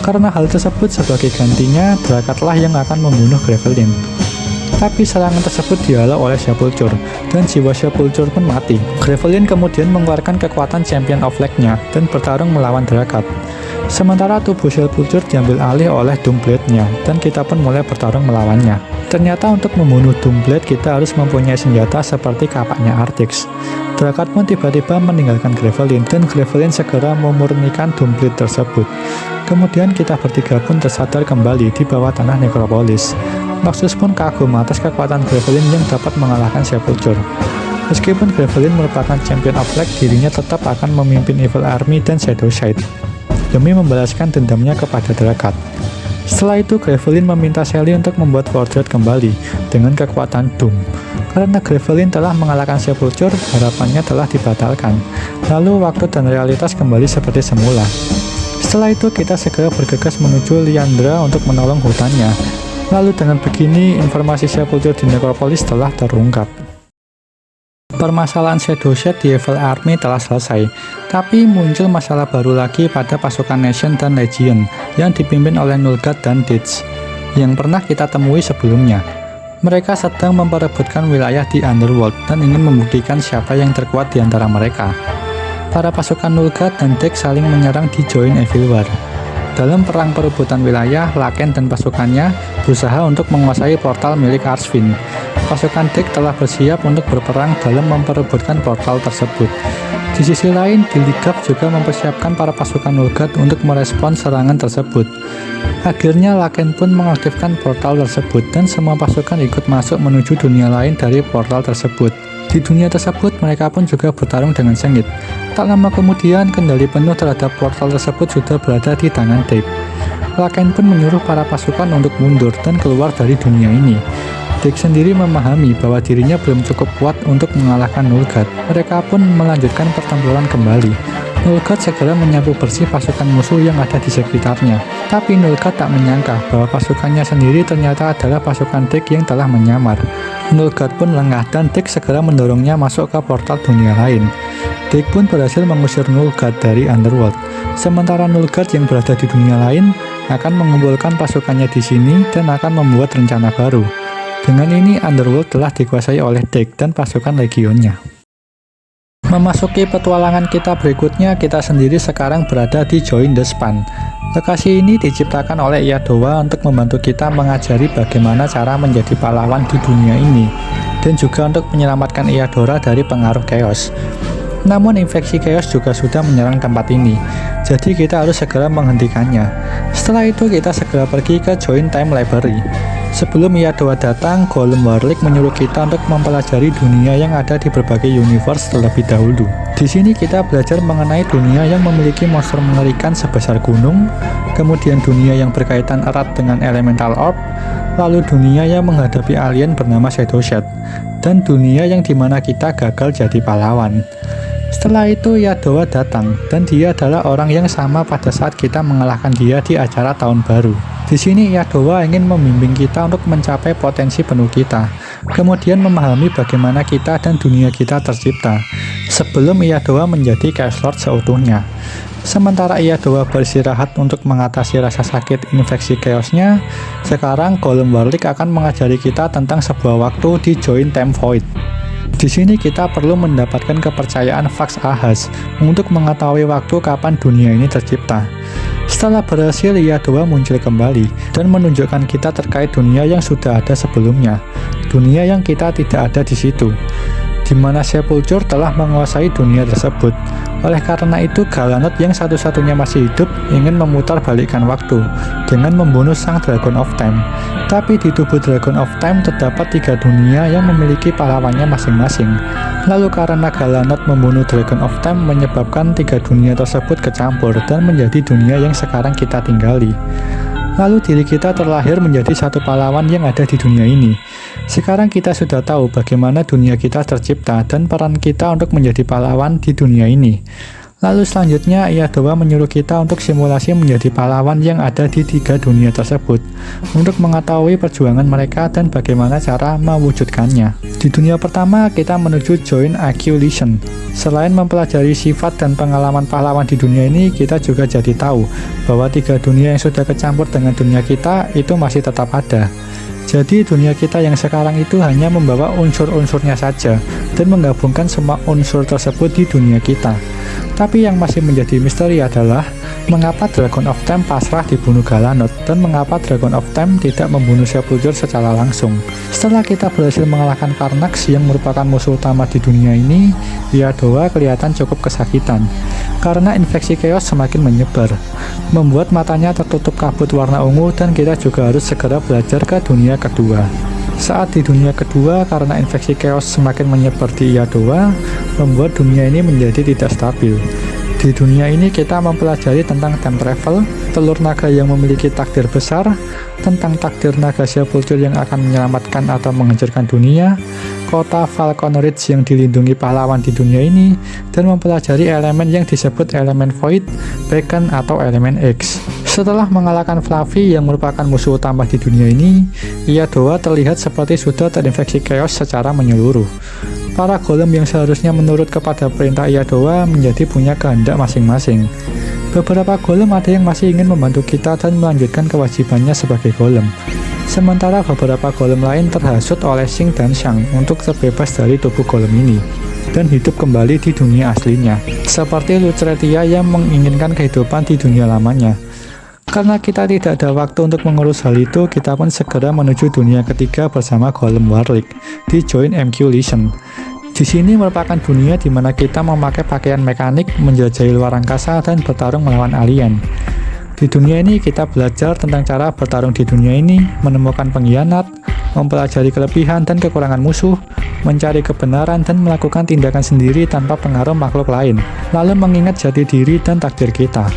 Karena hal tersebut, sebagai gantinya, Drakatlah yang akan membunuh Gravelin. Tapi serangan tersebut dihalau oleh Sepultur, dan jiwa Sepultur pun mati. Gravelin kemudian mengeluarkan kekuatan Champion of Light-nya dan bertarung melawan Drakat. Sementara tubuh Sepultur diambil alih oleh Doomblade-nya, dan kita pun mulai bertarung melawannya. Ternyata untuk membunuh Doomblade kita harus mempunyai senjata seperti kapaknya Artix. Drakat pun tiba-tiba meninggalkan Gravelin, dan Gravelin segera memurnikan Doomblade tersebut. Kemudian kita bertiga pun tersadar kembali di bawah tanah Necropolis. Noxus pun kagum atas kekuatan Gravelin yang dapat mengalahkan Sepultur. Meskipun Gravelin merupakan Champion of Light, dirinya tetap akan memimpin Evil Army dan Shadowside demi membalaskan dendamnya kepada Drakat. Setelah itu, Gravelin meminta Shelly untuk membuat Forge kembali dengan kekuatan Doom. Karena Gravelin telah mengalahkan Sepultur, harapannya telah dibatalkan. Lalu waktu dan realitas kembali seperti semula. Setelah itu, kita segera bergegas menuju Liandra untuk menolong hutannya. Lalu dengan begini, informasi Sepultur di Necropolis telah terungkap. Permasalahan Shadowside di Evil Army telah selesai, tapi muncul masalah baru lagi pada pasukan Nation dan Legion yang dipimpin oleh Nulgat dan Ditch yang pernah kita temui sebelumnya. Mereka sedang memperebutkan wilayah di Underworld dan ingin membuktikan siapa yang terkuat di antara mereka. Para pasukan Nulgat dan Ditch saling menyerang di Join Evil War. Dalam perang perebutan wilayah, Laken dan pasukannya berusaha untuk menguasai portal milik Arsvin. Pasukan Ditch telah bersiap untuk berperang dalam memperebutkan portal tersebut. Di sisi lain, Diligaf juga mempersiapkan para pasukan Nulgat untuk merespon serangan tersebut. Akhirnya Laken pun mengaktifkan portal tersebut dan semua pasukan ikut masuk menuju dunia lain dari portal tersebut. Di dunia tersebut, mereka pun juga bertarung dengan sengit. Tak lama kemudian, kendali penuh terhadap portal tersebut sudah berada di tangan Ditch. Laken pun menyuruh para pasukan untuk mundur dan keluar dari dunia ini. Ditch sendiri memahami bahwa dirinya belum cukup kuat untuk mengalahkan Nulgat. Mereka pun melanjutkan pertempuran kembali. Nulgat segera menyapu bersih pasukan musuh yang ada di sekitarnya. Tapi Nulgat tak menyangka bahwa pasukannya sendiri ternyata adalah pasukan Ditch yang telah menyamar. Nulgat pun lengah dan Ditch segera mendorongnya masuk ke portal dunia lain. Ditch pun berhasil mengusir Nulgat dari Underworld. Sementara Nulgat yang berada di dunia lain akan mengumpulkan pasukannya di sini dan akan membuat rencana baru. Dengan ini, Underworld telah dikuasai oleh Ditch dan pasukan legionnya. Memasuki petualangan kita berikutnya, kita sendiri sekarang berada di Join the Span. Lokasi ini diciptakan oleh Iyadowa untuk membantu kita mengajari bagaimana cara menjadi pahlawan di dunia ini, dan juga untuk menyelamatkan Iyadora dari pengaruh chaos. Namun infeksi chaos juga sudah menyerang tempat ini, jadi kita harus segera menghentikannya. Setelah itu kita segera pergi ke Join Time Library. Sebelum Iyadowa datang, Golem Warlick menyuruh kita untuk mempelajari dunia yang ada di berbagai universe terlebih dahulu. Di sini kita belajar mengenai dunia yang memiliki monster mengerikan sebesar gunung, kemudian dunia yang berkaitan erat dengan elemental orb, lalu dunia yang menghadapi alien bernama Shadow Shade, dan dunia yang dimana kita gagal jadi pahlawan. Setelah itu Yadowa datang, dan dia adalah orang yang sama pada saat kita mengalahkan dia di acara tahun baru. Di sini Yadowa ingin membimbing kita untuk mencapai potensi penuh kita, kemudian memahami bagaimana kita dan dunia kita tercipta, sebelum Yadowa menjadi Chaos Lord seutuhnya. Sementara Yadowa beristirahat untuk mengatasi rasa sakit infeksi chaosnya, sekarang Golem Warlick akan mengajari kita tentang sebuah waktu di Join Time Void. Di sini kita perlu mendapatkan kepercayaan Vax Ahas untuk mengetahui waktu kapan dunia ini tercipta. Setelah berhasil, Yadowa muncul kembali dan menunjukkan kita terkait dunia yang sudah ada sebelumnya, dunia yang kita tidak ada di situ, di mana Sepulture telah menguasai dunia tersebut. Oleh karena itu, Galanot yang satu-satunya masih hidup ingin memutar balikkan waktu dengan membunuh sang Dragon of Time. Tapi di tubuh Dragon of Time terdapat 3 dunia yang memiliki pahlawannya masing-masing. Lalu karena Galanot membunuh Dragon of Time menyebabkan 3 dunia tersebut kecampur dan menjadi dunia yang sekarang kita tinggali. Lalu diri kita terlahir menjadi satu pahlawan yang ada di dunia ini. Sekarang kita sudah tahu bagaimana dunia kita tercipta dan peran kita untuk menjadi pahlawan di dunia ini. Lalu selanjutnya Yadowa menyuruh kita untuk simulasi menjadi pahlawan yang ada di 3 dunia tersebut untuk mengetahui perjuangan mereka dan bagaimana cara mewujudkannya. Di dunia pertama kita menuju Join Accusation. Selain mempelajari sifat dan pengalaman pahlawan di dunia ini, kita juga jadi tahu bahwa 3 dunia yang sudah kecampur dengan dunia kita itu masih tetap ada. Jadi dunia kita yang sekarang itu hanya membawa unsur-unsurnya saja dan menggabungkan semua unsur tersebut di dunia kita. Tapi yang masih menjadi misteri adalah mengapa Dragon of Time pasrah dibunuh Galanot dan mengapa Dragon of Time tidak membunuh Sepulture secara langsung. Setelah kita berhasil mengalahkan Karnax yang merupakan musuh utama di dunia ini, Yadowa kelihatan cukup kesakitan karena infeksi chaos semakin menyebar, membuat matanya tertutup kabut warna ungu dan kita juga harus segera belajar ke dunia kedua. Saat di dunia kedua, karena infeksi chaos semakin menyebar di Yadowa, membuat dunia ini menjadi tidak stabil. Di dunia ini kita mempelajari tentang time travel, telur naga yang memiliki takdir besar, tentang takdir naga Sepulture yang akan menyelamatkan atau menghancurkan dunia, kota Falcon Ridge yang dilindungi pahlawan di dunia ini, dan mempelajari elemen yang disebut elemen Void, Beacon, atau elemen X. Setelah mengalahkan Fluffy yang merupakan musuh utama di dunia ini, Yadowa terlihat seperti sudah terinfeksi chaos secara menyeluruh. Para golem yang seharusnya menurut kepada perintah Yadowa menjadi punya kehendak masing-masing. Beberapa golem ada yang masih ingin membantu kita dan melanjutkan kewajibannya sebagai golem. Sementara beberapa golem lain terhasut oleh Xing dan Shang untuk terbebas dari tubuh golem ini dan hidup kembali di dunia aslinya, seperti Lucretia yang menginginkan kehidupan di dunia lamanya. Karena kita tidak ada waktu untuk mengurus hal itu, kita pun segera menuju dunia ketiga bersama Golem Warlick di Join Accusation. Di sini merupakan dunia di mana kita memakai pakaian mekanik, menjelajahi luar angkasa, dan bertarung melawan alien. Di dunia ini kita belajar tentang cara bertarung di dunia ini, menemukan pengkhianat, mempelajari kelebihan dan kekurangan musuh, mencari kebenaran dan melakukan tindakan sendiri tanpa pengaruh makhluk lain, lalu mengingat jati diri dan takdir kita.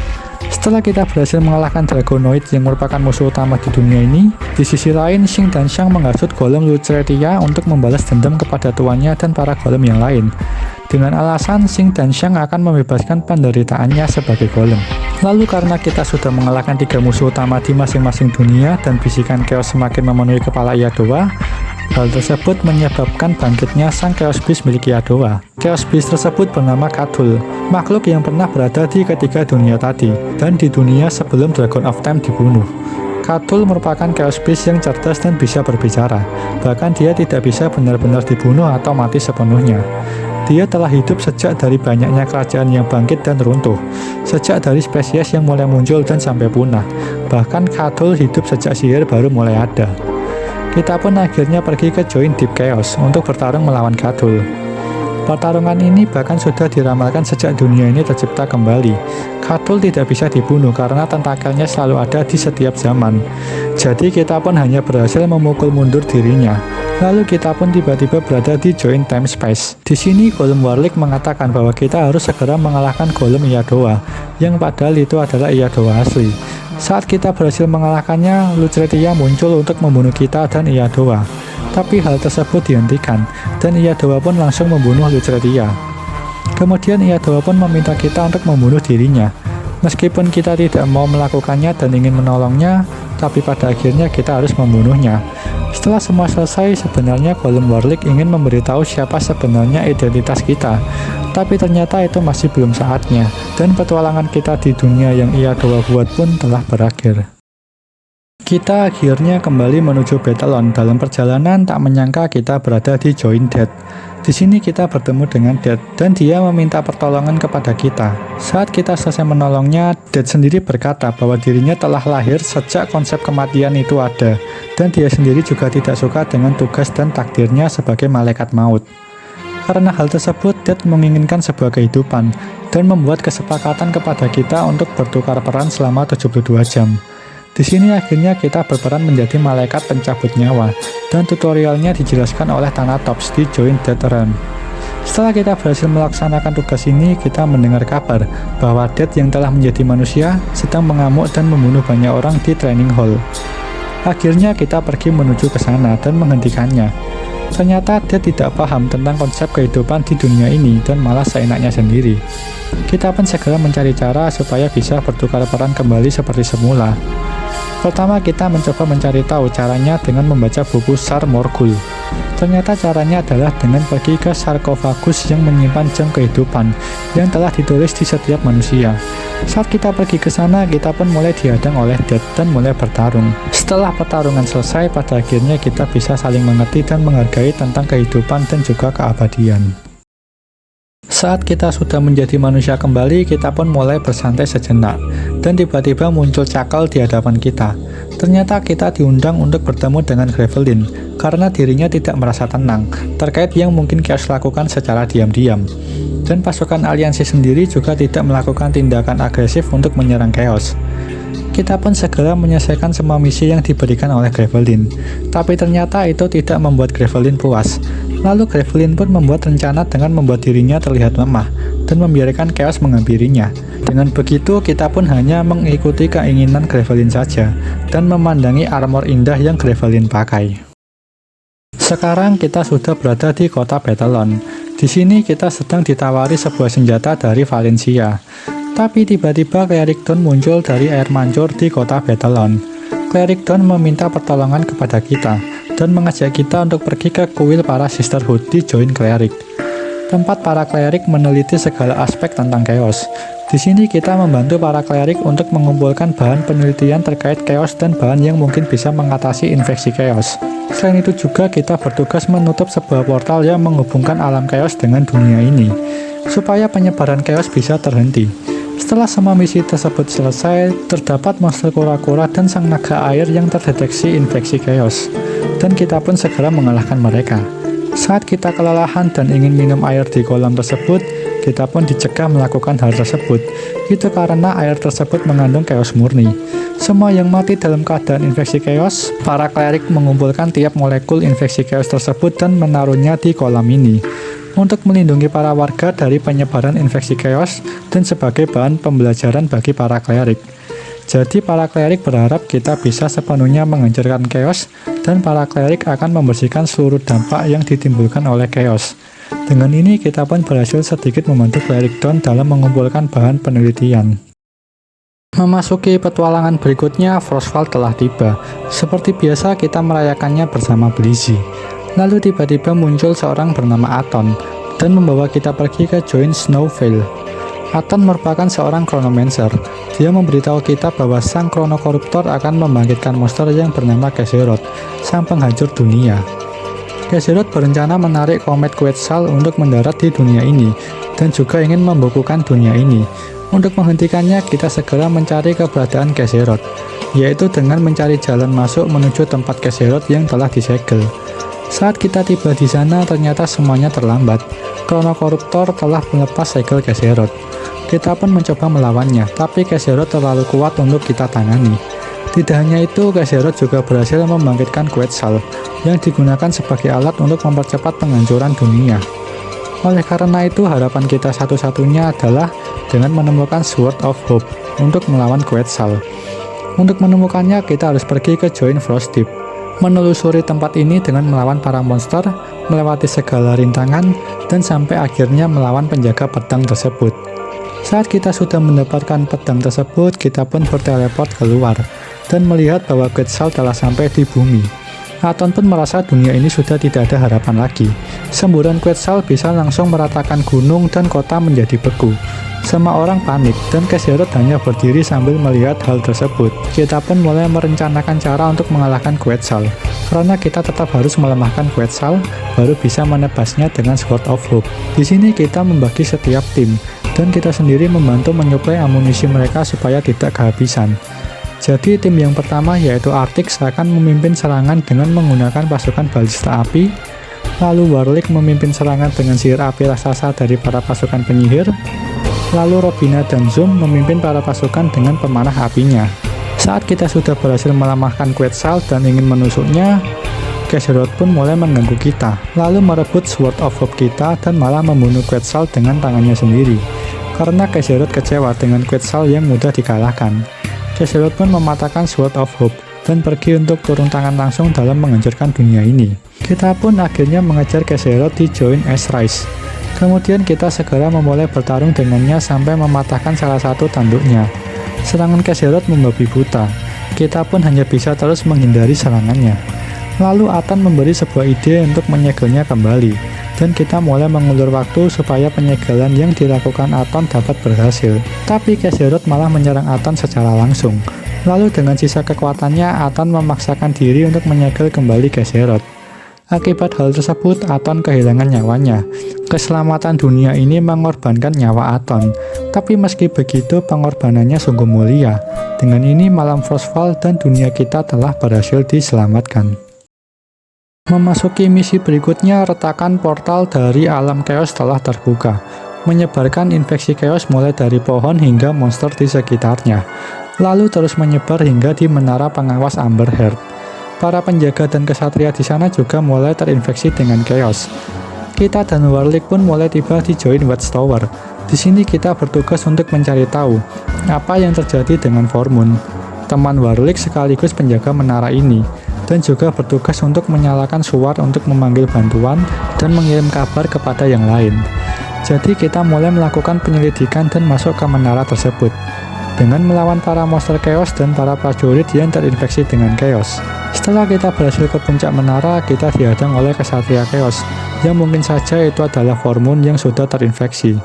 Setelah kita berhasil mengalahkan Dragonoid yang merupakan musuh utama di dunia ini, di sisi lain Xing dan Shang menghasut golem Lucretia untuk membalas dendam kepada tuannya dan para golem yang lain, dengan alasan Xing dan Shang akan membebaskan penderitaannya sebagai golem. Lalu karena kita sudah mengalahkan 3 musuh utama di masing-masing dunia dan bisikan chaos semakin memenuhi kepala Yadowa, hal tersebut menyebabkan bangkitnya sang Chaos Beast milik Yadowa. Chaos Beast tersebut bernama Cthulhu, makhluk yang pernah berada di ketiga dunia tadi, dan di dunia sebelum Dragon of Time dibunuh. Cthulhu merupakan Chaos Beast yang cerdas dan bisa berbicara, bahkan dia tidak bisa benar-benar dibunuh atau mati sepenuhnya. Dia telah hidup sejak dari banyaknya kerajaan yang bangkit dan runtuh, sejak dari spesies yang mulai muncul dan sampai punah. Bahkan Cthulhu hidup sejak sihir baru mulai ada. Kita pun akhirnya pergi ke Join Deep Chaos untuk bertarung melawan Cthulhu. Pertarungan ini bahkan sudah diramalkan sejak dunia ini tercipta kembali. Cthulhu tidak bisa dibunuh karena tentakelnya selalu ada di setiap zaman. Jadi kita pun hanya berhasil memukul mundur dirinya. Lalu kita pun tiba-tiba berada di Joint Time Space. Di sini Gollum Warlick mengatakan bahwa kita harus segera mengalahkan Gollum Iyadowa, yang padahal itu adalah Iyadowa asli. Saat kita berhasil mengalahkannya, Lucretia muncul untuk membunuh kita dan Iyadowa. Tapi hal tersebut dihentikan, dan Iyadowa pun langsung membunuh Lucretia. Kemudian Iyadowa pun meminta kita untuk membunuh dirinya. Meskipun kita tidak mau melakukannya dan ingin menolongnya, tapi pada akhirnya kita harus membunuhnya. Setelah semua selesai, sebenarnya Gollum Warlick ingin memberitahu siapa sebenarnya identitas kita. Tapi ternyata itu masih belum saatnya, dan petualangan kita di dunia yang Iyadowa buat pun telah berakhir. Kita akhirnya kembali menuju Battlelon. Dalam perjalanan tak menyangka kita berada di Joint Death. Di sini kita bertemu dengan Death dan dia meminta pertolongan kepada kita. Saat kita selesai menolongnya, Death sendiri berkata bahwa dirinya telah lahir sejak konsep kematian itu ada, dan dia sendiri juga tidak suka dengan tugas dan takdirnya sebagai malaikat maut. Karena hal tersebut, Death menginginkan sebuah kehidupan dan membuat kesepakatan kepada kita untuk bertukar peran selama 72 jam. Di sini akhirnya kita berperan menjadi malaikat pencabut nyawa, dan tutorialnya dijelaskan oleh Thanatops di Joint Death Realm. Setelah kita berhasil melaksanakan tugas ini, kita mendengar kabar bahwa Death yang telah menjadi manusia sedang mengamuk dan membunuh banyak orang di training hall. Akhirnya kita pergi menuju ke sana dan menghentikannya. Ternyata Death tidak paham tentang konsep kehidupan di dunia ini dan malah seenaknya sendiri. Kita pun segera mencari cara supaya bisa bertukar peran kembali seperti semula. Pertama, kita mencoba mencari tahu caranya dengan membaca buku Sar Morgul. Ternyata caranya adalah dengan pergi ke sarkofagus yang menyimpan jam kehidupan yang telah ditulis di setiap manusia. Saat kita pergi ke sana, kita pun mulai dihadang oleh Death dan mulai bertarung. Setelah pertarungan selesai, pada akhirnya kita bisa saling mengerti dan menghargai tentang kehidupan dan juga keabadian. Saat kita sudah menjadi manusia kembali, kita pun mulai bersantai sejenak, dan tiba-tiba muncul Cakal di hadapan kita. Ternyata kita diundang untuk bertemu dengan Gravelin, karena dirinya tidak merasa tenang, terkait yang mungkin Chaos lakukan secara diam-diam. Dan pasukan aliansi sendiri juga tidak melakukan tindakan agresif untuk menyerang Chaos. Kita pun segera menyelesaikan semua misi yang diberikan oleh Gravelin, tapi ternyata itu tidak membuat Gravelin puas. Lalu Gravelin pun membuat rencana dengan membuat dirinya terlihat lemah dan membiarkan Chaos menghampirinya. Dengan begitu, kita pun hanya mengikuti keinginan Gravelin saja dan memandangi armor indah yang Gravelin pakai. Sekarang kita sudah berada di kota Battlelon. Di sini kita sedang ditawari sebuah senjata dari Valencia. Tapi tiba-tiba Cleric Dawn muncul dari air mancur di kota Battlelon. Cleric Dawn meminta pertolongan kepada kita dan mengajak kita untuk pergi ke kuil para Sisterhood di Joint Cleric, tempat para Cleric meneliti segala aspek tentang Chaos. Di sini kita membantu para Cleric untuk mengumpulkan bahan penelitian terkait Chaos dan bahan yang mungkin bisa mengatasi infeksi Chaos. Selain itu juga kita bertugas menutup sebuah portal yang menghubungkan alam Chaos dengan dunia ini, supaya penyebaran Chaos bisa terhenti. Setelah semua misi tersebut selesai, terdapat monster kura-kura dan sang naga air yang terdeteksi infeksi Chaos, dan kita pun segera mengalahkan mereka. Saat kita kelelahan dan ingin minum air di kolam tersebut, kita pun dicegah melakukan hal tersebut. Itu karena air tersebut mengandung Chaos murni. Semua yang mati dalam keadaan infeksi Chaos, para Cleric mengumpulkan tiap molekul infeksi Chaos tersebut dan menaruhnya di kolam ini untuk melindungi para warga dari penyebaran infeksi Chaos dan sebagai bahan pembelajaran bagi para Cleric. Jadi para Cleric berharap kita bisa sepenuhnya menghancurkan Chaos, dan para Cleric akan membersihkan seluruh dampak yang ditimbulkan oleh Chaos. Dengan ini kita pun berhasil sedikit membantu Cleric Dawn dalam mengumpulkan bahan penelitian. Memasuki petualangan berikutnya, Frostfall telah tiba. Seperti biasa kita merayakannya bersama Blizzy. Lalu tiba-tiba muncul seorang bernama Aton dan membawa kita pergi ke Joint Snowveil. Aton merupakan seorang chronomancer. Dia memberitahu kita bahwa sang chronokoruptor akan membangkitkan monster yang bernama Keseroth, sang penghancur dunia. Keseroth berencana menarik komet Quetzal untuk mendarat di dunia ini dan juga ingin membukukan dunia ini. Untuk menghentikannya, kita segera mencari keberadaan Keseroth, yaitu dengan mencari jalan masuk menuju tempat Keseroth yang telah disegel. Saat kita tiba di sana, ternyata semuanya terlambat. Karena koruptor telah melepas segel Keserot. Kita pun mencoba melawannya, tapi Keserot terlalu kuat untuk kita tangani. Tidak hanya itu, Keserot juga berhasil membangkitkan Quetzal, yang digunakan sebagai alat untuk mempercepat penghancuran dunia. Oleh karena itu, harapan kita satu-satunya adalah dengan menemukan Sword of Hope untuk melawan Quetzal. Untuk menemukannya, kita harus pergi ke Joint Frostdeep, menelusuri tempat ini dengan melawan para monster, melewati segala rintangan, dan sampai akhirnya melawan penjaga pedang tersebut. Saat kita sudah mendapatkan pedang tersebut, kita pun berteleport keluar, dan melihat bahwa Quetzal telah sampai di bumi. Aton pun merasa dunia ini sudah tidak ada harapan lagi. Semburan Quetzal bisa langsung meratakan gunung dan kota menjadi beku. Semua orang panik, dan Keserot hanya berdiri sambil melihat hal tersebut. Kita pun mulai merencanakan cara untuk mengalahkan Quetzal. Karena kita tetap harus melemahkan Quetzal, baru bisa menebasnya dengan Sword of Hope. Di sini kita membagi setiap tim, dan kita sendiri membantu menyuplai amunisi mereka supaya tidak kehabisan. Jadi tim yang pertama yaitu Artix akan memimpin serangan dengan menggunakan pasukan balista api, lalu Warlick memimpin serangan dengan sihir api raksasa dari para pasukan penyihir, lalu Robina dan Zoom memimpin para pasukan dengan pemanah apinya. Saat kita sudah berhasil melemahkan Quetzal dan ingin menusuknya, Keserot pun mulai mengganggu kita, lalu merebut Sword of Hope kita dan malah membunuh Quetzal dengan tangannya sendiri. Karena Keserot kecewa dengan Quetzal yang mudah dikalahkan, Keserot pun mematahkan Sword of Hope dan pergi untuk turun tangan langsung dalam menghancurkan dunia ini. Kita pun akhirnya mengejar Keserot di Joint Ash Rise. Kemudian kita segera memulai bertarung dengannya sampai mematahkan salah satu tanduknya. Serangan Keserot membabi buta. Kita pun hanya bisa terus menghindari serangannya. Lalu Aton memberi sebuah ide untuk menyegelnya kembali, dan kita mulai mengulur waktu supaya penyegelan yang dilakukan Aton dapat berhasil. Tapi Keserot malah menyerang Aton secara langsung. Lalu dengan sisa kekuatannya, Aton memaksakan diri untuk menyegel kembali Keserot. Akibat hal tersebut, Aton kehilangan nyawanya. Keselamatan dunia ini mengorbankan nyawa Aton. Tapi meski begitu, pengorbanannya sungguh mulia. Dengan ini, malam Frostfall dan dunia kita telah berhasil diselamatkan. Memasuki misi berikutnya, retakan portal dari alam chaos telah terbuka, menyebarkan infeksi chaos mulai dari pohon hingga monster di sekitarnya, lalu terus menyebar hingga di menara pengawas Amberheart. Para penjaga dan kesatria di sana juga mulai terinfeksi dengan chaos. Kita dan Warlick pun mulai tiba di Joint Watchtower. Di sini kita bertugas untuk mencari tahu apa yang terjadi dengan Vormund, teman Warlick sekaligus penjaga menara ini, dan juga bertugas untuk menyalakan suar untuk memanggil bantuan dan mengirim kabar kepada yang lain. Jadi kita mulai melakukan penyelidikan dan masuk ke menara tersebut dengan melawan para monster chaos dan para prajurit yang terinfeksi dengan chaos. Setelah kita berhasil ke puncak menara, kita dihadang oleh kesatria chaos yang mungkin saja itu adalah Vormund yang sudah terinfeksi.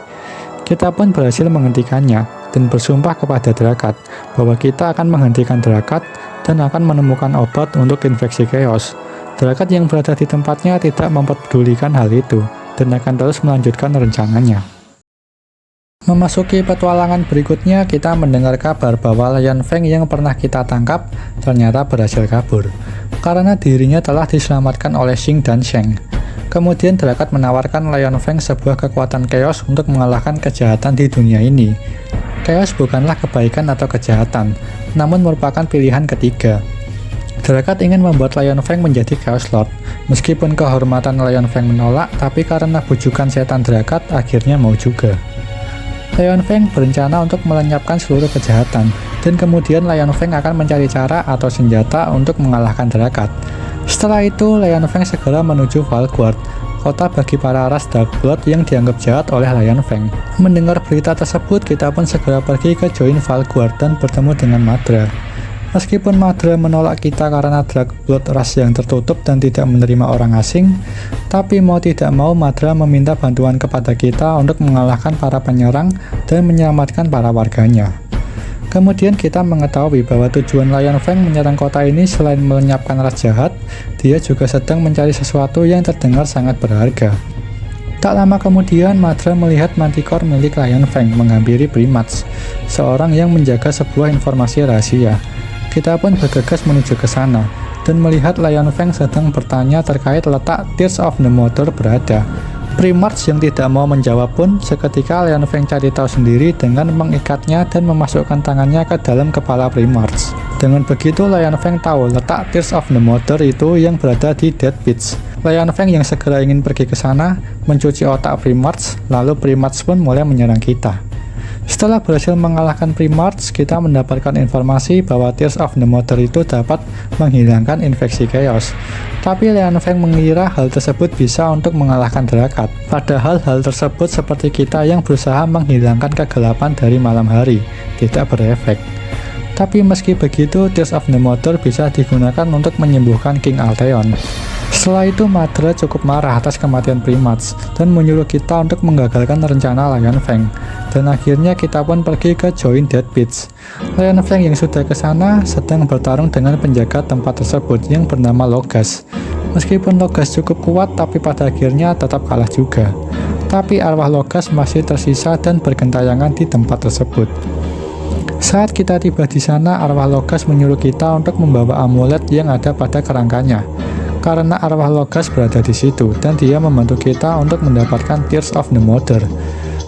Kita pun berhasil menghentikannya dan bersumpah kepada Drakat bahwa kita akan menghentikan Drakat dan akan menemukan obat untuk infeksi chaos. Drakat yang berada di tempatnya tidak mempedulikan hal itu dan akan terus melanjutkan rencananya. Memasuki petualangan berikutnya, kita mendengar kabar bahwa Lion Feng yang pernah kita tangkap ternyata berhasil kabur karena dirinya telah diselamatkan oleh Xing dan Sheng. Kemudian Drakat menawarkan Lion Feng sebuah kekuatan chaos untuk mengalahkan kejahatan di dunia ini. Chaos bukanlah kebaikan atau kejahatan, namun merupakan pilihan ketiga. Drakat ingin membuat Lion Feng menjadi Chaos Lord. Meskipun kehormatan Lion Feng menolak, tapi karena bujukan setan Drakat akhirnya mau juga. Lion Feng berencana untuk melenyapkan seluruh kejahatan, dan kemudian Lion Feng akan mencari cara atau senjata untuk mengalahkan Drakat. Setelah itu, Lion Feng segera menuju Valguard, kota bagi para ras Darkblood yang dianggap jahat oleh Lion Feng. Mendengar berita tersebut, kita pun segera pergi ke Joint Valguard dan bertemu dengan Madra. Meskipun Madra menolak kita karena Darkblood ras yang tertutup dan tidak menerima orang asing, tapi mau tidak mau Madra meminta bantuan kepada kita untuk mengalahkan para penyerang dan menyelamatkan para warganya. Kemudian kita mengetahui bahwa tujuan Lion Feng menyerang kota ini selain melenyapkan ras jahat, dia juga sedang mencari sesuatu yang terdengar sangat berharga. Tak lama kemudian, Madra melihat Manticore milik Lion Feng menghampiri Primats, seorang yang menjaga sebuah informasi rahasia. Kita pun bergegas menuju ke sana, dan melihat Lion Feng sedang bertanya terkait letak Tears of the Mother berada. Primarch yang tidak mau menjawab pun seketika Lion Feng cari tahu sendiri dengan mengikatnya dan memasukkan tangannya ke dalam kepala Primarch. Dengan begitu Lion Feng tahu letak Tears of the Mother itu yang berada di Dead Pits. Lion Feng yang segera ingin pergi ke sana mencuci otak Primarch, lalu Primarch pun mulai menyerang kita. Setelah berhasil mengalahkan Primarch, kita mendapatkan informasi bahwa Tears of the Mother itu dapat menghilangkan infeksi chaos. Tapi Lion Feng mengira hal tersebut bisa untuk mengalahkan Drakat. Padahal hal tersebut seperti kita yang berusaha menghilangkan kegelapan dari malam hari, tidak berefek. Tapi meski begitu, Tears of the Mother bisa digunakan untuk menyembuhkan King Alteon. Setelah itu Madara cukup marah atas kematian Primarch dan menyuruh kita untuk menggagalkan rencana Lion Feng. Dan akhirnya kita pun pergi ke Join Dead Pits. Lion Feng yang sudah ke sana sedang bertarung dengan penjaga tempat tersebut yang bernama Logas. Meskipun Logas cukup kuat, tapi pada akhirnya tetap kalah juga. Tapi arwah Logas masih tersisa dan bergentayangan di tempat tersebut. Saat kita tiba di sana, arwah Logas menyuruh kita untuk membawa amulet yang ada pada kerangkanya. Karena arwah Logas berada di situ dan dia membantu kita untuk mendapatkan Tears of the Mother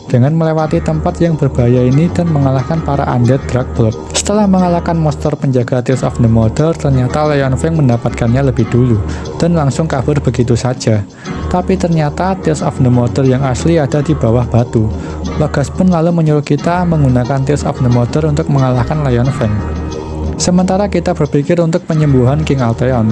dengan melewati tempat yang berbahaya ini dan mengalahkan para undead Dragblood. Setelah mengalahkan monster penjaga Tears of the Mother, ternyata Lion Feng mendapatkannya lebih dulu dan langsung kabur begitu saja. Tapi ternyata Tears of the Mother yang asli ada di bawah batu. Logas pun lalu menyuruh kita menggunakan Tears of the Mother untuk mengalahkan Lion Feng. Sementara kita berpikir untuk penyembuhan King Alteon.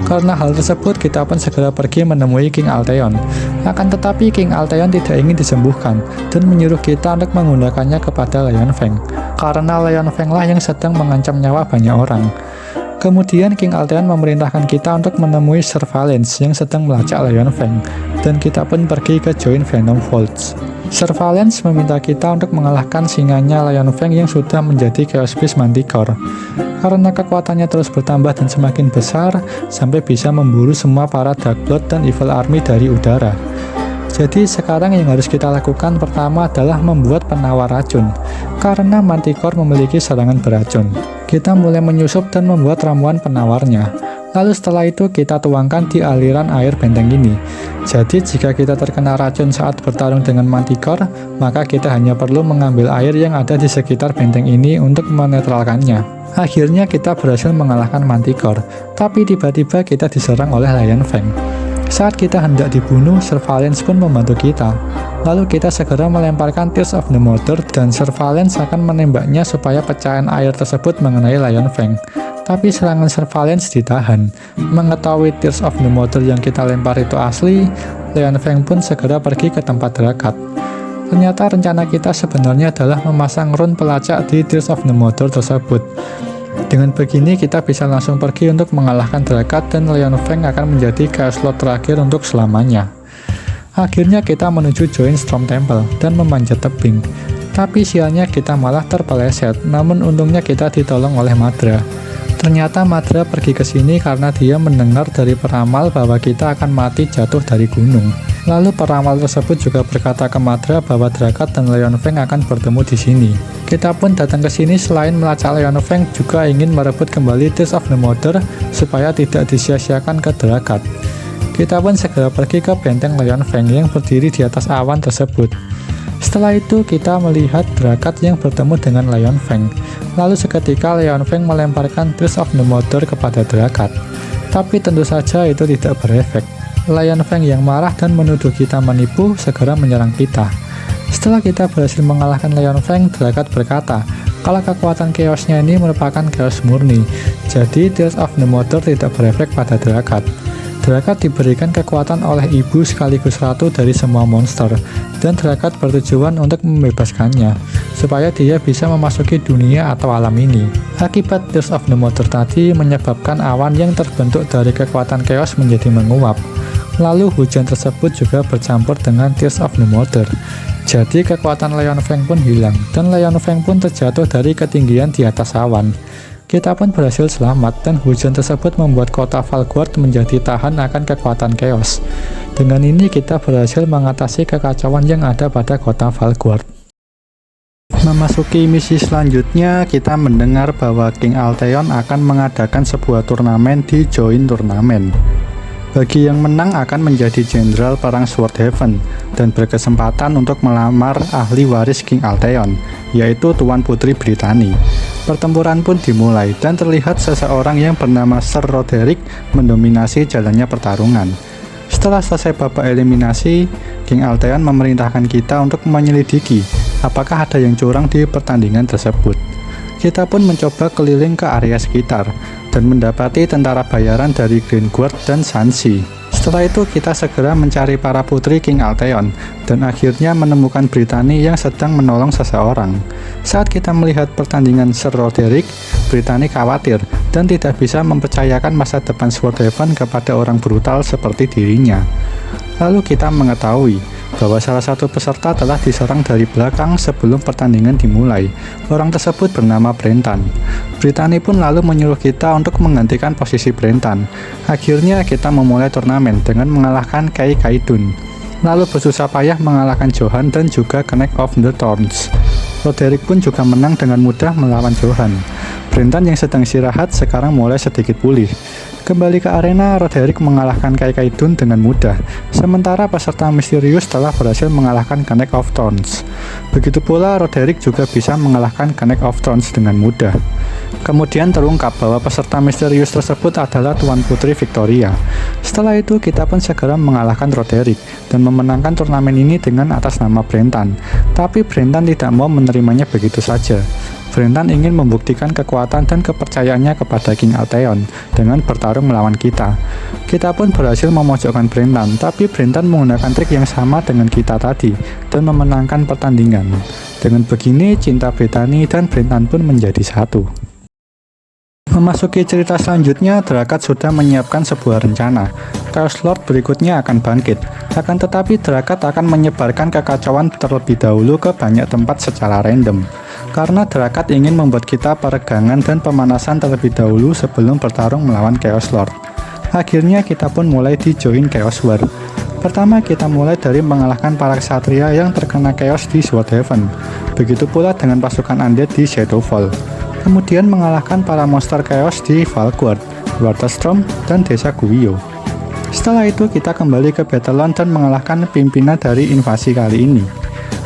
Karena hal tersebut, kita pun segera pergi menemui King Alteon. Akan tetapi King Alteon tidak ingin disembuhkan dan menyuruh kita untuk menggunakannya kepada Lion Feng. Karena Lion Feng lah yang sedang mengancam nyawa banyak orang. Kemudian King Alteon memerintahkan kita untuk menemui Surveillance yang sedang melacak Lion Feng. Dan kita pun pergi ke Join Venom Vaults. Surveillance meminta kita untuk mengalahkan singanya Lion Feng yang sudah menjadi Chaos Beast Manticore. Karena kekuatannya terus bertambah dan semakin besar, sampai bisa memburu semua para Darkblood dan Evil Army dari udara. Jadi sekarang yang harus kita lakukan pertama adalah membuat penawar racun. Karena Manticore memiliki serangan beracun. Kita mulai menyusup dan membuat ramuan penawarnya. Lalu setelah itu kita tuangkan di aliran air benteng ini. Jadi jika kita terkena racun saat bertarung dengan Manticore, maka kita hanya perlu mengambil air yang ada di sekitar benteng ini untuk menetralkannya. Akhirnya kita berhasil mengalahkan Manticore, tapi tiba-tiba kita diserang oleh Lion Feng. Saat kita hendak dibunuh, Surveillance pun membantu kita. Lalu kita segera melemparkan Tears of the Mother dan Surveillance akan menembaknya supaya pecahan air tersebut mengenai Lion Feng. Tapi serangan Surveillance ditahan. Mengetahui Tears of the Mother yang kita lempar itu asli, Lion Feng pun segera pergi ke tempat Drakat. Ternyata rencana kita sebenarnya adalah memasang rune pelacak di Tears of the Mother tersebut. Dengan begini kita bisa langsung pergi untuk mengalahkan Drakat dan Lion Feng akan menjadi Chaos Lord terakhir untuk selamanya. Akhirnya kita menuju Join Storm Temple dan memanjat tebing. Tapi sialnya kita malah terpeleset, namun untungnya kita ditolong oleh Madara. Ternyata Madara pergi ke sini karena dia mendengar dari peramal bahwa kita akan mati jatuh dari gunung. Lalu peramal tersebut juga berkata ke Madara bahwa Drakat dan Lion Feng akan bertemu di sini. Kita pun datang ke sini selain melacak Lion Feng juga ingin merebut kembali Tears of the Mother supaya tidak disia-siakan ke Drakat. Kita pun segera pergi ke benteng Lion Feng yang berdiri di atas awan tersebut. Setelah itu kita melihat Drakat yang bertemu dengan Lion Feng. Lalu seketika Lion Feng melemparkan Tears of the Mother kepada Drakat. Tapi tentu saja itu tidak berefek. Lion Feng yang marah dan menuduh kita menipu segera menyerang kita. Setelah kita berhasil mengalahkan Lion Feng, Drakat berkata kalau kekuatan chaosnya ini merupakan chaos murni. Jadi Tears of the Mother tidak berefek pada Drakat. Drakat diberikan kekuatan oleh ibu sekaligus ratu dari semua monster, dan Drakat bertujuan untuk membebaskannya, supaya dia bisa memasuki dunia atau alam ini. Akibat Tears of the Mother tadi menyebabkan awan yang terbentuk dari kekuatan chaos menjadi menguap. Lalu hujan tersebut juga bercampur dengan Tears of the Mother. Jadi kekuatan Lion Feng pun hilang, dan Lion Feng pun terjatuh dari ketinggian di atas awan. Kita pun berhasil selamat dan hujan tersebut membuat kota Valguard menjadi tahan akan kekuatan chaos. Dengan ini kita berhasil mengatasi kekacauan yang ada pada kota Valguard. Memasuki misi selanjutnya, kita mendengar bahwa King Alteon akan mengadakan sebuah turnamen di Join Turnamen. Bagi yang menang akan menjadi jenderal perang Swordhaven dan berkesempatan untuk melamar ahli waris King Alteon, yaitu Tuan Putri Brittany. Pertempuran pun dimulai dan terlihat seseorang yang bernama Sir Roderick mendominasi jalannya pertarungan. Setelah selesai babak eliminasi, King Alteon memerintahkan kita untuk menyelidiki apakah ada yang curang di pertandingan tersebut. Kita pun mencoba keliling ke area sekitar dan mendapati tentara bayaran dari Green Guard dan Sansi. Setelah itu kita segera mencari para putri King Alteon dan akhirnya menemukan Brittany yang sedang menolong seseorang. Saat kita melihat pertandingan Sir Roderick, Brittany khawatir dan tidak bisa mempercayakan masa depan Swordhaven kepada orang brutal seperti dirinya. Lalu kita mengetahui bahwa salah satu peserta telah diserang dari belakang sebelum pertandingan dimulai. Orang tersebut bernama Brentan. Brittany pun lalu menyuruh kita untuk menggantikan posisi Brentan. Akhirnya kita memulai turnamen dengan mengalahkan Kai Kaidun, lalu bersusah payah mengalahkan Johan dan juga Knight of the Thorns. Roderick pun juga menang dengan mudah melawan Johan. Brentan yang sedang istirahat sekarang mulai sedikit pulih. Kembali ke arena, Roderick mengalahkan Kai Kaidun dengan mudah, sementara peserta misterius telah berhasil mengalahkan Knight of Thorns. Begitu pula Roderick juga bisa mengalahkan Knight of Thorns dengan mudah. Kemudian terungkap bahwa peserta misterius tersebut adalah Tuan Putri Victoria. Setelah itu kita pun segera mengalahkan Roderick dan memenangkan turnamen ini dengan atas nama Brentan. Tapi Brentan tidak mau menerimanya begitu saja. Brentan ingin membuktikan kekuatan dan kepercayaannya kepada King Alteon dengan bertarung melawan kita. Kita pun berhasil memojokkan Brentan, tapi Brentan menggunakan trik yang sama dengan kita tadi dan memenangkan pertandingan. Dengan begini, cinta Brittany dan Brentan pun menjadi satu. Memasuki cerita selanjutnya, Drakat sudah menyiapkan sebuah rencana. Chaos Lord berikutnya akan bangkit, akan tetapi Drakat akan menyebarkan kekacauan terlebih dahulu ke banyak tempat secara random. Karena Drakat ingin membuat kita peregangan dan pemanasan terlebih dahulu sebelum bertarung melawan Chaos Lord. Akhirnya kita pun mulai di Join Chaos War. Pertama kita mulai dari mengalahkan para ksatria yang terkena chaos di Swordhaven. Begitu pula dengan pasukan undead di Shadowfall. Kemudian mengalahkan para monster chaos di Valguard, Waterstrom, dan desa Guio. Setelah itu kita kembali ke Battleland dan mengalahkan pimpinan dari invasi kali ini.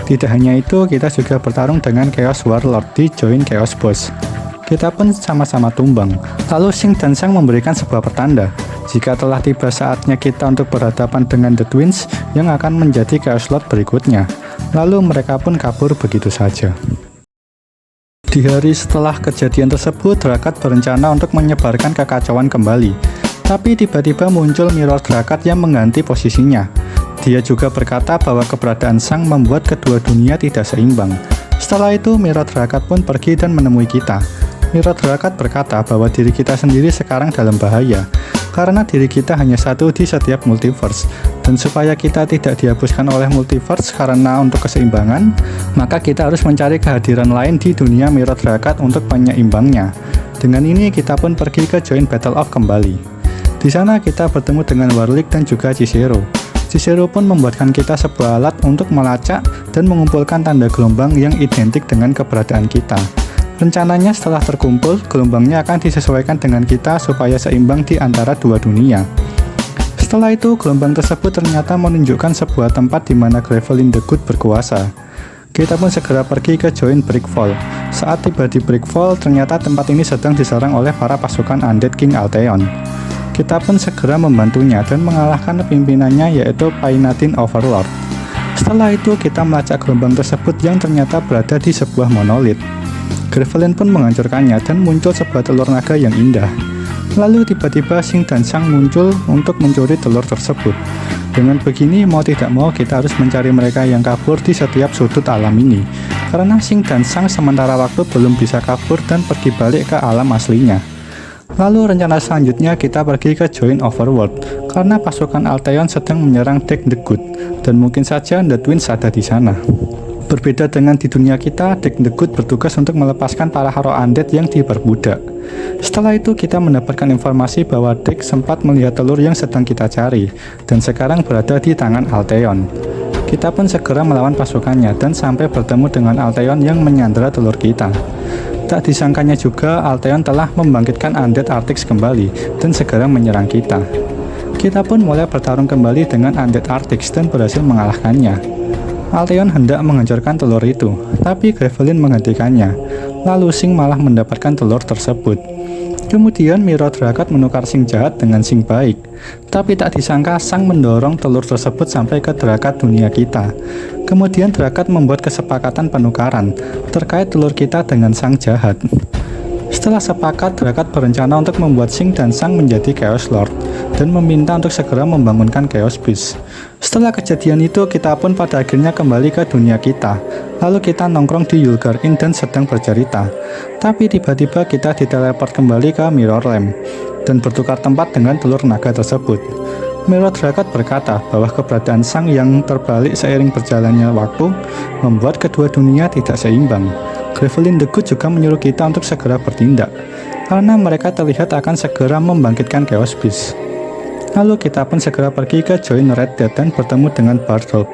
Tidak hanya itu, kita juga bertarung dengan Chaos Warlord di Join Chaos Boss. Kita pun sama-sama tumbang. Lalu Xing dan Shang memberikan sebuah pertanda jika telah tiba saatnya kita untuk berhadapan dengan The Twins yang akan menjadi Chaos Lord berikutnya. Lalu mereka pun kabur begitu saja. Di hari setelah kejadian tersebut, Drakat berencana untuk menyebarkan kekacauan kembali. Tapi tiba-tiba muncul Mirror Drakat yang mengganti posisinya. Dia juga berkata bahwa keberadaan Sang membuat kedua dunia tidak seimbang. Setelah itu, Mirror Drakat pun pergi dan menemui kita. Mirror Drakat berkata bahwa diri kita sendiri sekarang dalam bahaya, karena diri kita hanya satu di setiap multiverse. Dan supaya kita tidak dihapuskan oleh multiverse karena untuk keseimbangan, maka kita harus mencari kehadiran lain di dunia Mirror Drakat untuk penyeimbangnya. Dengan ini, kita pun pergi ke Join Battle of kembali. Di sana kita bertemu dengan Warlick dan juga Cicero. Cicero pun membuatkan kita sebuah alat untuk melacak dan mengumpulkan tanda gelombang yang identik dengan keberadaan kita. Rencananya setelah terkumpul, gelombangnya akan disesuaikan dengan kita supaya seimbang di antara dua dunia. Setelah itu, gelombang tersebut ternyata menunjukkan sebuah tempat di mana Gravelin the Good berkuasa. Kita pun segera pergi ke Join Brickfall. Saat tiba di Brickfall, ternyata tempat ini sedang diserang oleh para pasukan Undead King Alteon. Kita pun segera membantunya dan mengalahkan pimpinannya, yaitu Painadin Overlord. Setelah itu kita melacak gelombang tersebut yang ternyata berada di sebuah monolit. Gravelin pun menghancurkannya dan muncul sebuah telur naga yang indah. Lalu tiba-tiba Xing dan Shang muncul untuk mencuri telur tersebut. Dengan begini, mau tidak mau kita harus mencari mereka yang kabur di setiap sudut alam ini. Karena Xing dan Shang sementara waktu belum bisa kabur dan pergi balik ke alam aslinya. Lalu rencana selanjutnya kita pergi ke Join Overworld karena pasukan Alteon sedang menyerang Deck the Good dan mungkin saja The Twins ada di sana. Berbeda dengan di dunia kita, Deck the Good bertugas untuk melepaskan para hero undead yang diperbudak. Setelah itu kita mendapatkan informasi bahwa Deck sempat melihat telur yang sedang kita cari dan sekarang berada di tangan Alteon. Kita pun segera melawan pasukannya dan sampai bertemu dengan Alteon yang menyandera telur kita. Tak disangkanya juga Alteon telah membangkitkan Undead Artix kembali dan segera menyerang kita. Kita pun mulai bertarung kembali dengan Undead Artix dan berhasil mengalahkannya. Alteon hendak menghancurkan telur itu, tapi Gravelin menghentikannya. Lalu Sing malah mendapatkan telur tersebut. Kemudian Mirror Drakat menukar Sing jahat dengan Sing baik. Tapi tak disangka Sang mendorong telur tersebut sampai ke Drakat dunia kita. Kemudian Drakat membuat kesepakatan penukaran terkait telur kita dengan Sang jahat. Setelah sepakat, Drakat berencana untuk membuat Sing dan Sang menjadi Chaos Lord dan meminta untuk segera membangunkan Chaos Beast. Setelah kejadian itu, kita pun pada akhirnya kembali ke dunia kita. Lalu kita nongkrong di Yulgar Inn dan sedang bercerita. Tapi tiba-tiba kita diteleport kembali ke Mirror Lamp dan bertukar tempat dengan telur naga tersebut. Mirror Drakat berkata bahwa keberadaan Sang yang terbalik seiring berjalannya waktu membuat kedua dunia tidak seimbang. Gravelin the Good juga menyuruh kita untuk segera bertindak, karena mereka terlihat akan segera membangkitkan Chaos Beast. Lalu kita pun segera pergi ke Join Red Dead dan bertemu dengan Bardolph.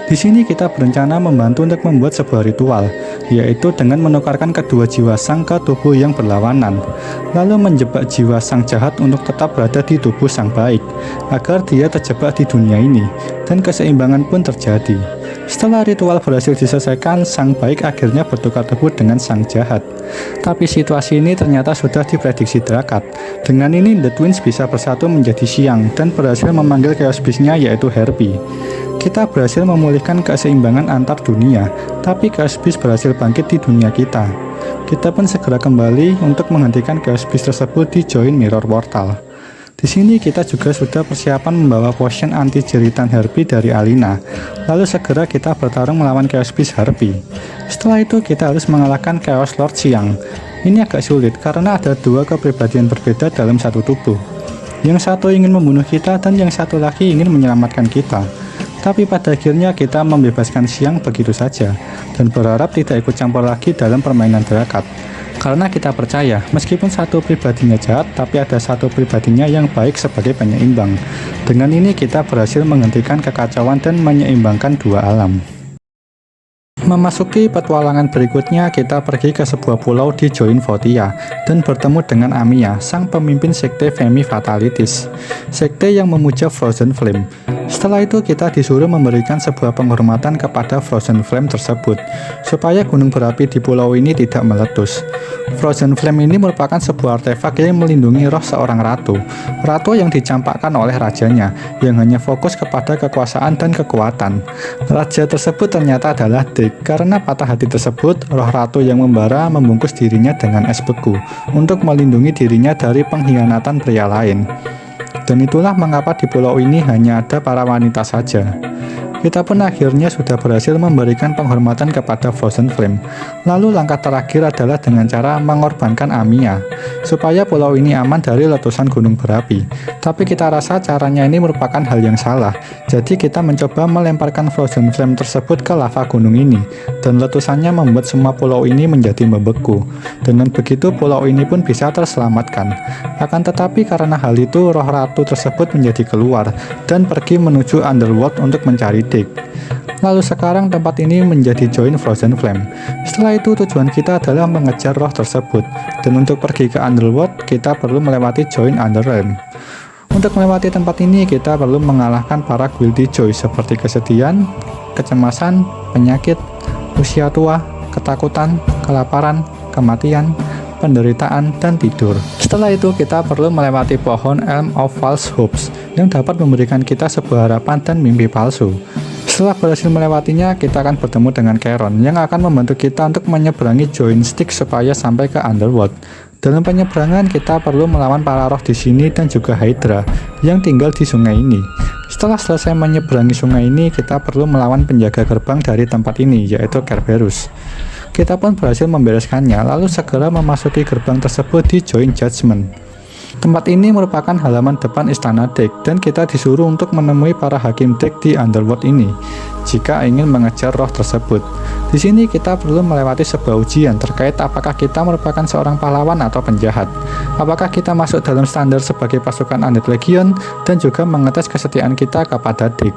Di sini kita berencana membantu untuk membuat sebuah ritual, yaitu dengan menukarkan kedua jiwa Sang ke tubuh yang berlawanan, lalu menjebak jiwa Sang jahat untuk tetap berada di tubuh Sang baik, agar dia terjebak di dunia ini, dan keseimbangan pun terjadi. Setelah ritual berhasil diselesaikan, Sang baik akhirnya bertukar tubuh dengan Sang jahat. Tapi situasi ini ternyata sudah diprediksi Drakat. Dengan ini, The Twins bisa bersatu menjadi siang dan berhasil memanggil Chaos Beast-nya yaitu Harpy. Kita berhasil memulihkan keseimbangan antar dunia, tapi Chaos Beast berhasil bangkit di dunia kita. Kita pun segera kembali untuk menghentikan Chaos Beast tersebut di Join Mirror Portal. Di sini kita juga sudah persiapan membawa potion anti jeritan Harpy dari Alina. Lalu segera kita bertarung melawan Chaos Beast Harpy. Setelah itu kita harus mengalahkan Chaos Lord Siang. Ini agak sulit karena ada dua kepribadian berbeda dalam satu tubuh. Yang satu ingin membunuh kita dan yang satu lagi ingin menyelamatkan kita. Tapi pada akhirnya kita membebaskan Siang begitu saja dan berharap tidak ikut campur lagi dalam permainan Drakat. Karena kita percaya, meskipun satu pribadinya jahat, tapi ada satu pribadinya yang baik sebagai penyeimbang. Dengan ini kita berhasil menghentikan kekacauan dan menyeimbangkan dua alam. Memasuki petualangan berikutnya, kita pergi ke sebuah pulau di Join Votia dan bertemu dengan Amiya, sang pemimpin sekte Femi Fatalities, sekte yang memuja Frozen Flame. Setelah itu kita disuruh memberikan sebuah penghormatan kepada Frozen Flame tersebut, supaya gunung berapi di pulau ini tidak meletus. Frozen Flame ini merupakan sebuah artefak yang melindungi roh seorang ratu yang dicampakkan oleh rajanya, yang hanya fokus kepada kekuasaan dan kekuatan. Raja tersebut ternyata adalah Dick. Karena patah hati tersebut, roh ratu yang membara membungkus dirinya dengan es beku untuk melindungi dirinya dari pengkhianatan pria lain. Dan itulah mengapa di pulau ini hanya ada para wanita saja. Kita pun akhirnya sudah berhasil memberikan penghormatan kepada Frozen Flame. Lalu langkah terakhir adalah dengan cara mengorbankan Amiya, supaya pulau ini aman dari letusan gunung berapi. Tapi kita rasa caranya ini merupakan hal yang salah. Jadi kita mencoba melemparkan Frozen Flame tersebut ke lava gunung ini, dan letusannya membuat semua pulau ini menjadi membeku. Dengan begitu pulau ini pun bisa terselamatkan. Akan tetapi karena hal itu, roh ratu tersebut menjadi keluar dan pergi menuju Underworld untuk mencari Dick. Lalu sekarang tempat ini menjadi Join Frozen Flame. Setelah itu tujuan kita adalah mengejar roh tersebut, dan untuk pergi ke Underworld kita perlu melewati Join Underrealm. Untuk melewati tempat ini kita perlu mengalahkan para guilty joy seperti kesedihan, kecemasan, penyakit, usia tua, ketakutan, kelaparan, kematian, penderitaan, dan tidur. Setelah itu kita perlu melewati pohon Elm of False Hopes yang dapat memberikan kita sebuah harapan dan mimpi palsu. Setelah berhasil melewatinya, kita akan bertemu dengan Charon yang akan membantu kita untuk menyeberangi Join Stick supaya sampai ke Underworld. Dalam penyeberangan kita perlu melawan para roh di sini dan juga Hydra yang tinggal di sungai ini. Setelah selesai menyeberangi sungai ini, kita perlu melawan penjaga gerbang dari tempat ini, yaitu Kerberus. Kita pun berhasil membereskannya, lalu segera memasuki gerbang tersebut di Join Judgment. Tempat ini merupakan halaman depan istana Deck, dan kita disuruh untuk menemui para hakim Deck di Underworld ini jika ingin mengejar roh tersebut. Di sini kita perlu melewati sebuah ujian terkait apakah kita merupakan seorang pahlawan atau penjahat, apakah kita masuk dalam standar sebagai pasukan Undead Legion, dan juga mengetes kesetiaan kita kepada Deck.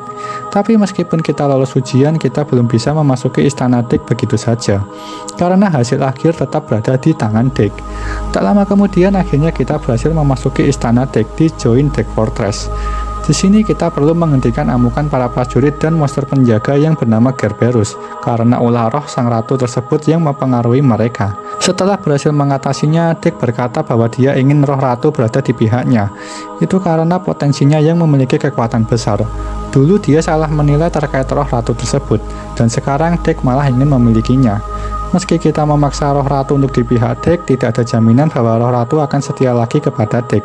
Tapi meskipun kita lolos ujian, kita belum bisa memasuki istana Deck begitu saja, karena hasil akhir tetap berada di tangan Deck. Tak lama kemudian akhirnya kita berhasil memasuki istana Deck di Join Deck Fortress. Di sini kita perlu menghentikan amukan para prajurit dan monster penjaga yang bernama Gerberus, karena ulah roh sang ratu tersebut yang mempengaruhi mereka. Setelah berhasil mengatasinya, Deck berkata bahwa dia ingin roh ratu berada di pihaknya. Itu karena potensinya yang memiliki kekuatan besar. Dulu dia salah menilai terkait roh ratu tersebut, dan sekarang Deck malah ingin memilikinya. Meski kita memaksa roh ratu untuk di pihak Deck, tidak ada jaminan bahwa roh ratu akan setia lagi kepada Deck.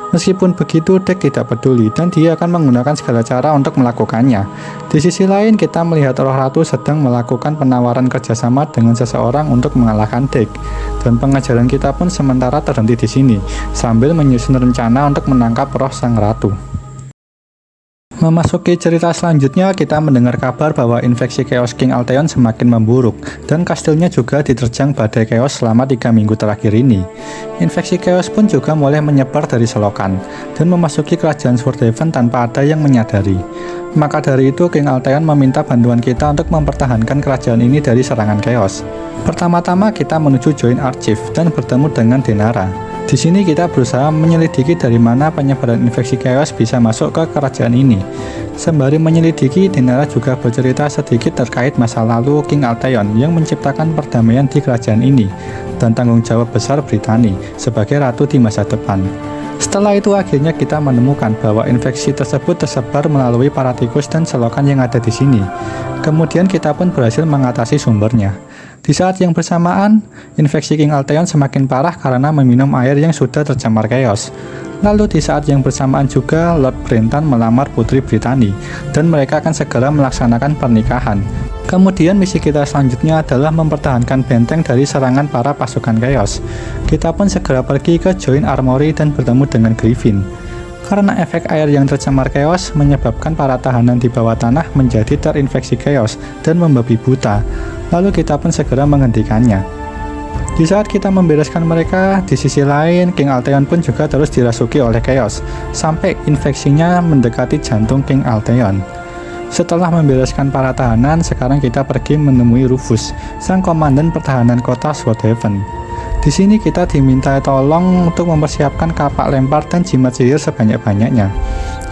Meskipun begitu, Deck tidak peduli dan dia akan menggunakan segala cara untuk melakukannya. Di sisi lain, kita melihat roh ratu sedang melakukan penawaran kerjasama dengan seseorang untuk mengalahkan Deck. Dan pengejaran kita pun sementara terhenti di sini, sambil menyusun rencana untuk menangkap roh sang ratu. Memasuki cerita selanjutnya, kita mendengar kabar bahwa infeksi Chaos King Alteon semakin memburuk, dan kastilnya juga diterjang badai Chaos selama 3 minggu terakhir ini. Infeksi Chaos pun juga mulai menyebar dari selokan, dan memasuki kerajaan Swordhaven tanpa ada yang menyadari. Maka dari itu, King Alteon meminta bantuan kita untuk mempertahankan kerajaan ini dari serangan Chaos. Pertama-tama kita menuju Join Archive dan bertemu dengan Denara. Di sini kita berusaha menyelidiki dari mana penyebaran infeksi Chaos bisa masuk ke kerajaan ini. Sembari menyelidiki, Denara juga bercerita sedikit terkait masa lalu King Alteon yang menciptakan perdamaian di kerajaan ini, dan tanggung jawab besar Brittany sebagai ratu di masa depan. Setelah itu akhirnya kita menemukan bahwa infeksi tersebut tersebar melalui para tikus dan selokan yang ada di sini. Kemudian kita pun berhasil mengatasi sumbernya. Di saat yang bersamaan, infeksi King Alteon semakin parah karena meminum air yang sudah tercemar Chaos. Lalu di saat yang bersamaan juga, Lord Brentan melamar Putri Brittany, dan mereka akan segera melaksanakan pernikahan. Kemudian misi kita selanjutnya adalah mempertahankan benteng dari serangan para pasukan Chaos. Kita pun segera pergi ke Join Armory dan bertemu dengan Griffin. Karena efek air yang tercemar Chaos menyebabkan para tahanan di bawah tanah menjadi terinfeksi Chaos dan membabi buta. Lalu kita pun segera menghentikannya. Di saat kita membereskan mereka, di sisi lain King Alteon pun juga terus dirasuki oleh Chaos, sampai infeksinya mendekati jantung King Alteon. Setelah membereskan para tahanan, sekarang kita pergi menemui Rufus, sang komandan pertahanan kota Swordhaven. Di sini kita diminta tolong untuk mempersiapkan kapak lempar dan jimat sihir sebanyak-banyaknya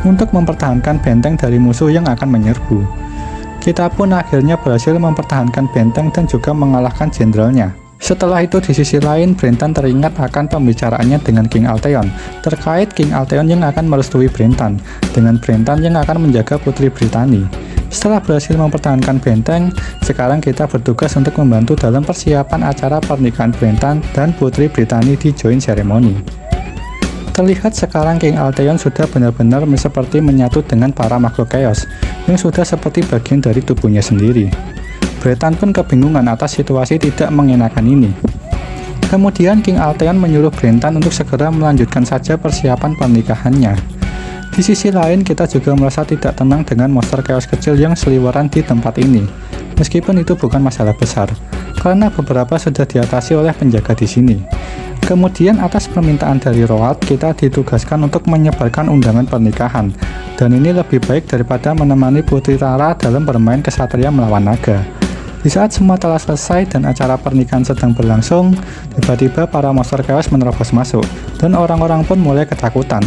untuk mempertahankan benteng dari musuh yang akan menyerbu. Kita pun akhirnya berhasil mempertahankan benteng dan juga mengalahkan jenderalnya. Setelah itu di sisi lain, Brentan teringat akan pembicaraannya dengan King Alteon terkait King Alteon yang akan merestui Brentan dengan Brentan yang akan menjaga Putri Brittany. Setelah berhasil mempertahankan benteng, sekarang kita bertugas untuk membantu dalam persiapan acara pernikahan Brentan dan Putri Brittany di Join Ceremony. Terlihat sekarang King Alteon sudah benar-benar seperti menyatu dengan para makhluk Chaos yang sudah seperti bagian dari tubuhnya sendiri. Brentan pun kebingungan atas situasi tidak mengenakan ini. Kemudian King Alteon menyuruh Brentan untuk segera melanjutkan saja persiapan pernikahannya. Di sisi lain, kita juga merasa tidak tenang dengan monster Chaos kecil yang seliweran di tempat ini. Meskipun itu bukan masalah besar, karena beberapa sudah diatasi oleh penjaga di sini. Kemudian atas permintaan dari Roald, kita ditugaskan untuk menyebarkan undangan pernikahan, dan ini lebih baik daripada menemani Putri Tara dalam bermain kesatria melawan naga. Di saat semua telah selesai dan acara pernikahan sedang berlangsung, tiba-tiba para monster Chaos menerobos masuk, dan orang-orang pun mulai ketakutan.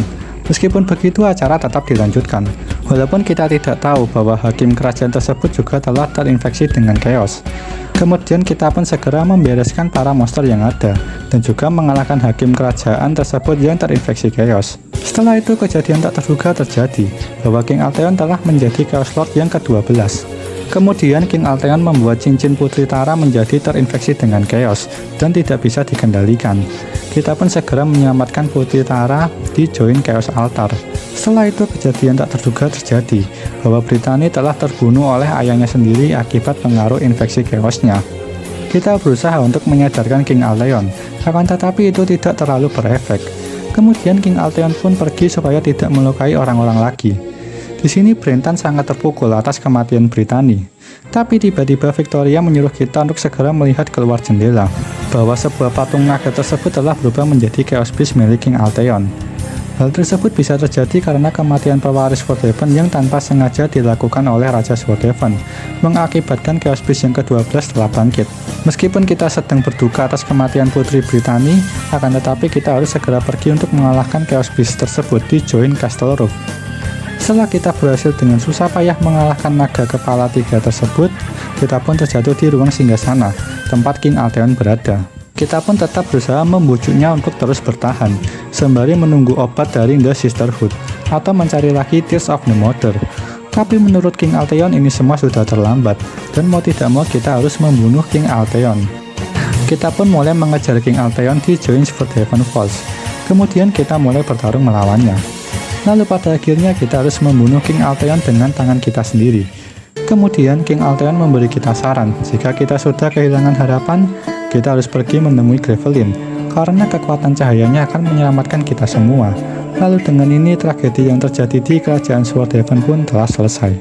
Meskipun begitu, acara tetap dilanjutkan. Walaupun kita tidak tahu bahwa hakim kerajaan tersebut juga telah terinfeksi dengan Chaos. Kemudian kita pun segera membereskan para monster yang ada, dan juga mengalahkan hakim kerajaan tersebut yang terinfeksi Chaos. Setelah itu, kejadian tak terduga terjadi, bahwa King Alteon telah menjadi Chaos Lord yang ke-12. Kemudian King Alteon membuat cincin Putri Tara menjadi terinfeksi dengan Chaos, dan tidak bisa dikendalikan. Kita pun segera menyelamatkan Putri Tara di Join Chaos Altar. Setelah itu, kejadian tak terduga terjadi, bahwa Brittany telah terbunuh oleh ayahnya sendiri akibat pengaruh infeksi Chaos-nya. Kita berusaha untuk menyadarkan King Alteon, akan tetapi itu tidak terlalu berefek. Kemudian King Alteon pun pergi supaya tidak melukai orang-orang lagi. Di sini Brentan sangat terpukul atas kematian Brittany. Tapi tiba-tiba Victoria menyuruh kita untuk segera melihat keluar jendela, bahwa sebuah patung naga tersebut telah berubah menjadi Chaos Beast milik King Alteon. Hal tersebut bisa terjadi karena kematian pewaris Swordhaven yang tanpa sengaja dilakukan oleh Raja Swordhaven, mengakibatkan Chaos Beast yang ke-12 telah bangkit. Meskipun kita sedang berduka atas kematian Putri Brittany, akan tetapi kita harus segera pergi untuk mengalahkan Chaos Beast tersebut di Join Castle Roof. Setelah kita berhasil dengan susah payah mengalahkan naga kepala 3 tersebut, kita pun terjatuh di ruang singgasana, tempat King Alteon berada. Kita pun tetap berusaha membujuknya untuk terus bertahan, sembari menunggu obat dari The Sisterhood, atau mencari lagi Tears of the Mother. Tapi menurut King Alteon ini semua sudah terlambat, dan mau tidak mau kita harus membunuh King Alteon. Kita pun mulai mengejar King Alteon di Join Swordhaven Falls, kemudian kita mulai bertarung melawannya. Lalu pada akhirnya kita harus membunuh King Alteon dengan tangan kita sendiri. Kemudian King Alteon memberi kita saran, jika kita sudah kehilangan harapan, kita harus pergi menemui Gravelin, karena kekuatan cahayanya akan menyelamatkan kita semua. Lalu dengan ini tragedi yang terjadi di kerajaan Swordhaven pun telah selesai.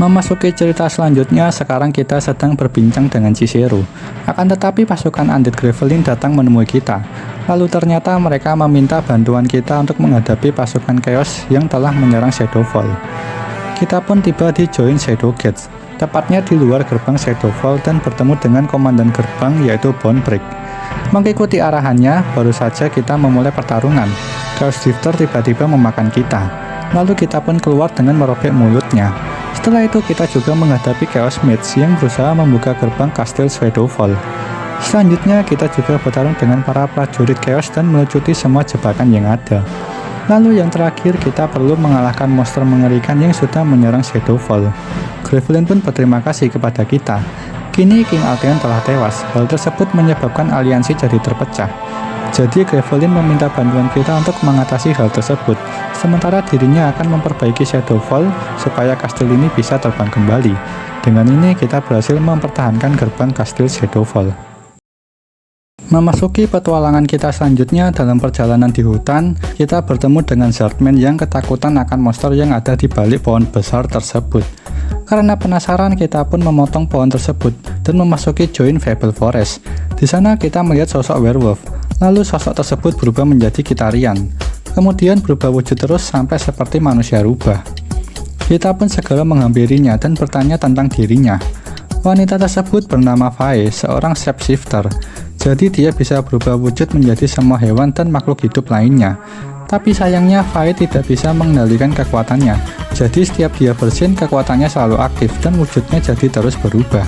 Memasuki cerita selanjutnya, sekarang kita sedang berbincang dengan Cicero. Akan tetapi pasukan Undead Gravelin datang menemui kita. Lalu ternyata mereka meminta bantuan kita untuk menghadapi pasukan Chaos yang telah menyerang Shadowfall. Kita pun tiba di Join Shadow Gates, tepatnya di luar gerbang Shadowfall, dan bertemu dengan komandan gerbang yaitu Bonebrick. Mengikuti arahannya, baru saja kita memulai pertarungan. Chaos Drifter tiba-tiba memakan kita. Lalu kita pun keluar dengan merobek mulutnya. Setelah itu kita juga menghadapi Chaos Mage yang berusaha membuka gerbang Kastil Shadowfall. Selanjutnya kita juga bertarung dengan para prajurit Chaos dan melucuti semua jebakan yang ada. Lalu yang terakhir kita perlu mengalahkan monster mengerikan yang sudah menyerang Shadowfall. Gravelin pun berterima kasih kepada kita. Kini King Alteon telah tewas. Hal tersebut menyebabkan aliansi jadi terpecah. Jadi Gravelin meminta bantuan kita untuk mengatasi hal tersebut, sementara dirinya akan memperbaiki Shadowfall supaya kastil ini bisa terbang kembali. Dengan ini kita berhasil mempertahankan gerbang kastil Shadowfall. Memasuki petualangan kita selanjutnya dalam perjalanan di hutan, kita bertemu dengan Zardman yang ketakutan akan monster yang ada di balik pohon besar tersebut. Karena penasaran, kita pun memotong pohon tersebut dan memasuki Join Fable Forest. Di sana kita melihat sosok werewolf, lalu sosok tersebut berubah menjadi Kitarian, kemudian berubah wujud terus sampai seperti manusia rubah. Kita pun segera menghampirinya dan bertanya tentang dirinya. Wanita tersebut bernama Fae, seorang shapeshifter. Jadi dia bisa berubah wujud menjadi semua hewan dan makhluk hidup lainnya. Tapi sayangnya Fae tidak bisa mengendalikan kekuatannya. Jadi setiap dia bersin, kekuatannya selalu aktif dan wujudnya jadi terus berubah.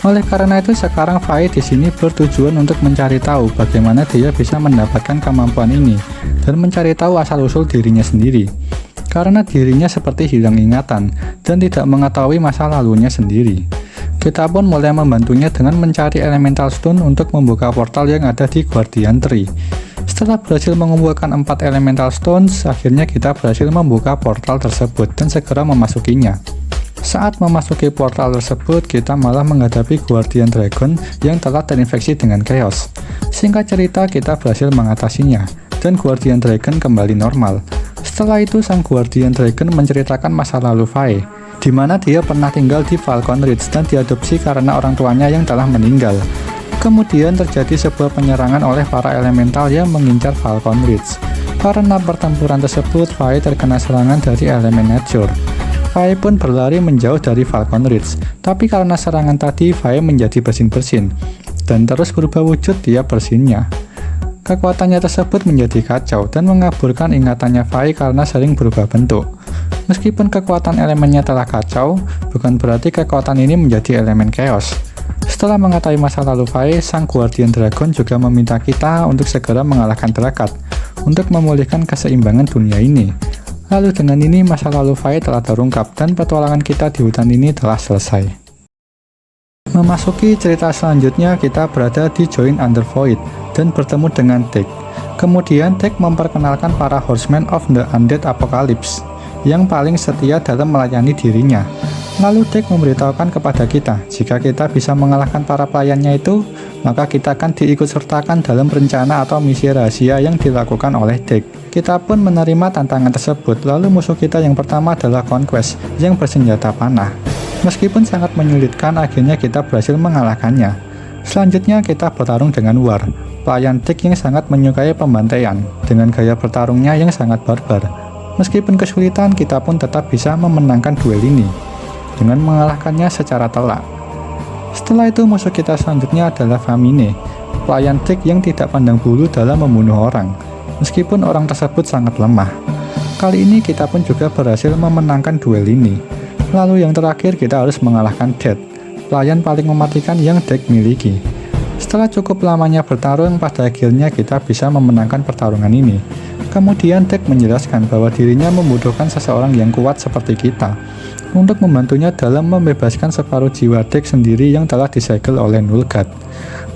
Oleh karena itu sekarang Fae di sini bertujuan untuk mencari tahu bagaimana dia bisa mendapatkan kemampuan ini dan mencari tahu asal-usul dirinya sendiri. Karena dirinya seperti hilang ingatan dan tidak mengetahui masa lalunya sendiri. Kita pun mulai membantunya dengan mencari elemental stone untuk membuka portal yang ada di Guardian Tree. Setelah berhasil mengumpulkan 4 elemental stones, akhirnya kita berhasil membuka portal tersebut dan segera memasukinya. Saat memasuki portal tersebut, kita malah menghadapi Guardian Dragon yang telah terinfeksi dengan chaos. Singkat cerita, kita berhasil mengatasinya, dan Guardian Dragon kembali normal. Setelah itu, sang Guardian Dragon menceritakan masa lalu Fae, di mana dia pernah tinggal di Falcon Ridge dan diadopsi karena orang tuanya yang telah meninggal. Kemudian terjadi sebuah penyerangan oleh para elemental yang mengincar Falcon Ridge. Karena pertempuran tersebut, Fae terkena serangan dari elemen nature. Fae pun berlari menjauh dari Falcon Ridge, tapi karena serangan tadi, Fae menjadi bersin-bersin, dan terus berubah wujud dia bersinnya. Kekuatannya tersebut menjadi kacau dan mengaburkan ingatannya Fae karena sering berubah bentuk. Meskipun kekuatan elemennya telah kacau, bukan berarti kekuatan ini menjadi elemen chaos. Setelah mengetahui masa lalu Fae, sang Guardian Dragon juga meminta kita untuk segera mengalahkan Drakat untuk memulihkan keseimbangan dunia ini. Lalu dengan ini masa lalu Fae telah terungkap dan petualangan kita di hutan ini telah selesai. Memasuki cerita selanjutnya, kita berada di Join Under Void dan bertemu dengan Deck. Kemudian Deck memperkenalkan para Horsemen of the Undead Apocalypse yang paling setia dalam melayani dirinya. Lalu Dick memberitahukan kepada kita, jika kita bisa mengalahkan para pelayannya itu, maka kita akan diikutsertakan dalam rencana atau misi rahasia yang dilakukan oleh Dick. Kita pun menerima tantangan tersebut, lalu musuh kita yang pertama adalah Conquest yang bersenjata panah. Meskipun sangat menyulitkan, akhirnya kita berhasil mengalahkannya. Selanjutnya kita bertarung dengan War, pelayan Dick yang sangat menyukai pembantaian, dengan gaya bertarungnya yang sangat barbar. Meskipun kesulitan, kita pun tetap bisa memenangkan duel ini dengan mengalahkannya secara telak. Setelah itu musuh kita selanjutnya adalah Famine, pelayan Dick yang tidak pandang bulu dalam membunuh orang, meskipun orang tersebut sangat lemah. Kali ini kita pun juga berhasil memenangkan duel ini. Lalu yang terakhir kita harus mengalahkan Death, pelayan paling mematikan yang Dick miliki. Setelah cukup lamanya bertarung, pada akhirnya kita bisa memenangkan pertarungan ini. Kemudian Dick menjelaskan bahwa dirinya membutuhkan seseorang yang kuat seperti kita untuk membantunya dalam membebaskan separuh jiwa Dick sendiri yang telah disegel oleh Nulgat.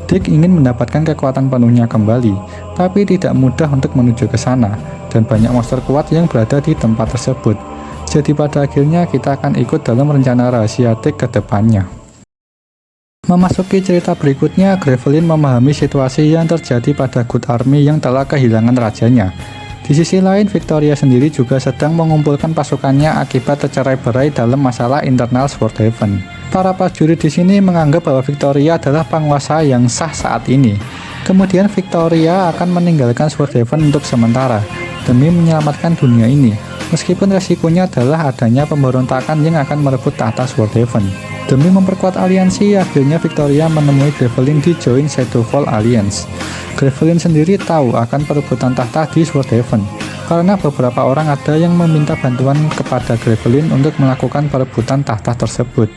Dick ingin mendapatkan kekuatan penuhnya kembali, tapi tidak mudah untuk menuju ke sana, dan banyak monster kuat yang berada di tempat tersebut. Jadi pada akhirnya kita akan ikut dalam rencana rahasia Dick ke depannya. Memasuki cerita berikutnya, Gravelin memahami situasi yang terjadi pada Good Army yang telah kehilangan rajanya. Di sisi lain, Victoria sendiri juga sedang mengumpulkan pasukannya akibat tercerai-berai dalam masalah internal Swordhaven. Para prajurit di sini menganggap bahwa Victoria adalah penguasa yang sah saat ini. Kemudian Victoria akan meninggalkan Swordhaven untuk sementara demi menyelamatkan dunia ini, meskipun resikonya adalah adanya pemberontakan yang akan merebut tahta Swordhaven. Demi memperkuat aliansi, akhirnya Victoria menemui Gravelin di Join Shadowfall Alliance. Gravelin sendiri tahu akan perebutan tahta di Swordhaven, karena beberapa orang ada yang meminta bantuan kepada Gravelin untuk melakukan perebutan tahta tersebut.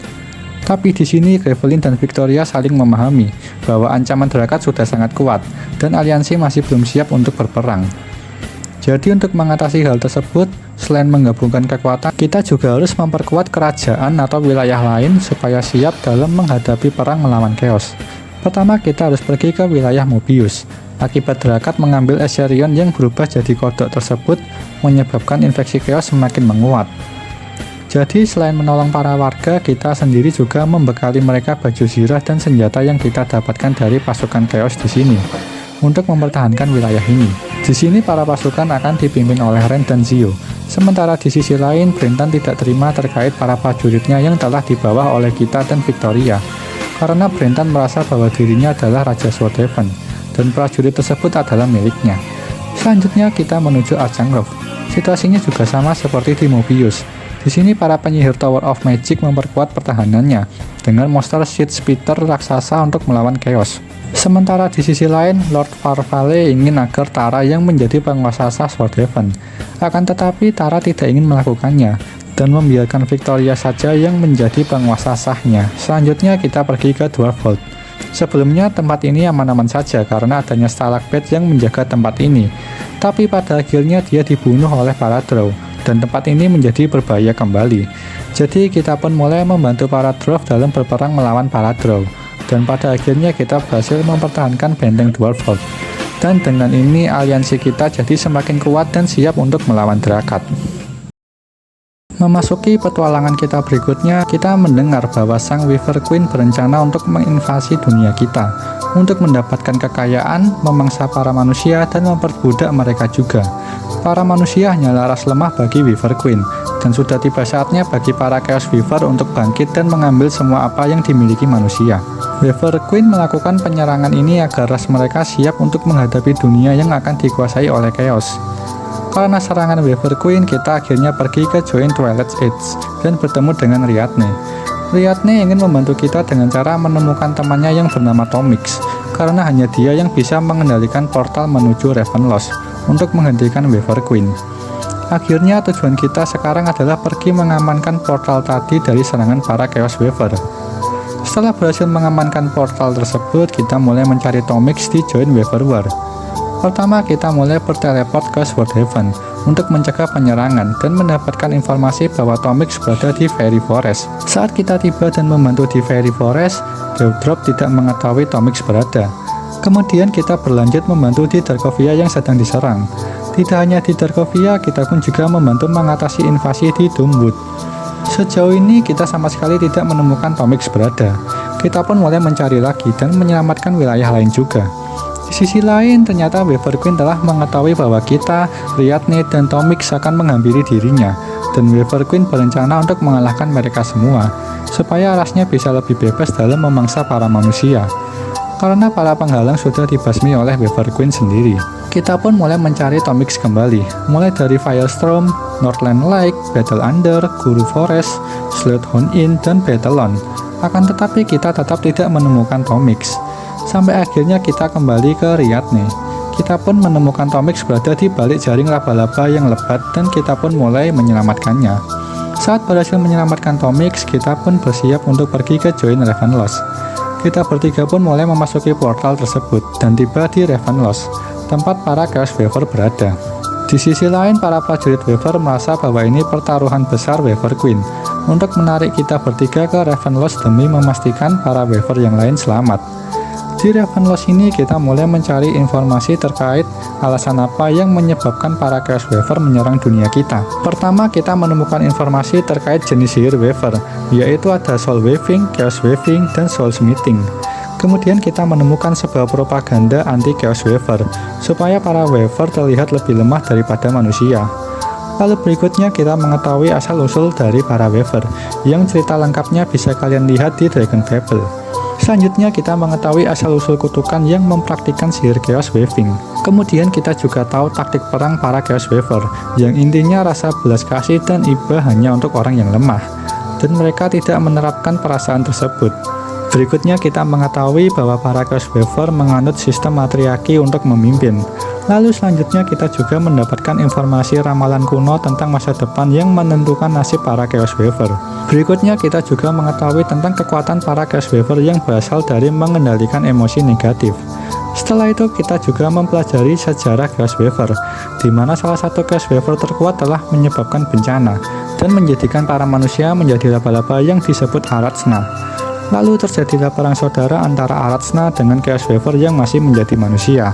Tapi di sini Gravelin dan Victoria saling memahami bahwa ancaman Drakat sudah sangat kuat dan aliansi masih belum siap untuk berperang. Jadi untuk mengatasi hal tersebut, selain menggabungkan kekuatan, kita juga harus memperkuat kerajaan atau wilayah lain supaya siap dalam menghadapi perang melawan Chaos. Pertama, kita harus pergi ke wilayah Mobius. Akibat Drakat mengambil Essarion yang berubah jadi kodok tersebut, menyebabkan infeksi Chaos semakin menguat. Jadi selain menolong para warga, kita sendiri juga membekali mereka baju zirah dan senjata yang kita dapatkan dari pasukan Chaos di sini untuk mempertahankan wilayah ini. Di sini para pasukan akan dipimpin oleh Ren dan Zio. Sementara di sisi lain, Brentan tidak terima terkait para prajuritnya yang telah dibawa oleh kita dan Victoria, karena Brentan merasa bahwa dirinya adalah Raja Swordhaven dan prajurit tersebut adalah miliknya. Selanjutnya kita menuju Archangrove. Situasinya juga sama seperti di Mobius. Di sini para penyihir Tower of Magic memperkuat pertahanannya dengan monster Seed Spitter raksasa untuk melawan Chaos. Sementara di sisi lain, Lord Farfalle ingin agar Tara yang menjadi penguasa sah Swordhaven. Akan tetapi Tara tidak ingin melakukannya dan membiarkan Victoria saja yang menjadi penguasa sahnya. Selanjutnya kita pergi ke Dwarf Vault. Sebelumnya tempat ini aman-aman saja karena adanya Stalagbat yang menjaga tempat ini. Tapi pada akhirnya dia dibunuh oleh para Drow dan tempat ini menjadi berbahaya kembali. Jadi kita pun mulai membantu para Dwarf dalam berperang melawan para Drow. Dan pada akhirnya kita berhasil mempertahankan benteng Dwarf Vault. Dan dengan ini aliansi kita jadi semakin kuat dan siap untuk melawan Drakat. Memasuki petualangan kita berikutnya, kita mendengar bahwa Sang Weaver Queen berencana untuk menginvasi dunia kita untuk mendapatkan kekayaan, memangsa para manusia, dan memperbudak mereka juga. Para manusia hanyalah ras lemah bagi Weaver Queen, dan sudah tiba saatnya bagi para Chaos Weaver untuk bangkit dan mengambil semua apa yang dimiliki manusia. Weaver Queen melakukan penyerangan ini agar ras mereka siap untuk menghadapi dunia yang akan dikuasai oleh Chaos. Karena serangan Weaver Queen, kita akhirnya pergi ke Join Twilight's Edge dan bertemu dengan Riadne. Riadne ingin membantu kita dengan cara menemukan temannya yang bernama Tomix, karena hanya dia yang bisa mengendalikan portal menuju Ravenloft untuk menghentikan Weaver Queen. Akhirnya tujuan kita sekarang adalah pergi mengamankan portal tadi dari serangan para Chaos Weaver. Setelah berhasil mengamankan portal tersebut, kita mulai mencari Tomix di Join Weaver War. Pertama, kita mulai berteleport ke Swordhaven untuk mencegah penyerangan dan mendapatkan informasi bahwa Tomix berada di Fairy Forest. Saat kita tiba dan membantu di Fairy Forest, Dewdrop tidak mengetahui Tomix berada. Kemudian kita berlanjut membantu di Darkovia yang sedang diserang. Tidak hanya di Darkovia, kita pun juga membantu mengatasi invasi di Doomwood. Sejauh ini kita sama sekali tidak menemukan Tomix berada. Kita pun mulai mencari lagi dan menyelamatkan wilayah lain juga. Di sisi lain, ternyata Weaver Queen telah mengetahui bahwa kita, Riyadne, dan Tomix akan menghampiri dirinya. Dan Weaver Queen berencana untuk mengalahkan mereka semua, supaya rasnya bisa lebih bebas dalam memangsa para manusia. Karena para penghalang sudah dibasmi oleh Weaver Queen sendiri. Kita pun mulai mencari Tomix kembali, mulai dari Firestorm, Northland Lake, Battle Under, Guru Forest, Sleuthhound Inn, dan Battlelon. Akan tetapi kita tetap tidak menemukan Tomix. Sampai akhirnya kita kembali ke Riyadne. Kita pun menemukan Tomix berada di balik jaring laba-laba yang lebat dan kita pun mulai menyelamatkannya. Saat berhasil menyelamatkan Tomix, kita pun bersiap untuk pergi ke Join Ravenloft. Kita bertiga pun mulai memasuki portal tersebut dan tiba di Ravenloft, tempat para Chaos Weaver berada. Di sisi lain, para prajurit Weaver merasa bahwa ini pertaruhan besar Weaver Queen untuk menarik kita bertiga ke Ravenloft demi memastikan para Weaver yang lain selamat. Di Ravenloft ini kita mulai mencari informasi terkait alasan apa yang menyebabkan para Chaos Weaver menyerang dunia kita. Pertama, kita menemukan informasi terkait jenis sihir Weaver, yaitu ada Soul Weaving, Chaos Weaving, dan Soul Smithing. Kemudian kita menemukan sebuah propaganda anti Chaos Weaver, supaya para Weaver terlihat lebih lemah daripada manusia. Lalu berikutnya kita mengetahui asal-usul dari para Weaver, yang cerita lengkapnya bisa kalian lihat di Dragon Fable. Selanjutnya kita mengetahui asal-usul kutukan yang mempraktikkan sihir Chaos Weaving. Kemudian kita juga tahu taktik perang para Chaos Weaver, yang intinya rasa belas kasih dan iba hanya untuk orang yang lemah, dan mereka tidak menerapkan perasaan tersebut. Berikutnya kita mengetahui bahwa para Chaos Weaver menganut sistem matriarki untuk memimpin. Lalu selanjutnya kita juga mendapatkan informasi ramalan kuno tentang masa depan yang menentukan nasib para Chaos Weaver. Berikutnya kita juga mengetahui tentang kekuatan para Chaos Weaver yang berasal dari mengendalikan emosi negatif. Setelah itu kita juga mempelajari sejarah Chaos Weaver, di mana salah satu Chaos Weaver terkuat telah menyebabkan bencana dan menjadikan para manusia menjadi laba-laba yang disebut Arathna. Lalu terjadilah perang saudara antara Arathna dengan Chaos Weaver yang masih menjadi manusia.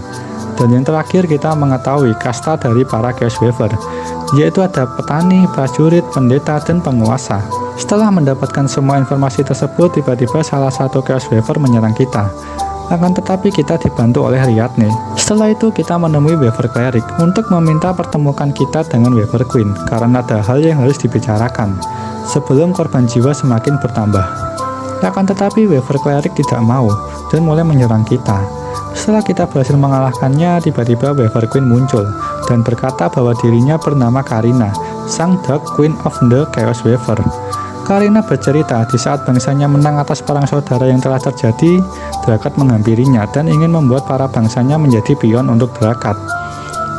Dan yang terakhir kita mengetahui kasta dari para Chaos Weaver, yaitu ada petani, prajurit, pendeta, dan penguasa. Setelah mendapatkan semua informasi tersebut, tiba-tiba salah satu Chaos Weaver menyerang kita. Akan tetapi kita dibantu oleh Riyadne. Setelah itu kita menemui Weaver Cleric untuk meminta pertemukan kita dengan Weaver Queen, karena ada hal yang harus dibicarakan sebelum korban jiwa semakin bertambah. Akan tetapi Weaver Cleric tidak mau dan mulai menyerang kita. Setelah kita berhasil mengalahkannya, tiba-tiba Weaver Queen muncul dan berkata bahwa dirinya bernama Karina, sang Dark Queen of the Chaos Weaver. Karina bercerita di saat bangsanya menang atas perang saudara yang telah terjadi, Drakat menghampirinya dan ingin membuat para bangsanya menjadi pion untuk Drakat.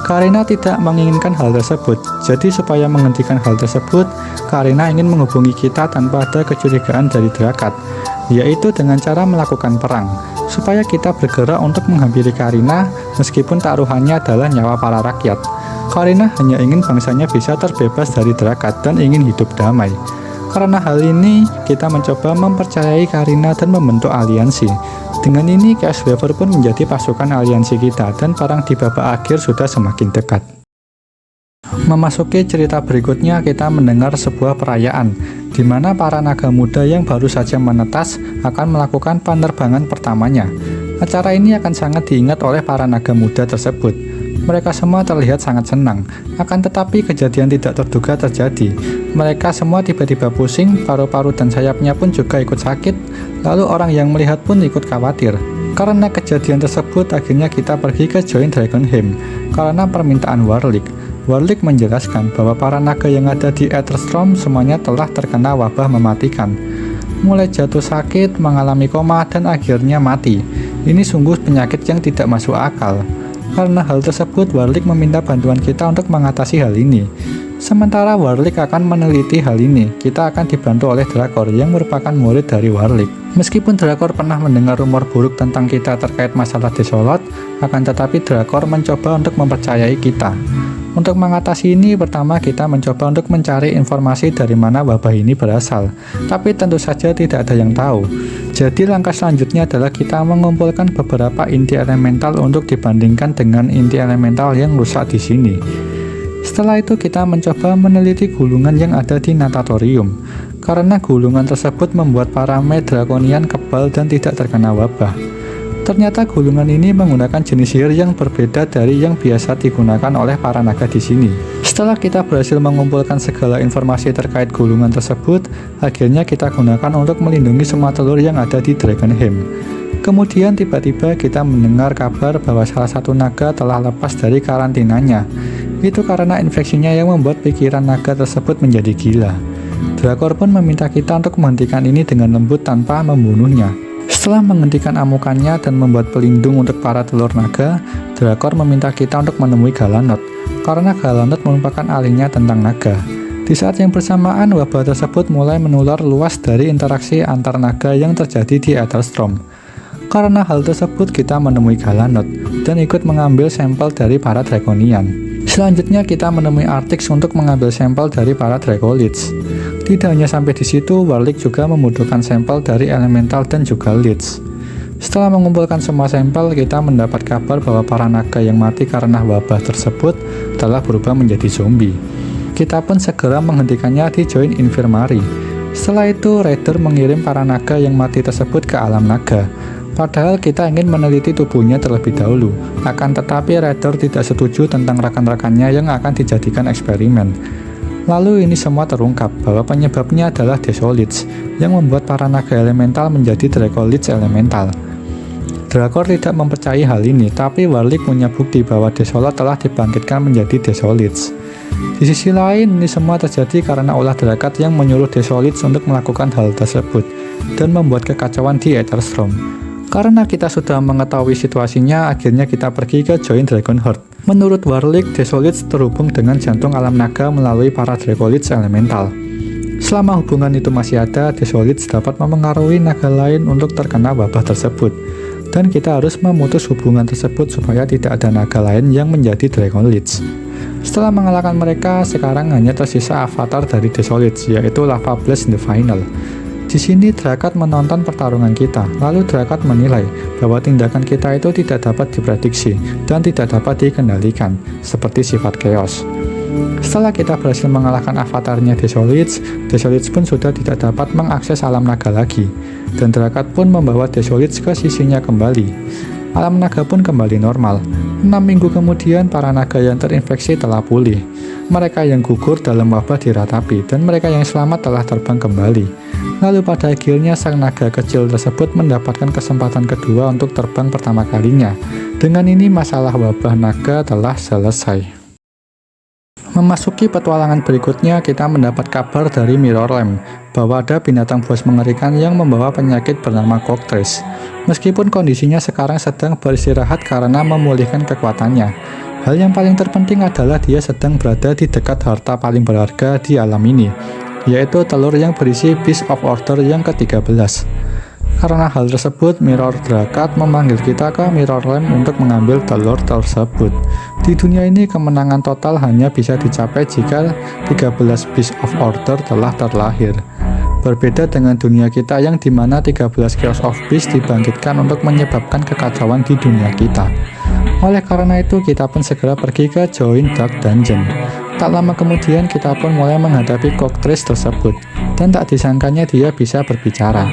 Karina tidak menginginkan hal tersebut, jadi supaya menghentikan hal tersebut, Karina ingin menghubungi kita tanpa ada kecurigaan dari Drakat, yaitu dengan cara melakukan perang, supaya kita bergerak untuk menghampiri Karina meskipun taruhannya adalah nyawa para rakyat. Karina hanya ingin bangsanya bisa terbebas dari Drakat dan ingin hidup damai. Karena hal ini, kita mencoba mempercayai Karina dan membentuk aliansi. Dengan ini, Chaos Weaver pun menjadi pasukan aliansi kita dan perang di babak akhir sudah semakin dekat. Memasuki cerita berikutnya, kita mendengar sebuah perayaan di mana para naga muda yang baru saja menetas akan melakukan penerbangan pertamanya. Acara ini akan sangat diingat oleh para naga muda tersebut. Mereka semua terlihat sangat senang, akan tetapi kejadian tidak terduga terjadi. Mereka semua tiba-tiba pusing, paru-paru dan sayapnya pun juga ikut sakit, lalu orang yang melihat pun ikut khawatir. Karena kejadian tersebut, akhirnya kita pergi ke Join Dragonheim karena permintaan Warlick. Warlick menjelaskan bahwa para naga yang ada di Aetherstrom semuanya telah terkena wabah mematikan, mulai jatuh sakit, mengalami koma, dan akhirnya mati. Ini sungguh penyakit yang tidak masuk akal. Karena hal tersebut, Warlick meminta bantuan kita untuk mengatasi hal ini. Sementara Warlick akan meneliti hal ini, kita akan dibantu oleh Drakor yang merupakan murid dari Warlick. Meskipun Drakor pernah mendengar rumor buruk tentang kita terkait masalah Desolate, akan tetapi Drakor mencoba untuk mempercayai kita. Untuk mengatasi ini, pertama kita mencoba untuk mencari informasi dari mana wabah ini berasal, tapi tentu saja tidak ada yang tahu. Jadi langkah selanjutnya adalah kita mengumpulkan beberapa inti elemental untuk dibandingkan dengan inti elemental yang rusak di sini. Setelah itu kita mencoba meneliti gulungan yang ada di natatorium, karena gulungan tersebut membuat para Maid Draconian kebal dan tidak terkena wabah. Ternyata gulungan ini menggunakan jenis sihir yang berbeda dari yang biasa digunakan oleh para naga di sini. Setelah kita berhasil mengumpulkan segala informasi terkait gulungan tersebut, akhirnya kita gunakan untuk melindungi semua telur yang ada di Dragonheim. Kemudian tiba-tiba kita mendengar kabar bahwa salah satu naga telah lepas dari karantinanya. Itu karena infeksinya yang membuat pikiran naga tersebut menjadi gila. Drakor pun meminta kita untuk menghentikan ini dengan lembut tanpa membunuhnya. Setelah menghentikan amukannya dan membuat pelindung untuk para telur naga, Drakor meminta kita untuk menemui Galanot, karena Galanot merupakan ahlinya tentang naga. Di saat yang bersamaan, wabah tersebut mulai menular luas dari interaksi antar naga yang terjadi di Aetherstrom. Karena hal tersebut, kita menemui Galanot dan ikut mengambil sampel dari para Draconian. Selanjutnya kita menemui Artix untuk mengambil sampel dari para Dracolids. Tidak hanya sampai di situ, Warlick juga membutuhkan sampel dari Elemental dan juga Lids. Setelah mengumpulkan semua sampel, kita mendapat kabar bahwa para naga yang mati karena wabah tersebut telah berubah menjadi zombie. Kita pun segera menghentikannya di Join Infirmary. Setelah itu, Raider mengirim para naga yang mati tersebut ke alam naga. Padahal kita ingin meneliti tubuhnya terlebih dahulu. Akan tetapi Raider tidak setuju tentang rekan-rekannya yang akan dijadikan eksperimen. Lalu ini semua terungkap bahwa penyebabnya adalah Desolids yang membuat para naga elemental menjadi Dracolids elemental. Drakor tidak mempercayai hal ini, tapi Warlick punya bukti bahwa Desolat telah dibangkitkan menjadi Desolids. Di sisi lain, ini semua terjadi karena ulah Drakat yang menyuruh Desolids untuk melakukan hal tersebut dan membuat kekacauan di Aetherstrom. Karena kita sudah mengetahui situasinya, akhirnya kita pergi ke Join Dragonheart. Menurut Warlick, Desolids terhubung dengan jantung alam naga melalui para Dracolids elemental. Selama hubungan itu masih ada, Desolids dapat memengaruhi naga lain untuk terkena wabah tersebut. Dan kita harus memutus hubungan tersebut supaya tidak ada naga lain yang menjadi Dracolids. Setelah mengalahkan mereka, sekarang hanya tersisa avatar dari Desolids, yaitu Lava Blast the Final. Di sini Drakat menonton pertarungan kita, lalu Drakat menilai bahwa tindakan kita itu tidak dapat diprediksi dan tidak dapat dikendalikan, seperti sifat chaos. Setelah kita berhasil mengalahkan avatarnya Desolids, Desolids pun sudah tidak dapat mengakses alam naga lagi, dan Drakat pun membawa Desolids ke sisinya kembali. Alam naga pun kembali normal. 6 minggu kemudian, para naga yang terinfeksi telah pulih. Mereka yang gugur dalam wabah diratapi, dan mereka yang selamat telah terbang kembali. Lalu pada akhirnya sang naga kecil tersebut mendapatkan kesempatan kedua untuk terbang pertama kalinya. Dengan ini masalah wabah naga telah selesai. Memasuki petualangan berikutnya, kita mendapat kabar dari Mirrorlamp bahwa ada binatang buas mengerikan yang membawa penyakit bernama Cockatrice. Meskipun kondisinya sekarang sedang beristirahat karena memulihkan kekuatannya, hal yang paling terpenting adalah dia sedang berada di dekat harta paling berharga di alam ini, yaitu telur yang berisi Beast of Order yang ke-13. Karena hal tersebut, Mirror Drakat memanggil kita ke Mirrorlamp untuk mengambil telur tersebut. Di dunia ini, kemenangan total hanya bisa dicapai jika 13 Beast of Order telah terlahir. Berbeda dengan dunia kita yang dimana 13 Chaos of Beast dibangkitkan untuk menyebabkan kekacauan di dunia kita. Oleh karena itu, kita pun segera pergi ke Join Dark Dungeon. Tak lama kemudian, kita pun mulai menghadapi Cockatrice tersebut, dan tak disangkanya dia bisa berbicara.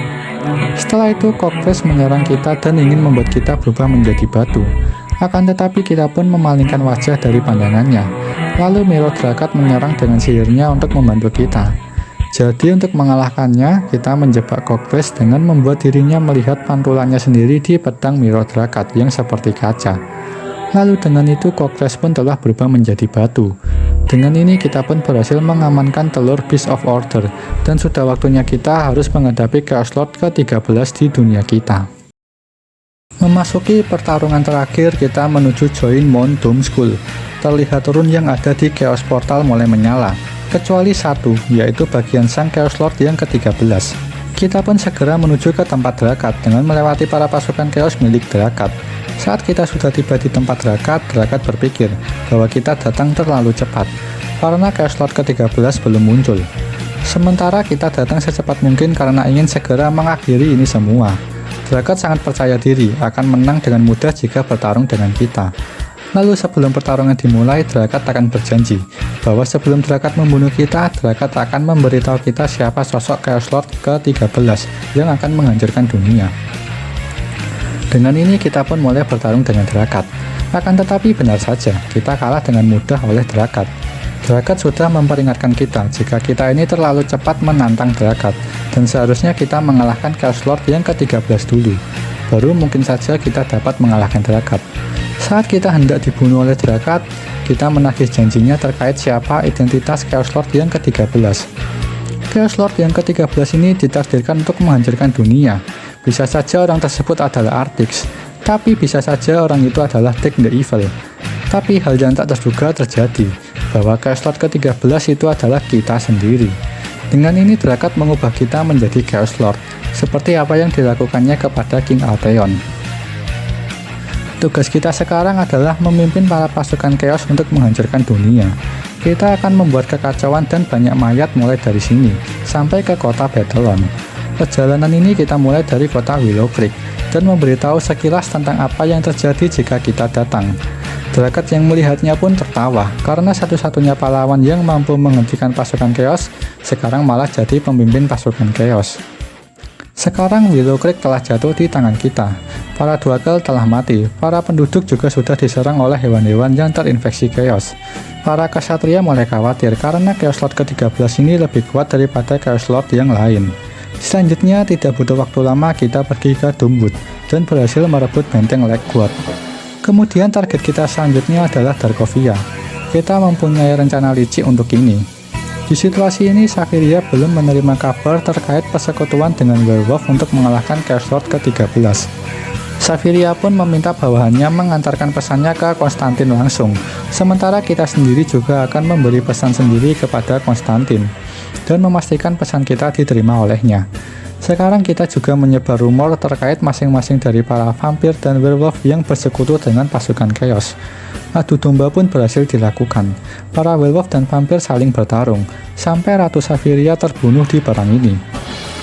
Setelah itu, Cockatrice menyerang kita dan ingin membuat kita berubah menjadi batu. Akan tetapi kita pun memalingkan wajah dari pandangannya. Lalu Mirror Drakat menyerang dengan sihirnya untuk membantu kita. Jadi untuk mengalahkannya, kita menjebak Cockatrice dengan membuat dirinya melihat pantulannya sendiri di pedang Mirror Drakat yang seperti kaca. Lalu dengan itu Cockatrice pun telah berubah menjadi batu. Dengan ini kita pun berhasil mengamankan telur Beast of Order, dan sudah waktunya kita harus menghadapi Chaos Lord ke-13 di dunia kita. Memasuki pertarungan terakhir, kita menuju Join Mount Doom School. Terlihat rune yang ada di Chaos Portal mulai menyala, kecuali satu, yaitu bagian sang Chaos Lord yang ke-13. Kita pun segera menuju ke tempat Drakat dengan melewati para pasukan Chaos milik Drakat. Saat kita sudah tiba di tempat Drakat, Drakat berpikir bahwa kita datang terlalu cepat, karena Chaos Lord ke-13 belum muncul. Sementara kita datang secepat mungkin karena ingin segera mengakhiri ini semua. Drakat sangat percaya diri akan menang dengan mudah jika bertarung dengan kita. Lalu sebelum pertarungan dimulai, Drakat akan berjanji bahwa sebelum Drakat membunuh kita, Drakat akan memberitahu kita siapa sosok Chaos Lord ke-13 yang akan menghancurkan dunia. Dengan ini kita pun mulai bertarung dengan Drakat. Akan tetapi benar saja, kita kalah dengan mudah oleh Drakat. Drakat sudah memperingatkan kita jika kita ini terlalu cepat menantang Drakat, dan seharusnya kita mengalahkan Chaos Lord yang ke-13 dulu. Baru mungkin saja kita dapat mengalahkan Drakat. Saat kita hendak dibunuh oleh Drakat, kita menagih janjinya terkait siapa identitas Chaos Lord yang ke-13. Chaos Lord yang ke-13 ini ditakdirkan untuk menghancurkan dunia. Bisa saja orang tersebut adalah Artix, tapi bisa saja orang itu adalah Deck the Evil. Tapi hal yang tak terduga terjadi, bahwa Chaos Lord ke-13 itu adalah kita sendiri. Dengan ini Drakat mengubah kita menjadi Chaos Lord, seperti apa yang dilakukannya kepada King Alteon. Tugas kita sekarang adalah memimpin para pasukan Chaos untuk menghancurkan dunia. Kita akan membuat kekacauan dan banyak mayat mulai dari sini, sampai ke kota Battlelon. Perjalanan ini kita mulai dari kota Willow Creek, dan memberitahu sekilas tentang apa yang terjadi jika kita datang. Drakat yang melihatnya pun tertawa, karena satu-satunya pahlawan yang mampu menghentikan pasukan Chaos, sekarang malah jadi pemimpin pasukan Chaos. Sekarang Willow Creek telah jatuh di tangan kita. Para Dwaggle telah mati. Para penduduk juga sudah diserang oleh hewan-hewan yang terinfeksi Chaos. Para kesatria mulai khawatir karena Chaos Lord ke-13 ini lebih kuat daripada Chaos Lord yang lain. Selanjutnya, tidak butuh waktu lama kita pergi ke Doomwood dan berhasil merebut benteng Lakeguard. Kemudian target kita selanjutnya adalah Darkovia. Kita mempunyai rencana licik untuk ini. Di situasi ini, Safiria belum menerima kabar terkait persekutuan dengan werewolf untuk mengalahkan Chaos Lord ke-13. Safiria pun meminta bawahannya mengantarkan pesannya ke Konstantin langsung, sementara kita sendiri juga akan memberi pesan sendiri kepada Konstantin, dan memastikan pesan kita diterima olehnya. Sekarang kita juga menyebar rumor terkait masing-masing dari para vampir dan werewolf yang bersekutu dengan pasukan Chaos. Adu domba pun berhasil dilakukan. Para werewolf dan vampir saling bertarung, sampai Ratu Safiria terbunuh di perang ini.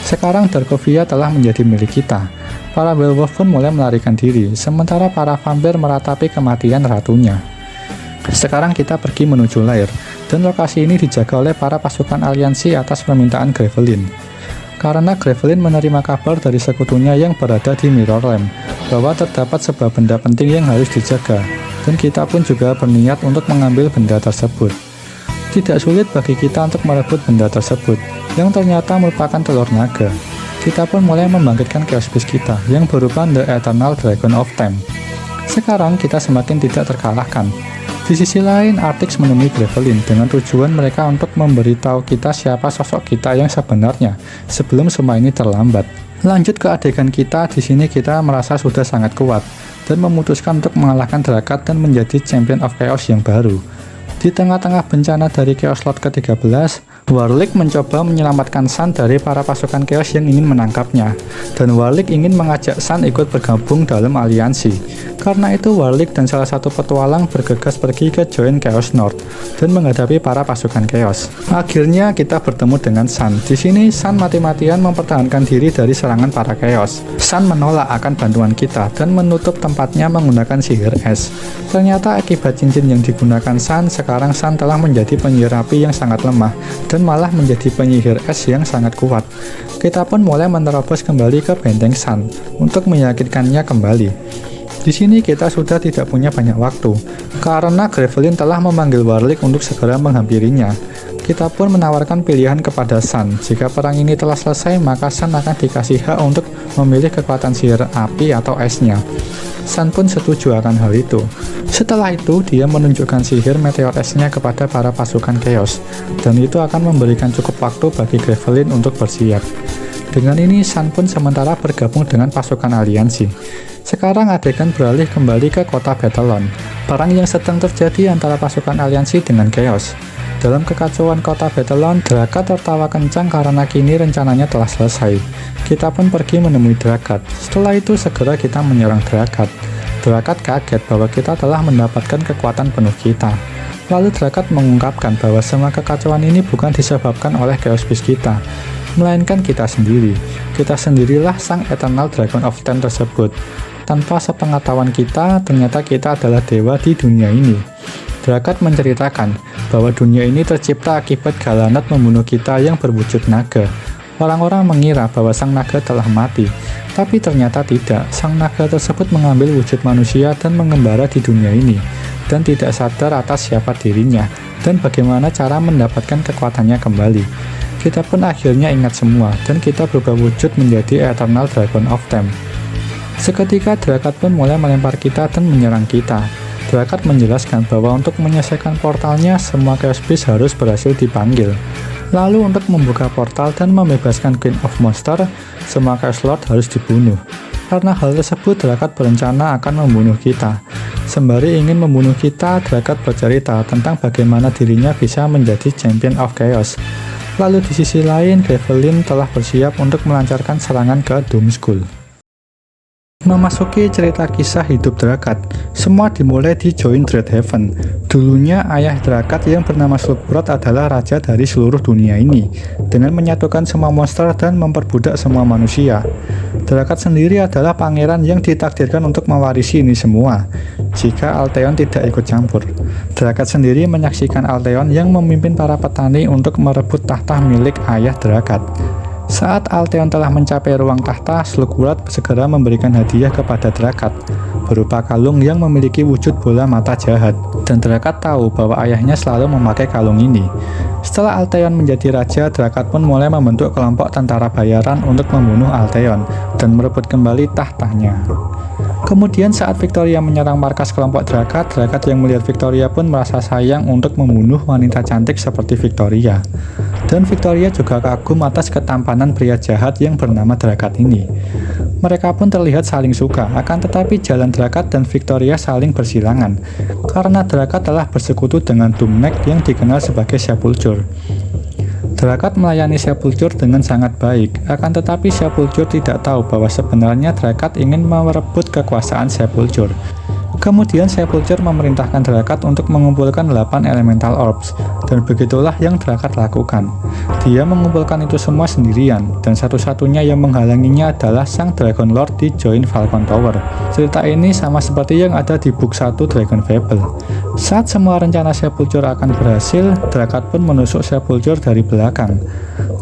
Sekarang Darkovia telah menjadi milik kita. Para werewolf pun mulai melarikan diri, sementara para vampir meratapi kematian ratunya. Sekarang kita pergi menuju Lair, dan lokasi ini dijaga oleh para pasukan aliansi atas permintaan Gravelin. Karena Gravelin menerima kabar dari sekutunya yang berada di Mirrorland, bahwa terdapat sebuah benda penting yang harus dijaga, dan kita pun juga berniat untuk mengambil benda tersebut. Tidak sulit bagi kita untuk merebut benda tersebut, yang ternyata merupakan telur naga. Kita pun mulai membangkitkan Chaos Beast kita, yang berupa The Eternal Dragon of Time. Sekarang kita semakin tidak terkalahkan. Di sisi lain, Artix menemui Gravelin dengan tujuan mereka untuk memberitahu kita siapa sosok kita yang sebenarnya, sebelum semua ini terlambat. Lanjut ke adegan kita, di sini kita merasa sudah sangat kuat, dan memutuskan untuk mengalahkan Drakat dan menjadi Champion of Chaos yang baru. Di tengah-tengah bencana dari Chaos Lord ke-13, Warlick mencoba menyelamatkan Sun dari para pasukan Chaos yang ingin menangkapnya, dan Warlick ingin mengajak Sun ikut bergabung dalam aliansi. Karena itu Warlick dan salah satu petualang bergegas pergi ke Join Chaos North dan menghadapi para pasukan Chaos. Akhirnya kita bertemu dengan Sun. Di sini Sun mati-matian mempertahankan diri dari serangan para Chaos. Sun menolak akan bantuan kita dan menutup tempatnya menggunakan sihir es. Ternyata akibat cincin yang digunakan Sun, sekarang Sun telah menjadi penyihir api yang sangat lemah dan malah menjadi penyihir es yang sangat kuat. Kita pun mulai menerobos kembali ke benteng Sun untuk meyakinkannya kembali. Di sini kita sudah tidak punya banyak waktu, karena Gravelin telah memanggil Warlick untuk segera menghampirinya. Kita pun menawarkan pilihan kepada Sun. Jika perang ini telah selesai, maka Sun akan dikasih hak untuk memilih kekuatan sihir api atau esnya. Sun pun setuju akan hal itu. Setelah itu, dia menunjukkan sihir meteor esnya kepada para pasukan Chaos, dan itu akan memberikan cukup waktu bagi Gravelin untuk bersiap. Dengan ini, Sun pun sementara bergabung dengan pasukan aliansi. Sekarang adegan beralih kembali ke kota Battlelon. Perang yang sedang terjadi antara pasukan aliansi dengan Chaos. Dalam kekacauan kota Battlelon, Drakat tertawa kencang karena kini rencananya telah selesai. Kita pun pergi menemui Drakat. Setelah itu segera kita menyerang Drakat. Drakat kaget bahwa kita telah mendapatkan kekuatan penuh kita. Lalu Drakat mengungkapkan bahwa semua kekacauan ini bukan disebabkan oleh Chaos Beast kita, melainkan kita sendiri. Kita sendirilah sang Eternal Dragon of Time tersebut. Tanpa sepengetahuan kita, ternyata kita adalah dewa di dunia ini. Drakat menceritakan bahwa dunia ini tercipta akibat Galanot membunuh kita yang berwujud naga. Orang-orang mengira bahwa sang naga telah mati, tapi ternyata tidak. Sang naga tersebut mengambil wujud manusia dan mengembara di dunia ini, dan tidak sadar atas siapa dirinya, dan bagaimana cara mendapatkan kekuatannya kembali. Kita pun akhirnya ingat semua, dan kita berubah wujud menjadi Eternal Dragon of Time. Seketika Drakat pun mulai melempar kita dan menyerang kita. Drakat menjelaskan bahwa untuk menyelesaikan portalnya, semua Chaos Beast harus berhasil dipanggil. Lalu untuk membuka portal dan membebaskan Queen of Monster, semua Chaos Lord harus dibunuh. Karena hal tersebut, Drakat berencana akan membunuh kita. Sembari ingin membunuh kita, Drakat bercerita tentang bagaimana dirinya bisa menjadi Champion of Chaos. Lalu di sisi lain, Gravelin telah bersiap untuk melancarkan serangan ke Doomskull. Memasuki cerita kisah hidup Drakat, semua dimulai di Join Dreadhaven. Dulunya ayah Drakat yang bernama Slugbrot adalah raja dari seluruh dunia ini, dengan menyatukan semua monster dan memperbudak semua manusia. Drakat sendiri adalah pangeran yang ditakdirkan untuk mewarisi ini semua, jika Alteon tidak ikut campur. Drakat sendiri menyaksikan Alteon yang memimpin para petani untuk merebut tahta milik ayah Drakat. Saat Alteon telah mencapai ruang tahta, Slugworth segera memberikan hadiah kepada Drakat, berupa kalung yang memiliki wujud bola mata jahat, dan Drakat tahu bahwa ayahnya selalu memakai kalung ini. Setelah Alteon menjadi raja, Drakat pun mulai membentuk kelompok tentara bayaran untuk membunuh Alteon dan merebut kembali tahtanya. Kemudian saat Victoria menyerang markas kelompok Drakat, Drakat yang melihat Victoria pun merasa sayang untuk membunuh wanita cantik seperti Victoria. Dan Victoria juga kagum atas ketampanan pria jahat yang bernama Drakat ini. Mereka pun terlihat saling suka, akan tetapi jalan Drakat dan Victoria saling bersilangan, karena Drakat telah bersekutu dengan Doomneck yang dikenal sebagai Sepulture. Drakat melayani Sepulture dengan sangat baik, akan tetapi Sepulture tidak tahu bahwa sebenarnya Drakat ingin merebut kekuasaan Sepulture. Kemudian Sepulture memerintahkan Drakat untuk mengumpulkan 8 Elemental Orbs, dan begitulah yang Drakat lakukan. Dia mengumpulkan itu semua sendirian, dan satu-satunya yang menghalanginya adalah sang Dragon Lord di Join Falcon Tower. Cerita ini sama seperti yang ada di book 1 Dragon Fable. Saat semua rencana Sepulture akan berhasil, Drakat pun menusuk Sepulture dari belakang.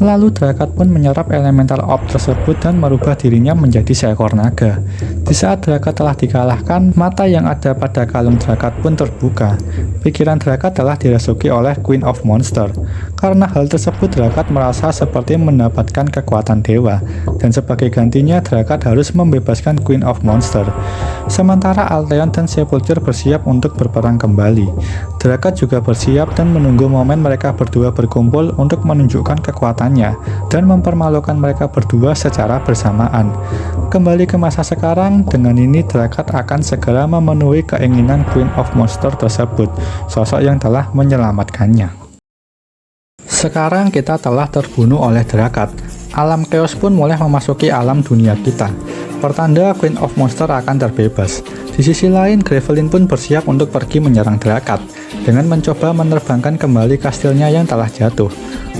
Lalu Drakat pun menyerap Elemental Orb tersebut dan merubah dirinya menjadi seekor naga. Di saat Drakat telah dikalahkan, mata yang ada pada kalung Drakat pun terbuka. Pikiran Drakat telah dirasuki oleh Queen of Monster. Karena hal tersebut, Drakat merasa seperti mendapatkan kekuatan dewa, dan sebagai gantinya Drakat harus membebaskan Queen of Monster. Sementara Alteon dan Sepulture bersiap untuk berperang kembali. Drakat juga bersiap dan menunggu momen mereka berdua berkumpul untuk menunjukkan kekuatannya dan mempermalukan mereka berdua secara bersamaan. Kembali ke masa sekarang, dengan ini Drakat akan segera memenuhi keinginan Queen of Monster tersebut, sosok yang telah menyelamatkannya. Sekarang kita telah terbunuh oleh Drakat. Alam Chaos pun mulai memasuki alam dunia kita. Pertanda Queen of Monster akan terbebas. Di sisi lain, Gravelin pun bersiap untuk pergi menyerang Drakat dengan mencoba menerbangkan kembali kastilnya yang telah jatuh.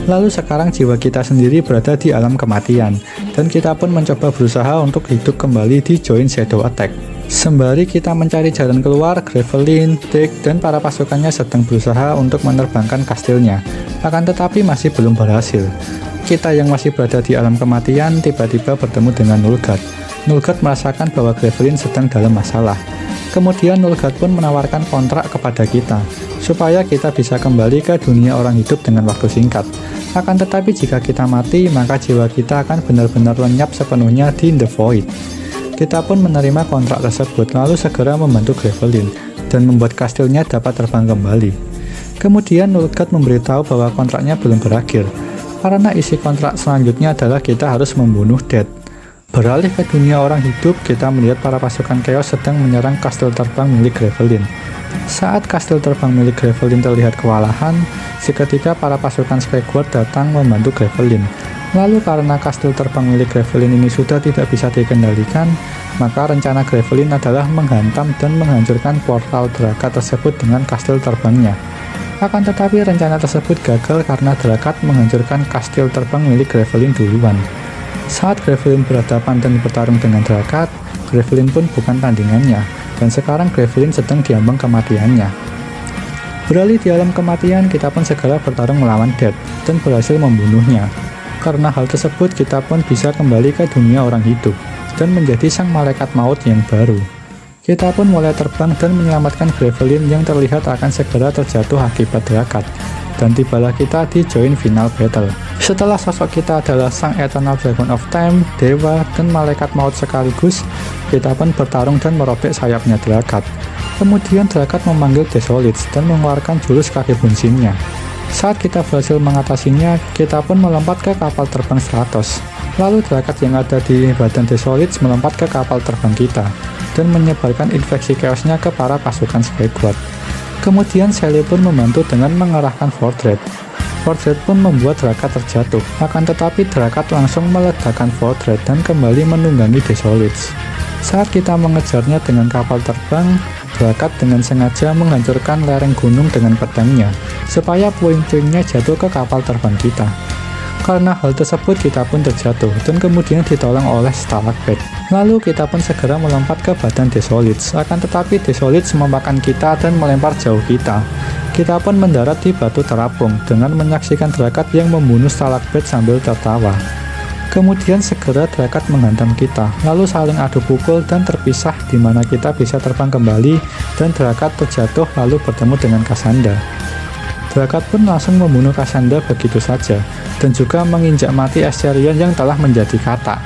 Lalu sekarang jiwa kita sendiri berada di alam kematian, dan kita pun mencoba berusaha untuk hidup kembali di Join Shadow Attack. Sembari kita mencari jalan keluar, Gravelin, Dick, dan para pasukannya sedang berusaha untuk menerbangkan kastilnya, akan tetapi masih belum berhasil. Kita yang masih berada di alam kematian tiba-tiba bertemu dengan Nulgat. Nulgat merasakan bahwa Gravelin sedang dalam masalah. Kemudian Nulgat pun menawarkan kontrak kepada kita, supaya kita bisa kembali ke dunia orang hidup dengan waktu singkat. Akan tetapi jika kita mati, maka jiwa kita akan benar-benar lenyap sepenuhnya di The Void. Kita pun menerima kontrak tersebut, lalu segera membantu Gravelin, dan membuat kastilnya dapat terbang kembali. Kemudian Nulgat memberitahu bahwa kontraknya belum berakhir, karena isi kontrak selanjutnya adalah kita harus membunuh Death. Beralih ke dunia orang hidup, kita melihat para pasukan Chaos sedang menyerang kastil terbang milik Gravelin. Saat kastil terbang milik Gravelin terlihat kewalahan, seketika para pasukan Skyward datang membantu Gravelin. Lalu karena kastil terbang milik Gravelin ini sudah tidak bisa dikendalikan, maka rencana Gravelin adalah menghantam dan menghancurkan portal Drakat tersebut dengan kastil terbangnya. Akan tetapi rencana tersebut gagal karena Drakat menghancurkan kastil terbang milik Gravelin duluan. Saat Gravelin berhadapan dan bertarung dengan Drakat, Gravelin pun bukan tandingannya, dan sekarang Gravelin sedang diambang kematiannya. Beralih di alam kematian, kita pun segera bertarung melawan Death dan berhasil membunuhnya. Karena hal tersebut, kita pun bisa kembali ke dunia orang hidup dan menjadi sang malaikat maut yang baru. Kita pun mulai terbang dan menyelamatkan Gravelin yang terlihat akan segera terjatuh akibat Drakat. Dan tibalah kita di join final battle. Setelah sosok kita adalah sang Eternal Dragon of Time, dewa, dan malaikat maut sekaligus, kita pun bertarung dan merobek sayapnya Drakat. Kemudian Drakat memanggil Desolates dan mengeluarkan jurus kaki bunsinnya. Saat kita berhasil mengatasinya, kita pun melompat ke kapal terbang Stratos. Lalu Drakat yang ada di badan Desolates melompat ke kapal terbang kita dan menyebarkan infeksi chaosnya ke para pasukan Skyguard. Kemudian Sally pun membantu dengan mengerahkan Fordred. Fordred pun membuat Drakat terjatuh, akan tetapi Drakat langsung meledakkan Fordred dan kembali menunggangi Desolates. Saat kita mengejarnya dengan kapal terbang, Drakat dengan sengaja menghancurkan lereng gunung dengan pedangnya, supaya puing-puingnya jatuh ke kapal terbang kita. Karena hal tersebut, kita pun terjatuh dan kemudian ditolong oleh Stalagbat. Lalu kita pun segera melompat ke badan Desolates, akan tetapi Desolates memakan kita dan melempar jauh kita. Kita pun mendarat di batu terapung dengan menyaksikan Drakat yang membunuh Stalagbat sambil tertawa. Kemudian segera Drakat menghantam kita, lalu saling adu pukul dan terpisah, di mana kita bisa terbang kembali dan Drakat terjatuh lalu bertemu dengan Cassandra. Drakat pun langsung membunuh Cassandra begitu saja, dan juga menginjak mati Astarion yang telah menjadi kata.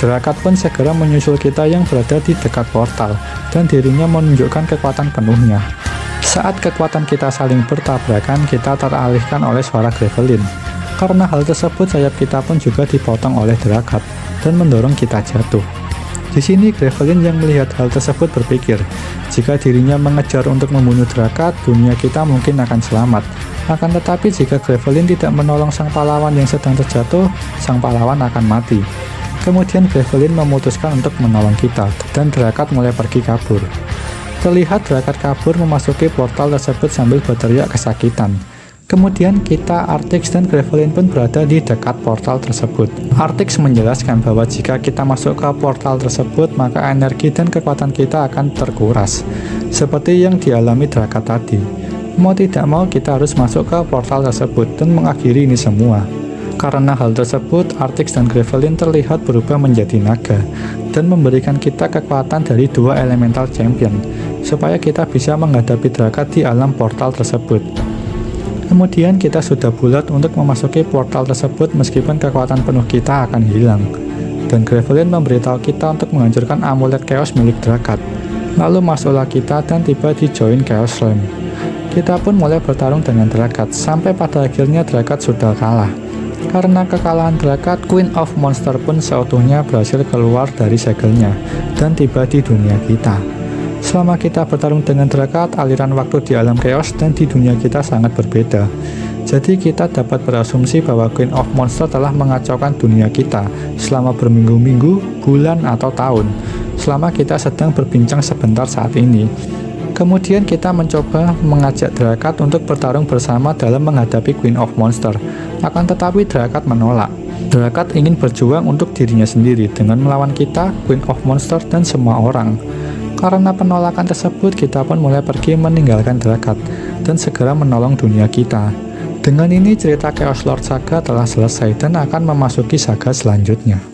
Drakat pun segera menyusul kita yang berada di dekat portal, dan dirinya menunjukkan kekuatan penuhnya. Saat kekuatan kita saling bertabrakan, kita teralihkan oleh suara Gravelin. Karena hal tersebut, sayap kita pun juga dipotong oleh Drakat, dan mendorong kita jatuh. Di sini Gravelin yang melihat hal tersebut berpikir, jika dirinya mengejar untuk membunuh Drakat, dunia kita mungkin akan selamat. Akan tetapi jika Gravelin tidak menolong sang pahlawan yang sedang terjatuh, sang pahlawan akan mati. Kemudian Gravelin memutuskan untuk menolong kita, dan Drakat mulai pergi kabur. Terlihat Drakat kabur memasuki portal tersebut sambil berteriak kesakitan. Kemudian kita, Artix, dan Gravelin pun berada di dekat portal tersebut. Artix menjelaskan bahwa jika kita masuk ke portal tersebut, maka energi dan kekuatan kita akan terkuras, seperti yang dialami Drakat tadi. Mau tidak mau kita harus masuk ke portal tersebut dan mengakhiri ini semua. Karena hal tersebut, Artix dan Gravelin terlihat berubah menjadi naga dan memberikan kita kekuatan dari dua elemental champion, supaya kita bisa menghadapi Drakat di alam portal tersebut. Kemudian kita sudah bulat untuk memasuki portal tersebut meskipun kekuatan penuh kita akan hilang. Dan Gravelin memberitahu kita untuk menghancurkan amulet chaos milik Drakat. Lalu masuklah kita dan tiba di join Chaos Realm. Kita pun mulai bertarung dengan Drakat, sampai pada akhirnya Drakat sudah kalah. Karena kekalahan Drakat, Queen of Monster pun seutuhnya berhasil keluar dari segelnya dan tiba di dunia kita. Selama kita bertarung dengan Drakat, aliran waktu di alam chaos dan di dunia kita sangat berbeda. Jadi kita dapat berasumsi bahwa Queen of Monster telah mengacaukan dunia kita selama berminggu-minggu, bulan, atau tahun, selama kita sedang berbincang sebentar saat ini. Kemudian kita mencoba mengajak Drakat untuk bertarung bersama dalam menghadapi Queen of Monster. Akan tetapi Drakat menolak. Drakat ingin berjuang untuk dirinya sendiri dengan melawan kita, Queen of Monster, dan semua orang. Karena penolakan tersebut, kita pun mulai pergi meninggalkan Drakat dan segera menolong dunia kita. Dengan ini cerita Chaos Lord Saga telah selesai dan akan memasuki saga selanjutnya.